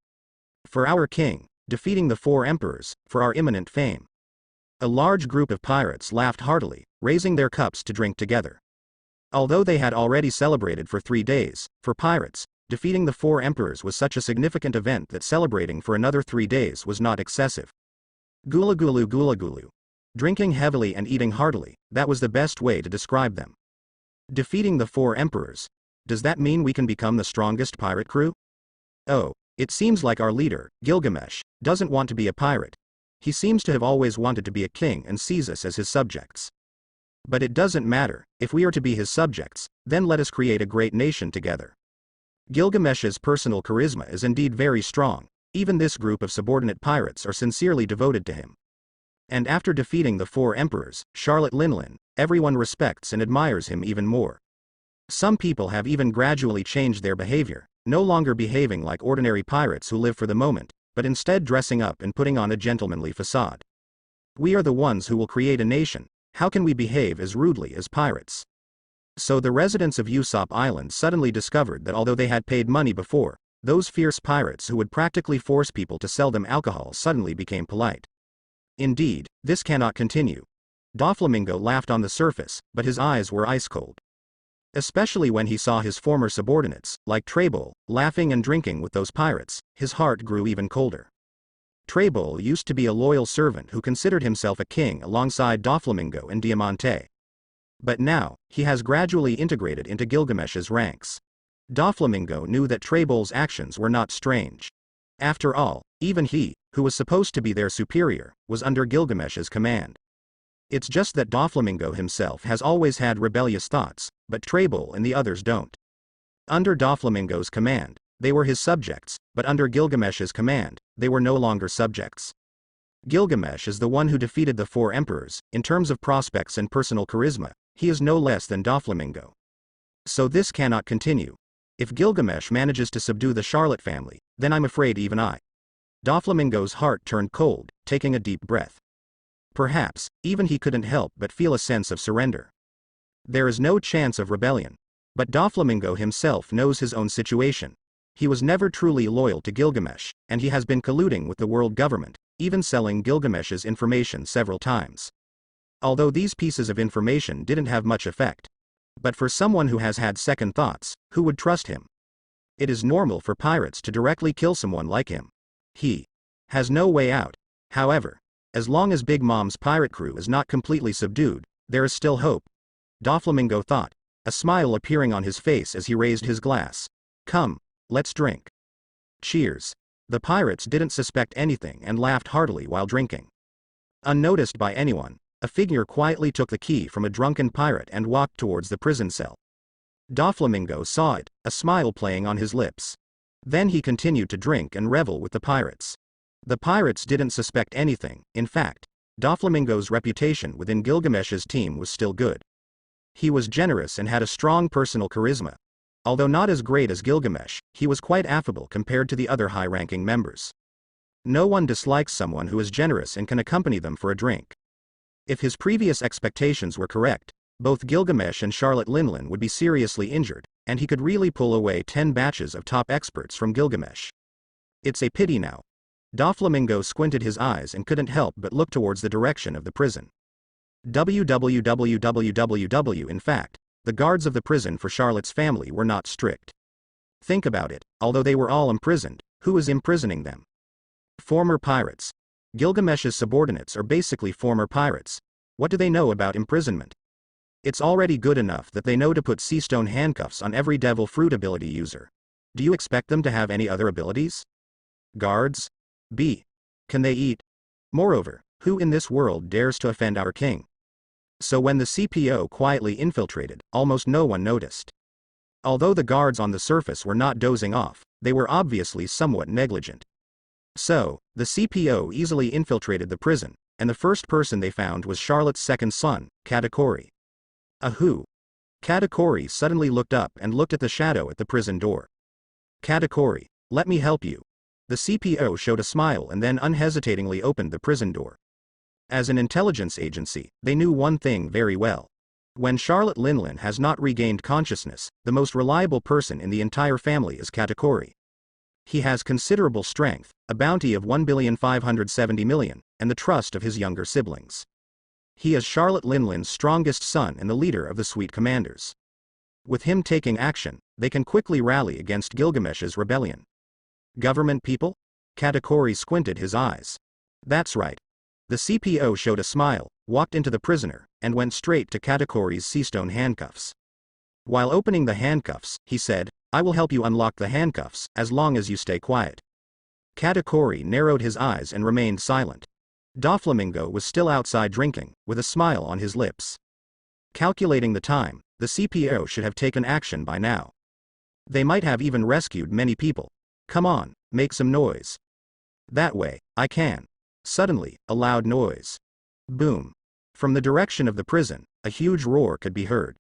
For our king, defeating the 4 emperors, for our imminent fame. A large group of pirates laughed heartily, raising their cups to drink together. Although they had already celebrated for 3 days, for pirates, defeating the 4 emperors was such a significant event that celebrating for another 3 days was not excessive. Gula gulu gula gulu. Drinking heavily and eating heartily, that was the best way to describe them. Defeating the 4 emperors. Does that mean we can become the strongest pirate crew? Oh, it seems like our leader, Gilgamesh, doesn't want to be a pirate. He seems to have always wanted to be a king and sees us as his subjects. But it doesn't matter, if we are to be his subjects, then let us create a great nation together. Gilgamesh's personal charisma is indeed very strong, even this group of subordinate pirates are sincerely devoted to him. And after defeating the 4 emperors, Charlotte Linlin, everyone respects and admires him even more. Some people have even gradually changed their behavior, no longer behaving like ordinary pirates who live for the moment, but instead dressing up and putting on a gentlemanly facade. We are the ones who will create a nation. How can we behave as rudely as pirates? So the residents of Usopp Island suddenly discovered that although they had paid money before, those fierce pirates who would practically force people to sell them alcohol suddenly became polite. Indeed, this cannot continue. Doflamingo laughed on the surface, but his eyes were ice cold. Especially when he saw his former subordinates, like Trebol, laughing and drinking with those pirates, his heart grew even colder. Trebol used to be a loyal servant who considered himself a king alongside Doflamingo and Diamante. But now, he has gradually integrated into Gilgamesh's ranks. Doflamingo knew that Trebol's actions were not strange. After all, even he, who was supposed to be their superior, was under Gilgamesh's command. It's just that Doflamingo himself has always had rebellious thoughts, but Trebol and the others don't. Under Doflamingo's command, they were his subjects, but under Gilgamesh's command, they were no longer subjects. Gilgamesh is the one who defeated the 4 emperors. In terms of prospects and personal charisma, he is no less than Doflamingo. So this cannot continue. If Gilgamesh manages to subdue the Charlotte family, then I'm afraid even I. Doflamingo's heart turned cold, taking a deep breath. Perhaps, even he couldn't help but feel a sense of surrender. There is no chance of rebellion. But Doflamingo himself knows his own situation. He was never truly loyal to Gilgamesh, and he has been colluding with the world government, even selling Gilgamesh's information several times. Although these pieces of information didn't have much effect. But for someone who has had second thoughts, who would trust him? It is normal for pirates to directly kill someone like him. has no way out. However, as long as Big Mom's pirate crew is not completely subdued, there is still hope. Doflamingo thought, a smile appearing on his face as he raised his glass. Come, let's drink. Cheers. The pirates didn't suspect anything and laughed heartily while drinking. Unnoticed by anyone, a figure quietly took the key from a drunken pirate and walked towards the prison cell. Doflamingo saw it, a smile playing on his lips. Then he continued to drink and revel with the pirates. The pirates didn't suspect anything. In fact, Doflamingo's reputation within Gilgamesh's team was still good. He was generous and had a strong personal charisma. Although not as great as Gilgamesh, he was quite affable compared to the other high-ranking members. No one dislikes someone who is generous and can accompany them for a drink. If his previous expectations were correct, both Gilgamesh and Charlotte Linlin would be seriously injured, and he could really pull away 10 batches of top experts from Gilgamesh. It's a pity now. Doflamingo squinted his eyes and couldn't help but look towards the direction of the prison. www. In fact, the guards of the prison for Charlotte's family were not strict. Think about it, although they were all imprisoned, who is imprisoning them? Former pirates. Gilgamesh's subordinates are basically former pirates. What do they know about imprisonment? It's already good enough that they know to put sea stone handcuffs on every devil fruit ability user. Do you expect them to have any other abilities? Guards? B. Can they eat? Moreover, who in this world dares to offend our king? So when the CPO quietly infiltrated, almost no one noticed. Although the guards on the surface were not dozing off, they were obviously somewhat negligent. So, the CPO easily infiltrated the prison, and the first person they found was Charlotte's second son, Katakuri. Who? Katakuri suddenly looked up and looked at the shadow at the prison door. Katakuri, let me help you. The CPO showed a smile and then unhesitatingly opened the prison door. As an intelligence agency, they knew one thing very well. When Charlotte Linlin has not regained consciousness, the most reliable person in the entire family is Katakuri. He has considerable strength, a bounty of 1,570,000,000, and the trust of his younger siblings. He is Charlotte Linlin's strongest son and the leader of the Sweet Commanders. With him taking action, they can quickly rally against Gilgamesh's rebellion. Government people? Katakuri squinted his eyes. That's right. The CPO showed a smile, walked into the prisoner, and went straight to Katakuri's seastone handcuffs. While opening the handcuffs, he said, I will help you unlock the handcuffs, as long as you stay quiet. Katakuri narrowed his eyes and remained silent. Doflamingo was still outside drinking, with a smile on his lips. Calculating the time, the CPO should have taken action by now. They might have even rescued many people. Come on, make some noise. That way, I can. Suddenly, a loud noise. Boom. From the direction of the prison, a huge roar could be heard.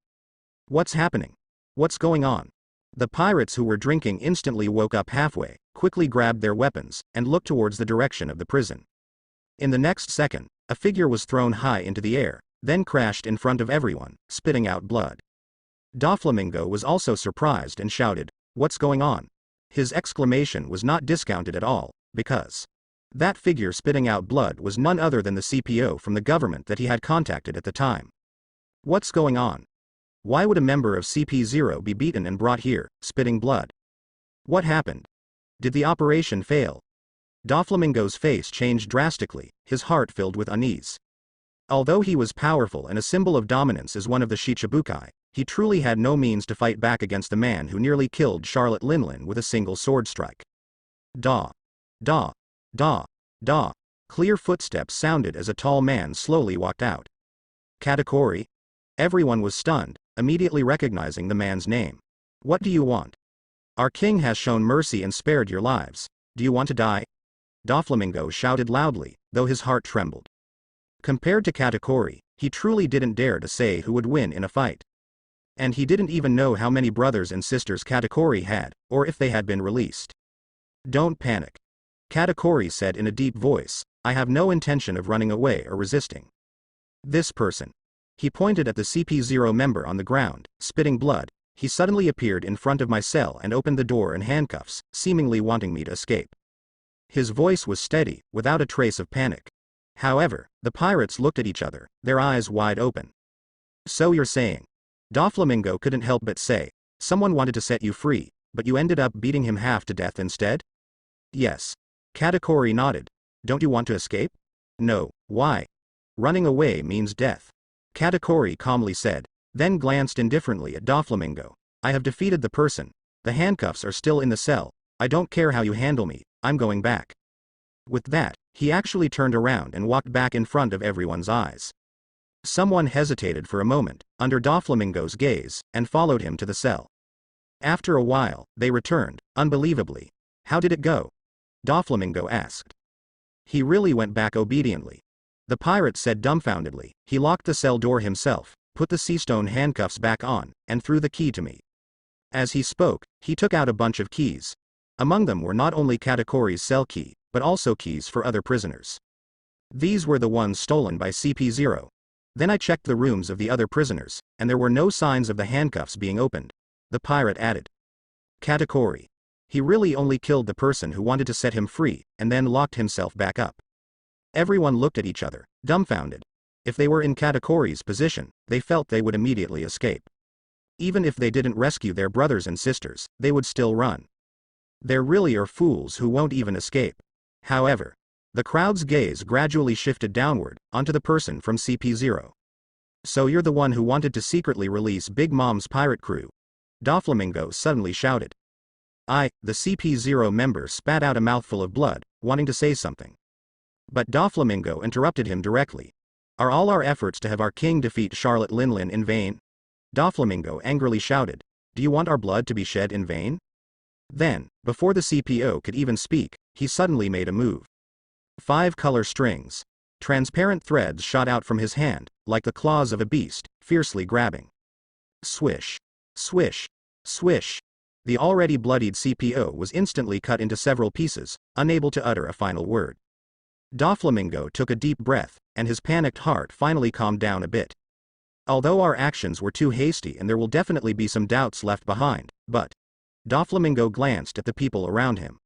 What's happening? What's going on? The pirates who were drinking instantly woke up halfway, quickly grabbed their weapons, and looked towards the direction of the prison. In the next second, a figure was thrown high into the air, then crashed in front of everyone, spitting out blood. Doflamingo was also surprised and shouted, What's going on? His exclamation was not discounted at all, because that figure spitting out blood was none other than the CPO from the government that he had contacted at the time. What's going on? Why would a member of CP0 be beaten and brought here, spitting blood? What happened? Did the operation fail? Doflamingo's face changed drastically, his heart filled with unease. Although he was powerful and a symbol of dominance as one of the Shichibukai, he truly had no means to fight back against the man who nearly killed Charlotte Linlin with a single sword strike. Da. Da. Da. Da. Clear footsteps sounded as a tall man slowly walked out. Katakuri? Everyone was stunned, immediately recognizing the man's name. What do you want? Our king has shown mercy and spared your lives. Do you want to die? Doflamingo shouted loudly, though his heart trembled. Compared to Katakuri, he truly didn't dare to say who would win in a fight. And he didn't even know how many brothers and sisters Katakuri had, or if they had been released. Don't panic. Katakuri said in a deep voice, I have no intention of running away or resisting. This person. He pointed at the CP0 member on the ground, spitting blood. He suddenly appeared in front of my cell and opened the door in handcuffs, seemingly wanting me to escape. His voice was steady, without a trace of panic. However, the pirates looked at each other, their eyes wide open. So you're saying? Doflamingo couldn't help but say, someone wanted to set you free, but you ended up beating him half to death instead? Yes. Katakuri nodded. Don't you want to escape? No, why? Running away means death. Katakuri calmly said, then glanced indifferently at Doflamingo. I have defeated the person. The handcuffs are still in the cell. I don't care how you handle me, I'm going back. With that, he actually turned around and walked back in front of everyone's eyes. Someone hesitated for a moment, under Doflamingo's gaze, and followed him to the cell. After a while, they returned, unbelievably. How did it go? Doflamingo asked. He really went back obediently. The pirate said dumbfoundedly. He locked the cell door himself, put the seastone handcuffs back on, and threw the key to me. As he spoke, he took out a bunch of keys. Among them were not only Katakuri's cell key, but also keys for other prisoners. These were the ones stolen by CP0. Then I checked the rooms of the other prisoners, and there were no signs of the handcuffs being opened. The pirate added. Katakuri. He really only killed the person who wanted to set him free, and then locked himself back up. Everyone looked at each other, dumbfounded. If they were in Katakuri's position, they felt they would immediately escape. Even if they didn't rescue their brothers and sisters, they would still run. There really are fools who won't even escape. However, the crowd's gaze gradually shifted downward, onto the person from CP0. So you're the one who wanted to secretly release Big Mom's pirate crew? Doflamingo suddenly shouted. The CP0 member spat out a mouthful of blood, wanting to say something. But Doflamingo interrupted him directly. Are all our efforts to have our king defeat Charlotte Linlin in vain? Doflamingo angrily shouted. Do you want our blood to be shed in vain? Then, before the CPO could even speak, he suddenly made a move. 5 color strings. Transparent threads shot out from his hand, like the claws of a beast, fiercely grabbing. Swish. Swish. Swish. The already bloodied CPO was instantly cut into several pieces, unable to utter a final word. Doflamingo took a deep breath, and his panicked heart finally calmed down a bit. Although our actions were too hasty and there will definitely be some doubts left behind, but... Doflamingo glanced at the people around him.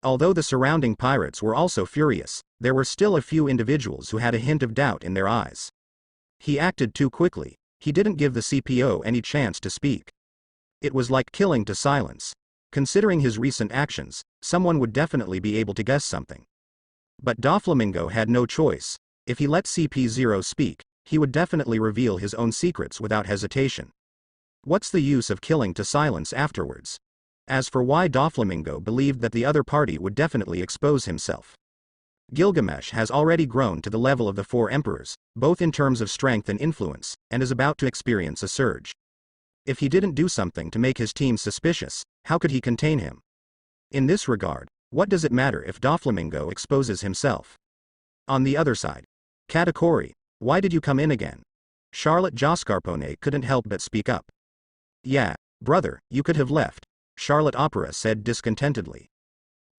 Although the surrounding pirates were also furious, there were still a few individuals who had a hint of doubt in their eyes. He acted too quickly. He didn't give the CPO any chance to speak. It was like killing to silence. Considering his recent actions, someone would definitely be able to guess something. But Doflamingo had no choice. If he let CP0 speak, he would definitely reveal his own secrets without hesitation. What's the use of killing to silence afterwards? As for why Doflamingo believed that the other party would definitely expose himself. Gilgamesh has already grown to the level of the 4 emperors, both in terms of strength and influence, and is about to experience a surge. If he didn't do something to make his team suspicious, how could he contain him? In this regard, what does it matter if Doflamingo exposes himself? On the other side. Katakuri, why did you come in again? Charlotte Joscarpone couldn't help but speak up. Yeah, brother, you could have left. Charlotte Opera said discontentedly.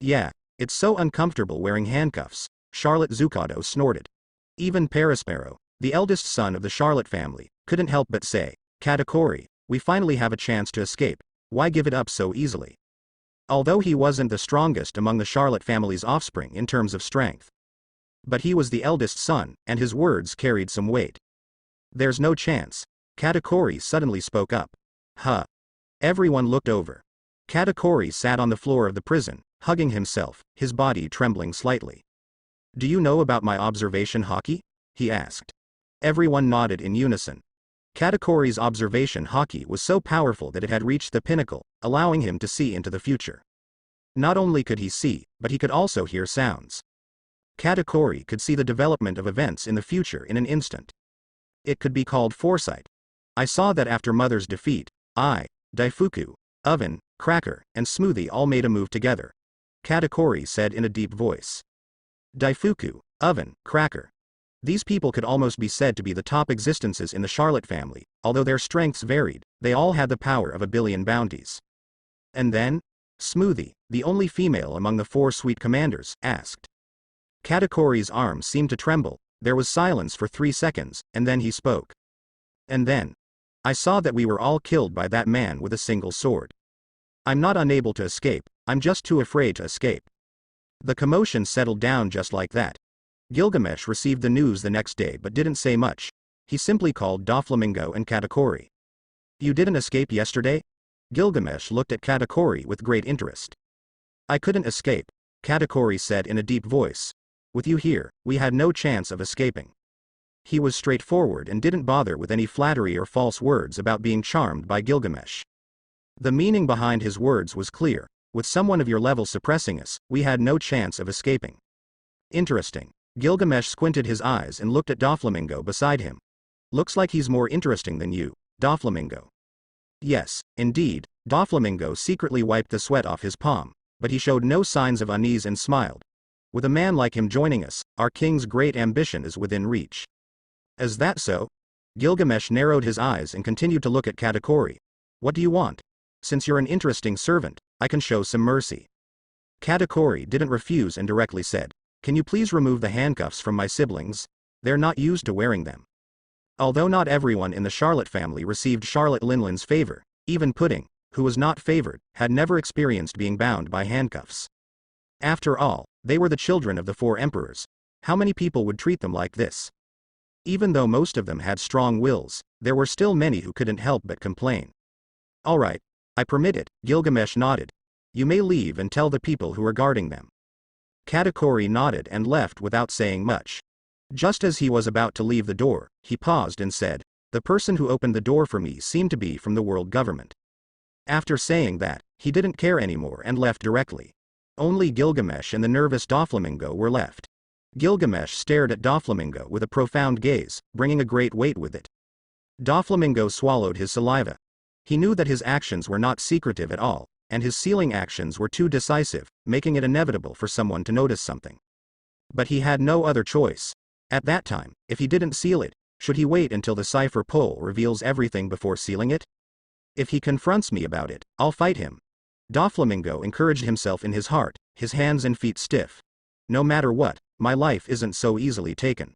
Yeah, it's so uncomfortable wearing handcuffs, Charlotte Zucado snorted. Even Perispero, the eldest son of the Charlotte family, couldn't help but say, Katakuri, we finally have a chance to escape, why give it up so easily? Although he wasn't the strongest among the Charlotte family's offspring in terms of strength. But he was the eldest son, and his words carried some weight. There's no chance. Katakuri suddenly spoke up. Huh. Everyone looked over. Katakuri sat on the floor of the prison, hugging himself, his body trembling slightly. Do you know about my observation hockey? He asked. Everyone nodded in unison. Katakuri's observation hockey was so powerful that it had reached the pinnacle, allowing him to see into the future. Not only could he see, but he could also hear sounds. Katakuri could see the development of events in the future in an instant. It could be called foresight. I saw that after Mother's defeat, Daifuku, Oven, Cracker, and Smoothie all made a move together. Katakuri said in a deep voice. Daifuku, Oven, Cracker. These people could almost be said to be the top existences in the Charlotte family, although their strengths varied, they all had the power of 1,000,000,000 bounties. And then? Smoothie, the only female among the 4 sweet commanders, asked. Katakuri's arm seemed to tremble, there was silence for 3 seconds, and then he spoke. And then? I saw that we were all killed by that man with a single sword. I'm not unable to escape, I'm just too afraid to escape. The commotion settled down just like that. Gilgamesh received the news the next day but didn't say much. He simply called Doflamingo and Katakuri. You didn't escape yesterday? Gilgamesh looked at Katakuri with great interest. I couldn't escape, Katakuri said in a deep voice. With you here, we had no chance of escaping. He was straightforward and didn't bother with any flattery or false words about being charmed by Gilgamesh. The meaning behind his words was clear. With someone of your level suppressing us, we had no chance of escaping. Interesting. Gilgamesh squinted his eyes and looked at Doflamingo beside him. Looks like he's more interesting than you, Doflamingo. Yes, indeed, Doflamingo secretly wiped the sweat off his palm, but he showed no signs of unease and smiled. With a man like him joining us, our king's great ambition is within reach. Is that so? Gilgamesh narrowed his eyes and continued to look at Katakuri. What do you want? Since you're an interesting servant, I can show some mercy. Katakuri didn't refuse and directly said, can you please remove the handcuffs from my siblings? They're not used to wearing them. Although not everyone in the Charlotte family received Charlotte Linlin's favor, even Pudding, who was not favored, had never experienced being bound by handcuffs. After all, they were the children of the 4 emperors. How many people would treat them like this? Even though most of them had strong wills, there were still many who couldn't help but complain. All right, I permit it, Gilgamesh nodded. You may leave and tell the people who are guarding them. Katakuri nodded and left without saying much. Just as he was about to leave the door, he paused and said, the person who opened the door for me seemed to be from the world government. After saying that, he didn't care anymore and left directly. Only Gilgamesh and the nervous Doflamingo were left. Gilgamesh stared at Doflamingo with a profound gaze, bringing a great weight with it. Doflamingo swallowed his saliva. He knew that his actions were not secretive at all, and his sealing actions were too decisive, making it inevitable for someone to notice something. But he had no other choice. At that time, if he didn't seal it, should he wait until the cipher pole reveals everything before sealing it? If he confronts me about it, I'll fight him. Doflamingo encouraged himself in his heart, his hands and feet stiff. No matter what, my life isn't so easily taken.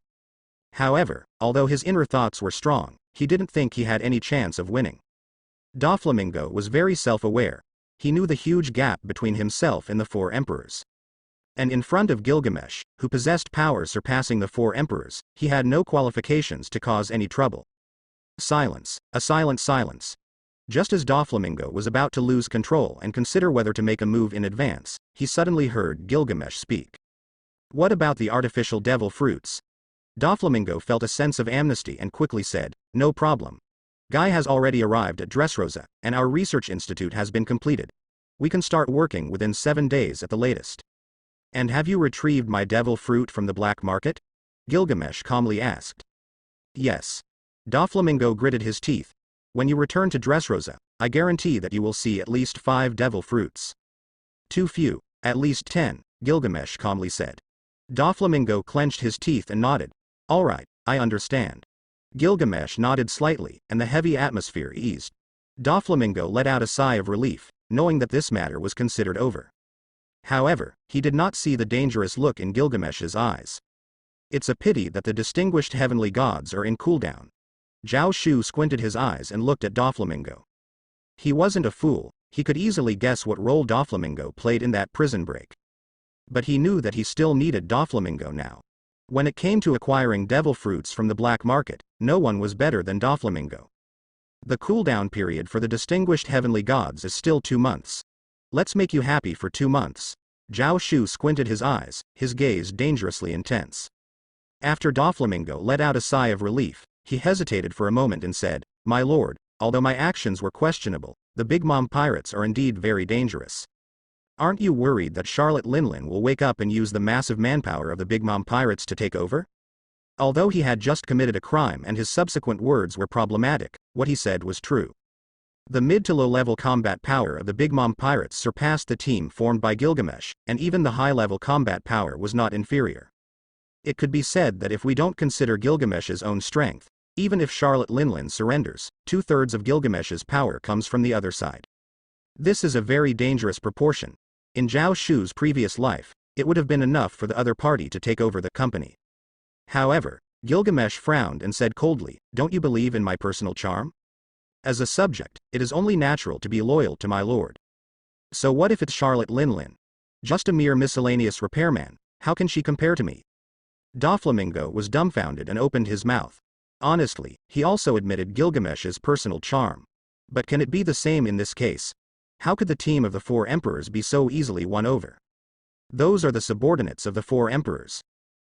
However, although his inner thoughts were strong, he didn't think he had any chance of winning. Doflamingo was very self-aware. He knew the huge gap between himself and the 4 emperors. And in front of Gilgamesh, who possessed power surpassing the 4 emperors, he had no qualifications to cause any trouble. Silence, a silent silence. Just as Doflamingo was about to lose control and consider whether to make a move in advance, he suddenly heard Gilgamesh speak. What about the artificial devil fruits? Doflamingo felt a sense of amnesty and quickly said, no problem. Guy has already arrived at Dressrosa, and our research institute has been completed. We can start working within 7 days at the latest. And have you retrieved my devil fruit from the black market? Gilgamesh calmly asked. Yes. Doflamingo gritted his teeth. When you return to Dressrosa, I guarantee that you will see at least 5 devil fruits. Too few, at least 10, Gilgamesh calmly said. Doflamingo clenched his teeth and nodded. All right, I understand. Gilgamesh nodded slightly, and the heavy atmosphere eased. Doflamingo let out a sigh of relief, knowing that this matter was considered over. However, he did not see the dangerous look in Gilgamesh's eyes. It's a pity that the distinguished heavenly gods are in cooldown. Xiao Shu squinted his eyes and looked at Doflamingo. He wasn't a fool, he could easily guess what role Doflamingo played in that prison break. But he knew that he still needed Doflamingo now. When it came to acquiring devil fruits from the black market, no one was better than Doflamingo. The cooldown period for the distinguished heavenly gods is still 2 months. Let's make you happy for 2 months. Xiao Shu squinted his eyes, his gaze dangerously intense. After Doflamingo let out a sigh of relief, he hesitated for a moment and said, My lord, although my actions were questionable, the Big Mom pirates are indeed very dangerous. Aren't you worried that Charlotte Linlin will wake up and use the massive manpower of the Big Mom pirates to take over? Although he had just committed a crime and his subsequent words were problematic, what he said was true. The mid to low level combat power of the Big Mom pirates surpassed the team formed by Gilgamesh, and even the high level combat power was not inferior. It could be said that if we don't consider Gilgamesh's own strength, even if Charlotte Linlin surrenders, 2/3 of Gilgamesh's power comes from the other side. This is a very dangerous proportion. In Xiao Shu's previous life, it would have been enough for the other party to take over the company. However, Gilgamesh frowned and said coldly, Don't you believe in my personal charm? As a subject, it is only natural to be loyal to my lord. So what if it's Charlotte Linlin? Just a mere miscellaneous repairman, how can she compare to me? Doflamingo was dumbfounded and opened his mouth. Honestly, he also admitted Gilgamesh's personal charm. But can it be the same in this case? How could the team of the 4 emperors be so easily won over? Those are the subordinates of the 4 emperors.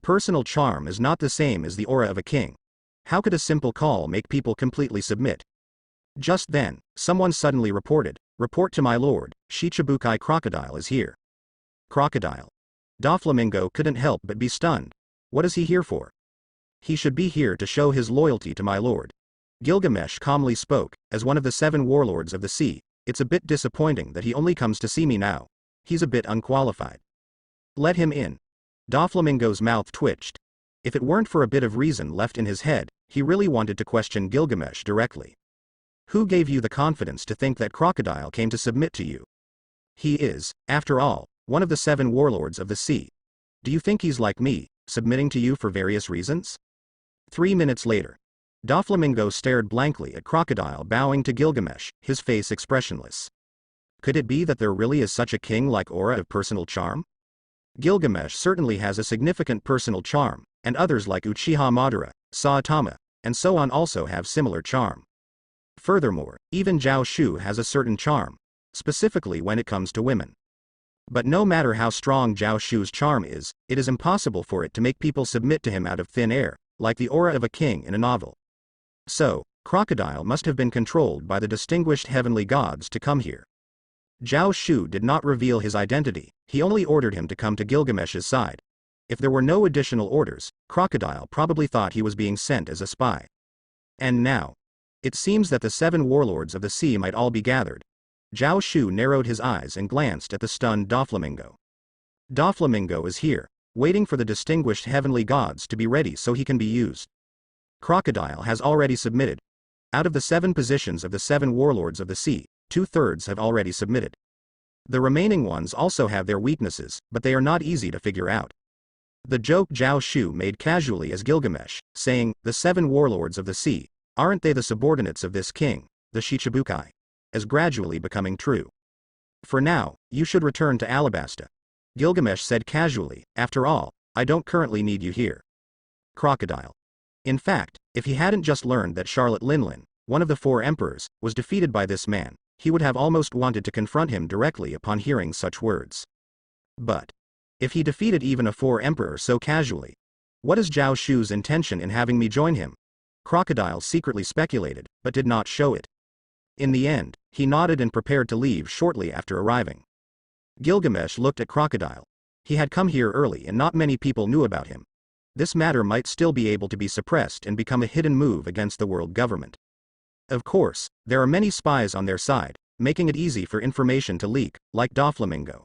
Personal charm is not the same as the aura of a king. How could a simple call make people completely submit? Just then, someone suddenly reported, "Report to my lord, Shichibukai Crocodile is here." Crocodile. Doflamingo couldn't help but be stunned. What is he here for? He should be here to show his loyalty to my lord. Gilgamesh calmly spoke, as one of the 7 warlords of the sea. It's a bit disappointing that he only comes to see me now. He's a bit unqualified. Let him in. Doflamingo's mouth twitched. If it weren't for a bit of reason left in his head, he really wanted to question Gilgamesh directly. Who gave you the confidence to think that Crocodile came to submit to you? He is, after all, one of the 7 warlords of the sea. Do you think he's like me, submitting to you for various reasons? 3 minutes later. Doflamingo stared blankly at Crocodile, bowing to Gilgamesh, his face expressionless. Could it be that there really is such a king-like aura of personal charm? Gilgamesh certainly has a significant personal charm, and others like Uchiha Madara, Saitama, and so on also have similar charm. Furthermore, even Xiao Shu has a certain charm, specifically when it comes to women. But no matter how strong Xiao Shu's charm is, it is impossible for it to make people submit to him out of thin air, like the aura of a king in a novel. So, Crocodile must have been controlled by the distinguished heavenly gods to come here. Xiao Shu did not reveal his identity, he only ordered him to come to Gilgamesh's side. If there were no additional orders, Crocodile probably thought he was being sent as a spy. And now, it seems that the 7 warlords of the sea might all be gathered. Xiao Shu narrowed his eyes and glanced at the stunned Doflamingo. Doflamingo is here, waiting for the distinguished heavenly gods to be ready so he can be used. Crocodile has already submitted. Out of the 7 positions of the 7 warlords of the sea, 2/3 have already submitted. The remaining ones also have their weaknesses, but they are not easy to figure out. The joke Xiao Shu made casually as Gilgamesh, saying, "The 7 warlords of the sea, aren't they the subordinates of this king, the Shichibukai?" is gradually becoming true. For now, you should return to Alabasta. Gilgamesh said casually, "After all, I don't currently need you here." Crocodile. In fact, if he hadn't just learned that Charlotte Linlin, one of the 4 emperors, was defeated by this man, he would have almost wanted to confront him directly upon hearing such words. But if he defeated even a 4 emperor so casually, what is Xiao Shu's intention in having me join him? Crocodile secretly speculated, but did not show it. In the end, he nodded and prepared to leave shortly after arriving. Gilgamesh looked at Crocodile. He had come here early and not many people knew about him. This matter might still be able to be suppressed and become a hidden move against the world government. Of course, there are many spies on their side, making it easy for information to leak, like Doflamingo.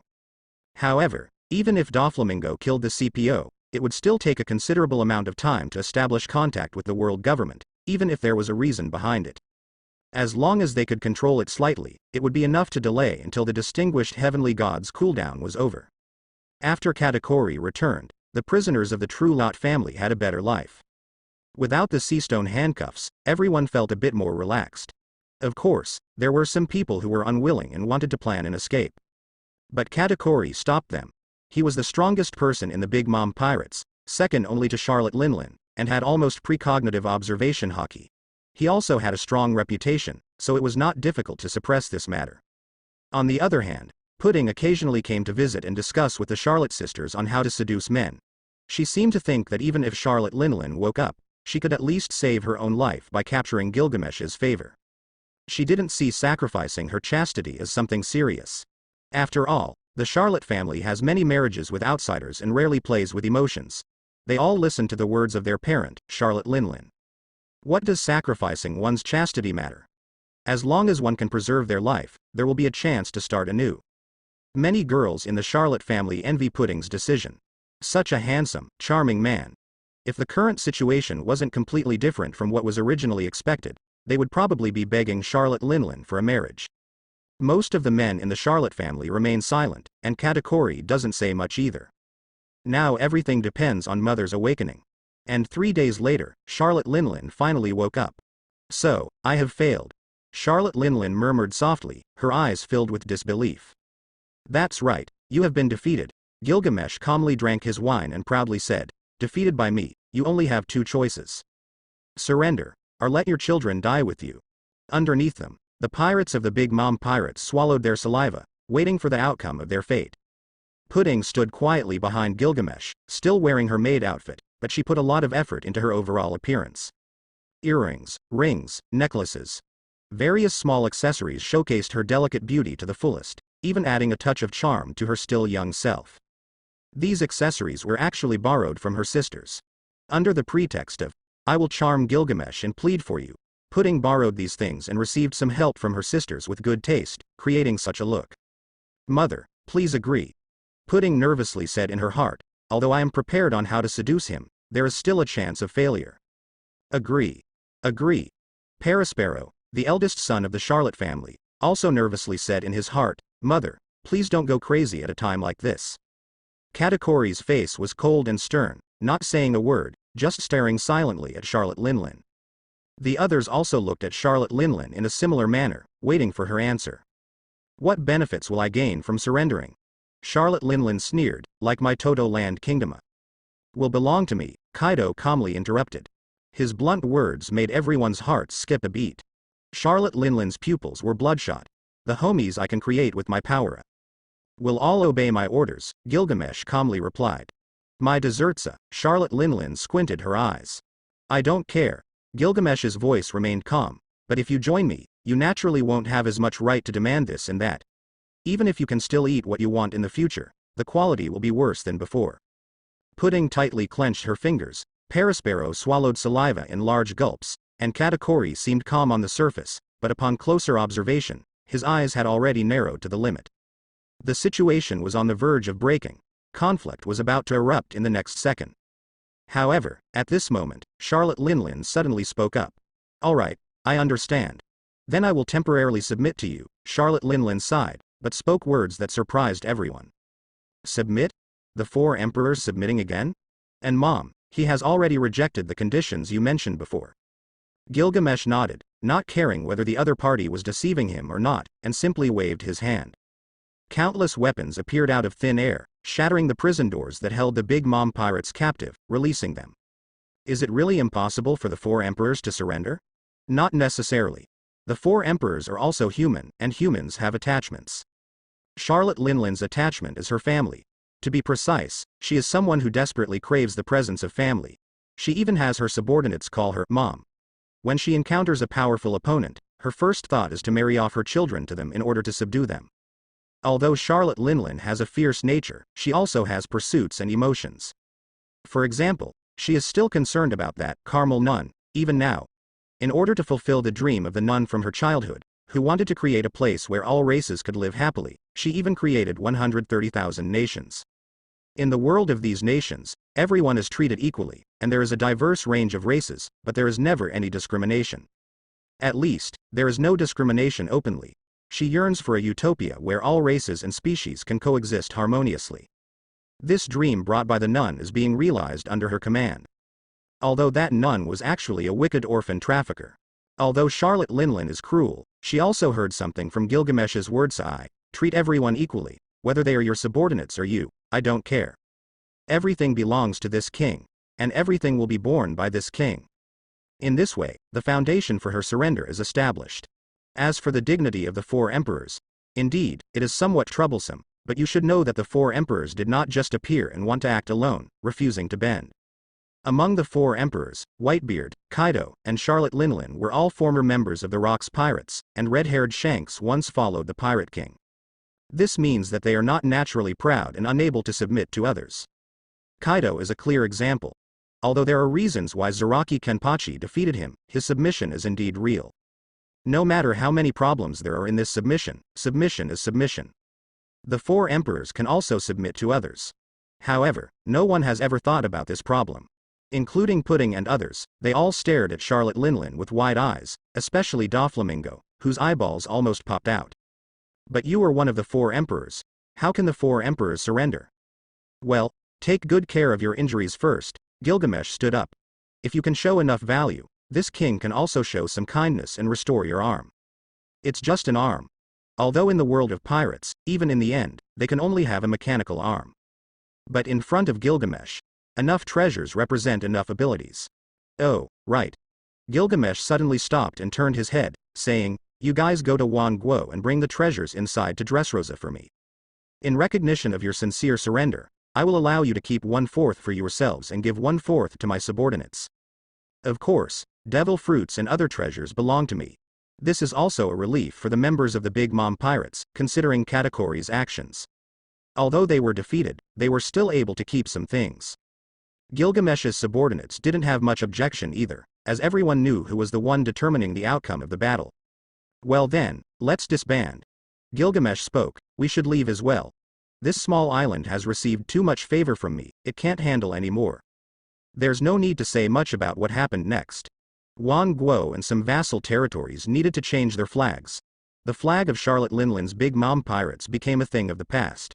However, even if Doflamingo killed the CPO, it would still take a considerable amount of time to establish contact with the world government, even if there was a reason behind it. As long as they could control it slightly, it would be enough to delay until the distinguished heavenly god's cooldown was over. After Katakuri returned, the prisoners of the True Lot family had a better life. Without the seastone handcuffs, everyone felt a bit more relaxed. Of course, there were some people who were unwilling and wanted to plan an escape. But Katakuri stopped them. He was the strongest person in the Big Mom Pirates, second only to Charlotte Linlin, and had almost precognitive observation haki. He also had a strong reputation, so it was not difficult to suppress this matter. On the other hand, Pudding occasionally came to visit and discuss with the Charlotte sisters on how to seduce men. She seemed to think that even if Charlotte Linlin woke up, she could at least save her own life by capturing Gilgamesh's favor. She didn't see sacrificing her chastity as something serious. After all, the Charlotte family has many marriages with outsiders and rarely plays with emotions. They all listen to the words of their parent, Charlotte Linlin. What does sacrificing one's chastity matter? As long as one can preserve their life, there will be a chance to start anew. Many girls in the Charlotte family envy Pudding's decision. Such a handsome, charming man. If the current situation wasn't completely different from what was originally expected, they would probably be begging Charlotte Linlin for a marriage. Most of the men in the Charlotte family remain silent, and Katakuri doesn't say much either. Now everything depends on Mother's awakening. And 3 days later, Charlotte Linlin finally woke up. "So, I have failed." Charlotte Linlin murmured softly, her eyes filled with disbelief. "That's right, you have been defeated." Gilgamesh calmly drank his wine and proudly said, "Defeated by me, you only have 2 choices. Surrender, or let your children die with you." Underneath them, the pirates of the Big Mom Pirates swallowed their saliva, waiting for the outcome of their fate. Pudding stood quietly behind Gilgamesh, still wearing her maid outfit, but she put a lot of effort into her overall appearance. Earrings, rings, necklaces. Various small accessories showcased her delicate beauty to the fullest, even adding a touch of charm to her still young self. These accessories were actually borrowed from her sisters. Under the pretext of, "I will charm Gilgamesh and plead for you," Pudding borrowed these things and received some help from her sisters with good taste, creating such a look. "Mother, please agree," Pudding nervously said in her heart, "although I am prepared on how to seduce him, there is still a chance of failure." "Agree. Agree." Parasparrow, the eldest son of the Charlotte family, also nervously said in his heart, "Mother, please don't go crazy at a time like this." Katakori's face was cold and stern, not saying a word, just staring silently at Charlotte Linlin. The others also looked at Charlotte Linlin in a similar manner, waiting for her answer. "What benefits will I gain from surrendering?" Charlotte Linlin sneered, "Like my Toto land kingdom will belong to me," Kaido calmly interrupted. His blunt words made everyone's hearts skip a beat. Charlotte Linlin's pupils were bloodshot. "The homies I can create with my power will all obey my orders," Gilgamesh calmly replied. "My desertsa," Charlotte Linlin squinted her eyes. "I don't care." Gilgamesh's voice remained calm, "but if you join me, you naturally won't have as much right to demand this and that. Even if you can still eat what you want in the future, the quality will be worse than before." Pudding tightly clenched her fingers, Parasparrow swallowed saliva in large gulps, and Katakori seemed calm on the surface, but upon closer observation, his eyes had already narrowed to the limit. The situation was on the verge of breaking. Conflict was about to erupt in the next second. However, at this moment, Charlotte Linlin suddenly spoke up. "All right, I understand. Then I will temporarily submit to you." Charlotte Linlin sighed, but spoke words that surprised everyone. "Submit? The four emperors submitting again? And Mom, he has already rejected the conditions you mentioned before." Gilgamesh nodded, not caring whether the other party was deceiving him or not, and simply waved his hand. Countless weapons appeared out of thin air, shattering the prison doors that held the Big Mom pirates captive, releasing them. Is it really impossible for the four emperors to surrender? Not necessarily. The four emperors are also human, and humans have attachments. Charlotte Linlin's attachment is her family. To be precise, she is someone who desperately craves the presence of family. She even has her subordinates call her Mom. When she encounters a powerful opponent, her first thought is to marry off her children to them in order to subdue them. Although Charlotte Linlin has a fierce nature, she also has pursuits and emotions. For example, she is still concerned about that Carmel nun, even now. In order to fulfill the dream of the nun from her childhood, who wanted to create a place where all races could live happily, she even created 130,000 nations. In the world of these nations, everyone is treated equally, and there is a diverse range of races, but there is never any discrimination. At least, there is no discrimination openly. She yearns for a utopia where all races and species can coexist harmoniously. This dream brought by the nun is being realized under her command. Although that nun was actually a wicked orphan trafficker. Although Charlotte Linlin is cruel, she also heard something from Gilgamesh's words: "I treat everyone equally, whether they are your subordinates or you, I don't care. Everything belongs to this king, and everything will be borne by this king." In this way, the foundation for her surrender is established. As for the dignity of the four emperors, indeed, it is somewhat troublesome, but you should know that the four emperors did not just appear and want to act alone, refusing to bend. Among the four emperors, Whitebeard, Kaido, and Charlotte Linlin were all former members of the Rocks Pirates, and red-haired Shanks once followed the Pirate King. This means that they are not naturally proud and unable to submit to others. Kaido is a clear example. Although there are reasons why Zaraki Kenpachi defeated him, his submission is indeed real. No matter how many problems there are in this submission, submission is submission. The four emperors can also submit to others. However, no one has ever thought about this problem. Including Pudding and others, they all stared at Charlotte Linlin with wide eyes, especially Doflamingo, whose eyeballs almost popped out. "But you are one of the four emperors. How can the four emperors surrender?" "Well, take good care of your injuries first." Gilgamesh stood up. "If you can show enough value, this king can also show some kindness and restore your arm. It's just an arm. Although in the world of pirates, even in the end, they can only have a mechanical arm. But in front of Gilgamesh, enough treasures represent enough abilities." "Oh, right." Gilgamesh suddenly stopped and turned his head, saying, "You guys go to Wan Guo and bring the treasures inside to Dressrosa for me." In recognition of your sincere surrender, I will allow you to keep 1/4 for yourselves and give 1/4 to my subordinates. Of course, devil fruits and other treasures belong to me. This is also a relief for the members of the Big Mom Pirates, considering Katakori's actions. Although they were defeated, they were still able to keep some things. Gilgamesh's subordinates didn't have much objection either, as everyone knew who was the one determining the outcome of the battle. Well then, let's disband. Gilgamesh spoke, we should leave as well. This small island has received too much favor from me, it can't handle any more. There's no need to say much about what happened next. Wan Guo and some vassal territories needed to change their flags. The flag of Charlotte Linlin's Big Mom Pirates became a thing of the past.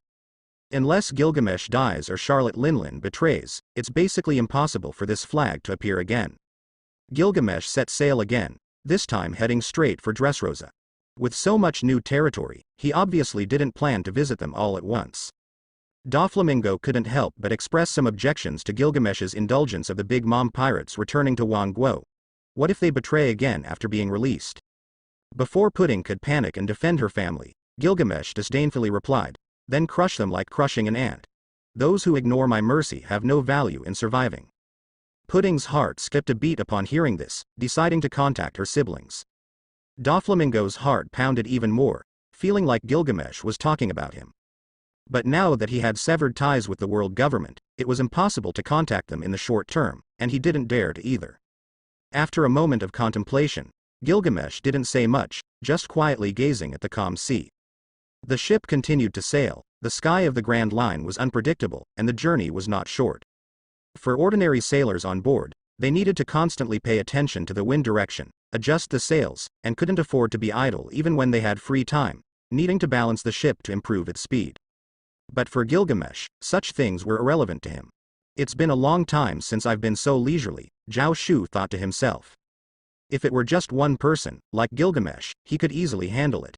Unless Gilgamesh dies or Charlotte Linlin betrays, it's basically impossible for this flag to appear again. Gilgamesh set sail again, this time heading straight for Dressrosa. With so much new territory, he obviously didn't plan to visit them all at once. Doflamingo couldn't help but express some objections to Gilgamesh's indulgence of the Big Mom Pirates returning to Wan Guo. What if they betray again after being released? Before Pudding could panic and defend her family, Gilgamesh disdainfully replied, then crush them like crushing an ant. Those who ignore my mercy have no value in surviving. Pudding's heart skipped a beat upon hearing this, deciding to contact her siblings. Doflamingo's heart pounded even more, feeling like Gilgamesh was talking about him. But now that he had severed ties with the world government, it was impossible to contact them in the short term, and he didn't dare to either. After a moment of contemplation, Gilgamesh didn't say much, just quietly gazing at the calm sea. The ship continued to sail, the sky of the Grand Line was unpredictable, and the journey was not short. For ordinary sailors on board, they needed to constantly pay attention to the wind direction, adjust the sails, and couldn't afford to be idle even when they had free time, needing to balance the ship to improve its speed. But for Gilgamesh, such things were irrelevant to him. It's been a long time since I've been so leisurely, Xiao Shu thought to himself. If it were just one person, like Gilgamesh, he could easily handle it.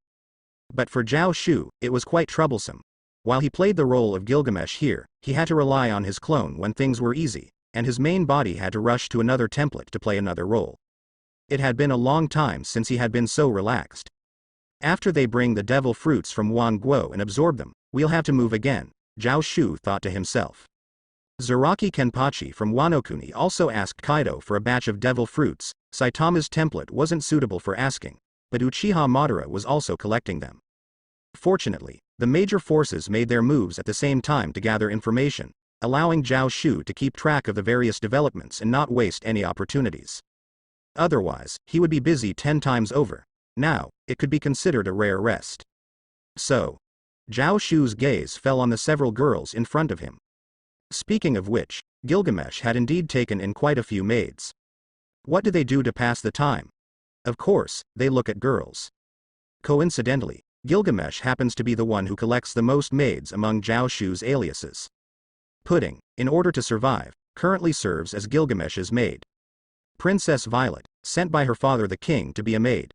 But for Xiao Shu, it was quite troublesome. While he played the role of Gilgamesh here, he had to rely on his clone when things were easy, and his main body had to rush to another template to play another role. It had been a long time since he had been so relaxed. After they bring the devil fruits from Wan Guo and absorb them, we'll have to move again, Xiao Shu thought to himself. Zaraki Kenpachi from Wano-kuni also asked Kaido for a batch of devil fruits. Saitama's template wasn't suitable for asking, but Uchiha Madara was also collecting them. Fortunately, the major forces made their moves at the same time to gather information, allowing Xiao Shu to keep track of the various developments and not waste any opportunities. Otherwise, he would be busy 10 times over. Now, it could be considered a rare rest. So, Xiao Shu's gaze fell on the several girls in front of him. Speaking of which, Gilgamesh had indeed taken in quite a few maids. What do they do to pass the time? Of course, they look at girls. Coincidentally, Gilgamesh happens to be the one who collects the most maids among Xiao Shu's aliases. Pudding, in order to survive, currently serves as Gilgamesh's maid. Princess Violet, sent by her father the king to be a maid.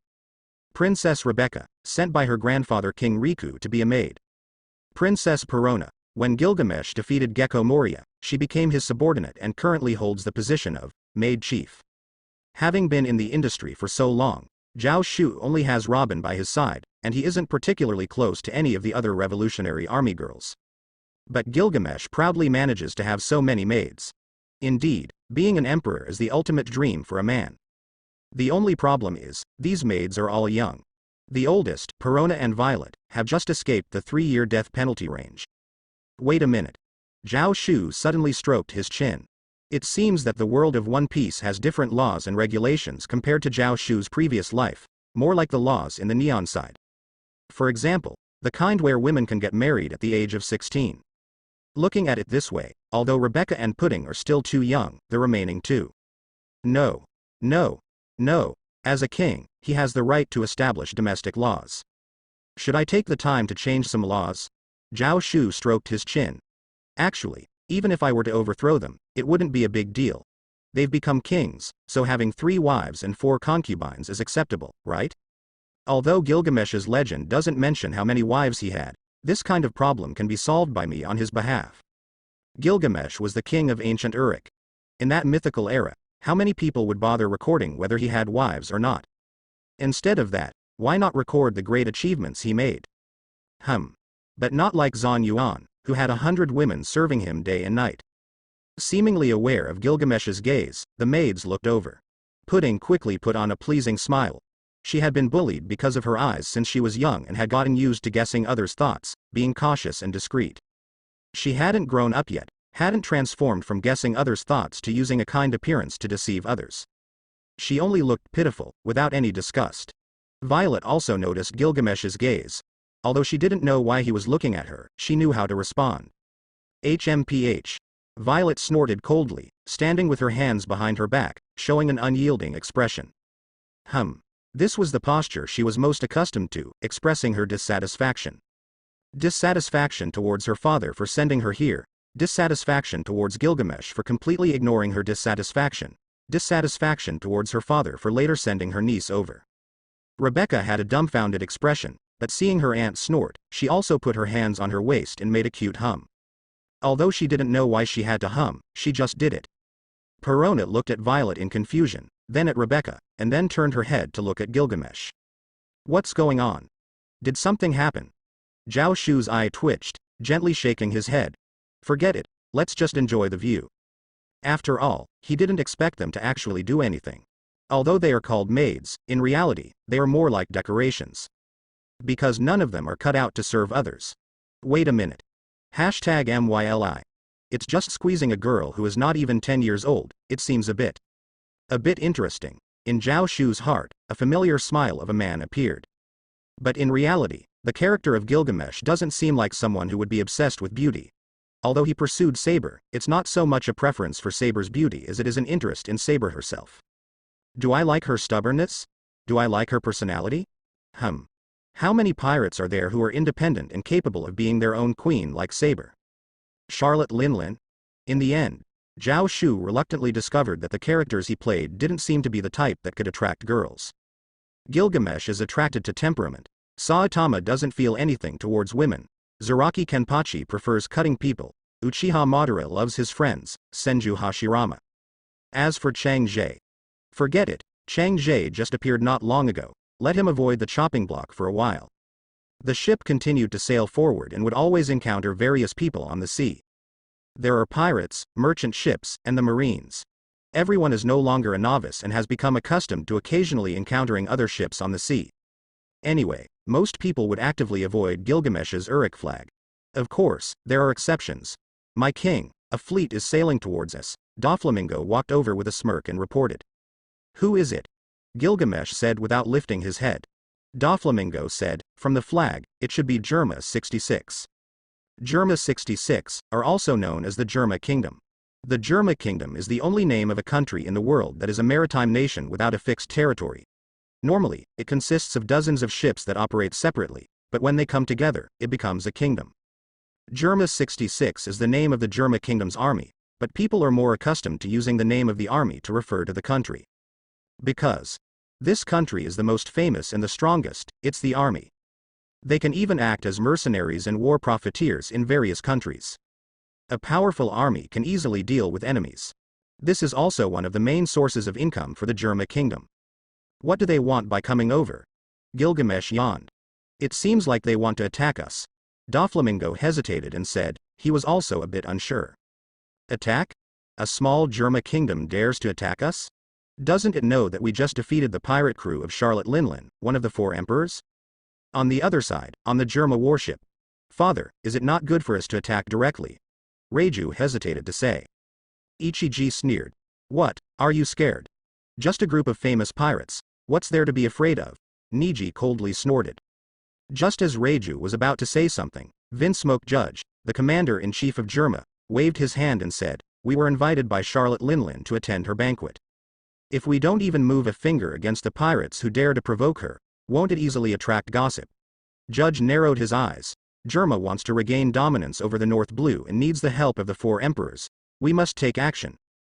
Princess Rebecca, sent by her grandfather King Riku to be a maid. Princess Perona, when Gilgamesh defeated Gecko Moria, she became his subordinate and currently holds the position of maid chief. Having been in the industry for so long, Xiao Shu only has Robin by his side, and he isn't particularly close to any of the other Revolutionary Army girls. But Gilgamesh proudly manages to have so many maids. Indeed, being an emperor is the ultimate dream for a man. The only problem is, these maids are all young. The oldest, Perona and Violet, have just escaped the 3-year death penalty range. Wait a minute. Xiao Shu suddenly stroked his chin. It seems that the world of One Piece has different laws and regulations compared to Xiao Shu's previous life, more like the laws in the Neon side. For example, the kind where women can get married at the age of 16. Looking at it this way, although Rebecca and Pudding are still too young, the remaining two. No. As a king, he has the right to establish domestic laws. Should I take the time to change some laws? Xiao Shu stroked his chin. Actually, even if I were to overthrow them, it wouldn't be a big deal. They've become kings, so having 3 wives and 4 concubines is acceptable, right? Although Gilgamesh's legend doesn't mention how many wives he had, this kind of problem can be solved by me on his behalf. Gilgamesh was the king of ancient Uruk. In that mythical era, how many people would bother recording whether he had wives or not? Instead of that, why not record the great achievements he made? But not like Zhang Yuan, who had 100 women serving him day and night. Seemingly aware of Gilgamesh's gaze, the maids looked over. Pudding quickly put on a pleasing smile. She had been bullied because of her eyes since she was young and had gotten used to guessing others' thoughts, being cautious and discreet. She hadn't grown up yet, hadn't transformed from guessing others' thoughts to using a kind appearance to deceive others. She only looked pitiful, without any disgust. Violet also noticed Gilgamesh's gaze. Although she didn't know why he was looking at her, she knew how to respond. HMPH. Violet snorted coldly, standing with her hands behind her back, showing an unyielding expression. This was the posture she was most accustomed to, expressing her dissatisfaction. Dissatisfaction towards her father for sending her here, dissatisfaction towards Gilgamesh for completely ignoring her dissatisfaction, dissatisfaction towards her father for later sending her niece over. Rebecca had a dumbfounded expression, but seeing her aunt snort, she also put her hands on her waist and made a cute hum. Although she didn't know why she had to hum, she just did it. Perona looked at Violet in confusion, then at Rebecca, and then turned her head to look at Gilgamesh. What's going on? Did something happen? Xiao Shu's eye twitched, gently shaking his head. Forget it, let's just enjoy the view. After all, he didn't expect them to actually do anything. Although they are called maids, in reality, they are more like decorations. Because none of them are cut out to serve others. Wait a minute. #MYLI. It's just squeezing a girl who is not even 10 years old, it seems a bit interesting. In Xiao Shu's heart, a familiar smile of a man appeared. But in reality, the character of Gilgamesh doesn't seem like someone who would be obsessed with beauty. Although he pursued Saber, it's not so much a preference for Saber's beauty as it is an interest in Saber herself. Do I like her stubbornness? Do I like her personality? How many pirates are there who are independent and capable of being their own queen like Saber? Charlotte Linlin? In the end, Xiao Shu reluctantly discovered that the characters he played didn't seem to be the type that could attract girls. Gilgamesh is attracted to temperament. Saitama doesn't feel anything towards women. Zaraki Kenpachi prefers cutting people. Uchiha Madara loves his friends, Senju Hashirama. As for Chang Zhe, forget it, Chang Zhe just appeared not long ago. Let him avoid the chopping block for a while. The ship continued to sail forward and would always encounter various people on the sea. There are pirates, merchant ships, and the marines. Everyone is no longer a novice and has become accustomed to occasionally encountering other ships on the sea. Anyway, most people would actively avoid Gilgamesh's Uruk flag. Of course, there are exceptions. My king, a fleet is sailing towards us. Doflamingo walked over with a smirk and reported. Who is it? Gilgamesh said without lifting his head. Doflamingo said, from the flag, it should be Germa 66. Germa 66 are also known as the Germa Kingdom. The Germa Kingdom is the only name of a country in the world that is a maritime nation without a fixed territory. Normally, it consists of dozens of ships that operate separately, but when they come together, it becomes a kingdom. Germa 66 is the name of the Germa Kingdom's army, but people are more accustomed to using the name of the army to refer to the country. Because this country is the most famous and the strongest, it's the army. They can even act as mercenaries and war profiteers in various countries. A powerful army can easily deal with enemies. This is also one of the main sources of income for the Germa Kingdom. What do they want by coming over? Gilgamesh yawned. It seems like they want to attack us. Doflamingo hesitated and said, he was also a bit unsure. Attack? A small Germa Kingdom dares to attack us? Doesn't it know that we just defeated the pirate crew of Charlotte Linlin, one of the 4 emperors? On the other side, on the Germa warship. Father, is it not good for us to attack directly? Reiju hesitated to say. Ichiji sneered. What, are you scared? Just a group of famous pirates. What's there to be afraid of? Niji coldly snorted. Just as Reiju was about to say something, Vinsmoke Judge, the commander-in-chief of Germa, waved his hand and said, we were invited by Charlotte Linlin to attend her banquet. If we don't even move a finger against the pirates who dare to provoke her, won't it easily attract gossip? Judge narrowed his eyes. Germa wants to regain dominance over the North Blue and needs the help of the 4 emperors. We must take action.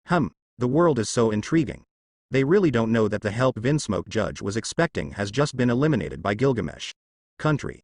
The world is so intriguing. They really don't know that the help Vinsmoke Judge was expecting has just been eliminated by Gilgamesh. Country.